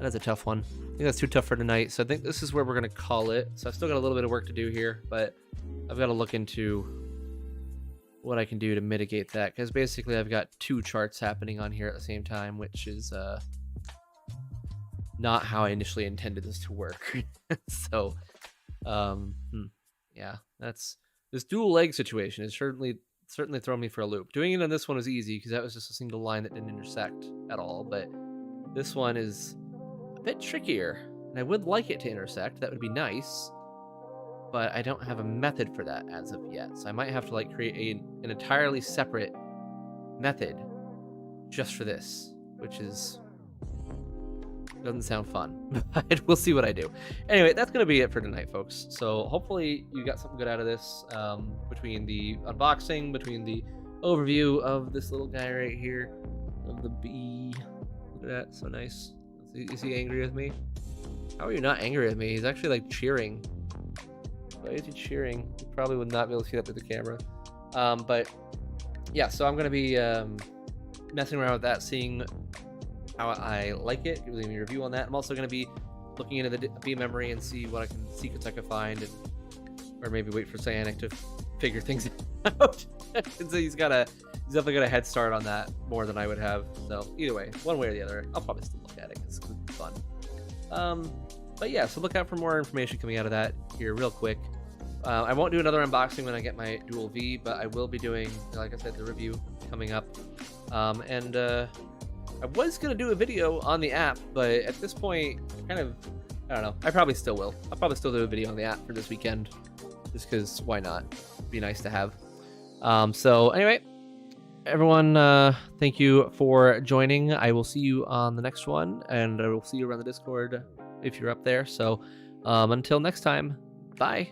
That is a tough one. I think that's too tough for tonight, so I think this is where we're going to call it. So I've still got a little bit of work to do here, but I've got to look into what I can do to mitigate that, because basically I've got two charts happening on here at the same time, which is not how I initially intended this to work. So, yeah, that's this dual leg situation is certainly thrown me for a loop. Doing it on this one was easy because that was just a single line that didn't intersect at all, but this one is a bit trickier, and I would like it to intersect. That would be nice, but I don't have a method for that as of yet. So I might have to like create an entirely separate method just for this, which doesn't sound fun, but we'll see what I do. Anyway, that's going to be it for tonight, folks. So hopefully you got something good out of this, between the unboxing, between the overview of this little guy right here, of the BE. Look at that, so nice. Is he angry with me? How are you not angry with me? He's actually like cheering. Why is he cheering? You probably would not be able to see that with the camera. But yeah, so I'm going to be messing around with that, seeing how I like it, leaving a review on that. I'm also going to be looking into the B memory and see what secrets I can find, or maybe wait for Cyanic to figure things out. So he's definitely got a head start on that more than I would have. So either way, one way or the other, I'll probably still look at it. It's fun. But yeah, so look out for more information coming out of that here real quick. I won't do another unboxing when I get my Dual V, but I will be doing, like I said, the review coming up. I was going to do a video on the app, but at this point, I don't know. I probably still will. I'll probably still do a video on the app for this weekend, just because why not? It'd be nice to have. So anyway, everyone, thank you for joining. I will see you on the next one, and I will see you around the Discord if you're up there. So until next time, bye.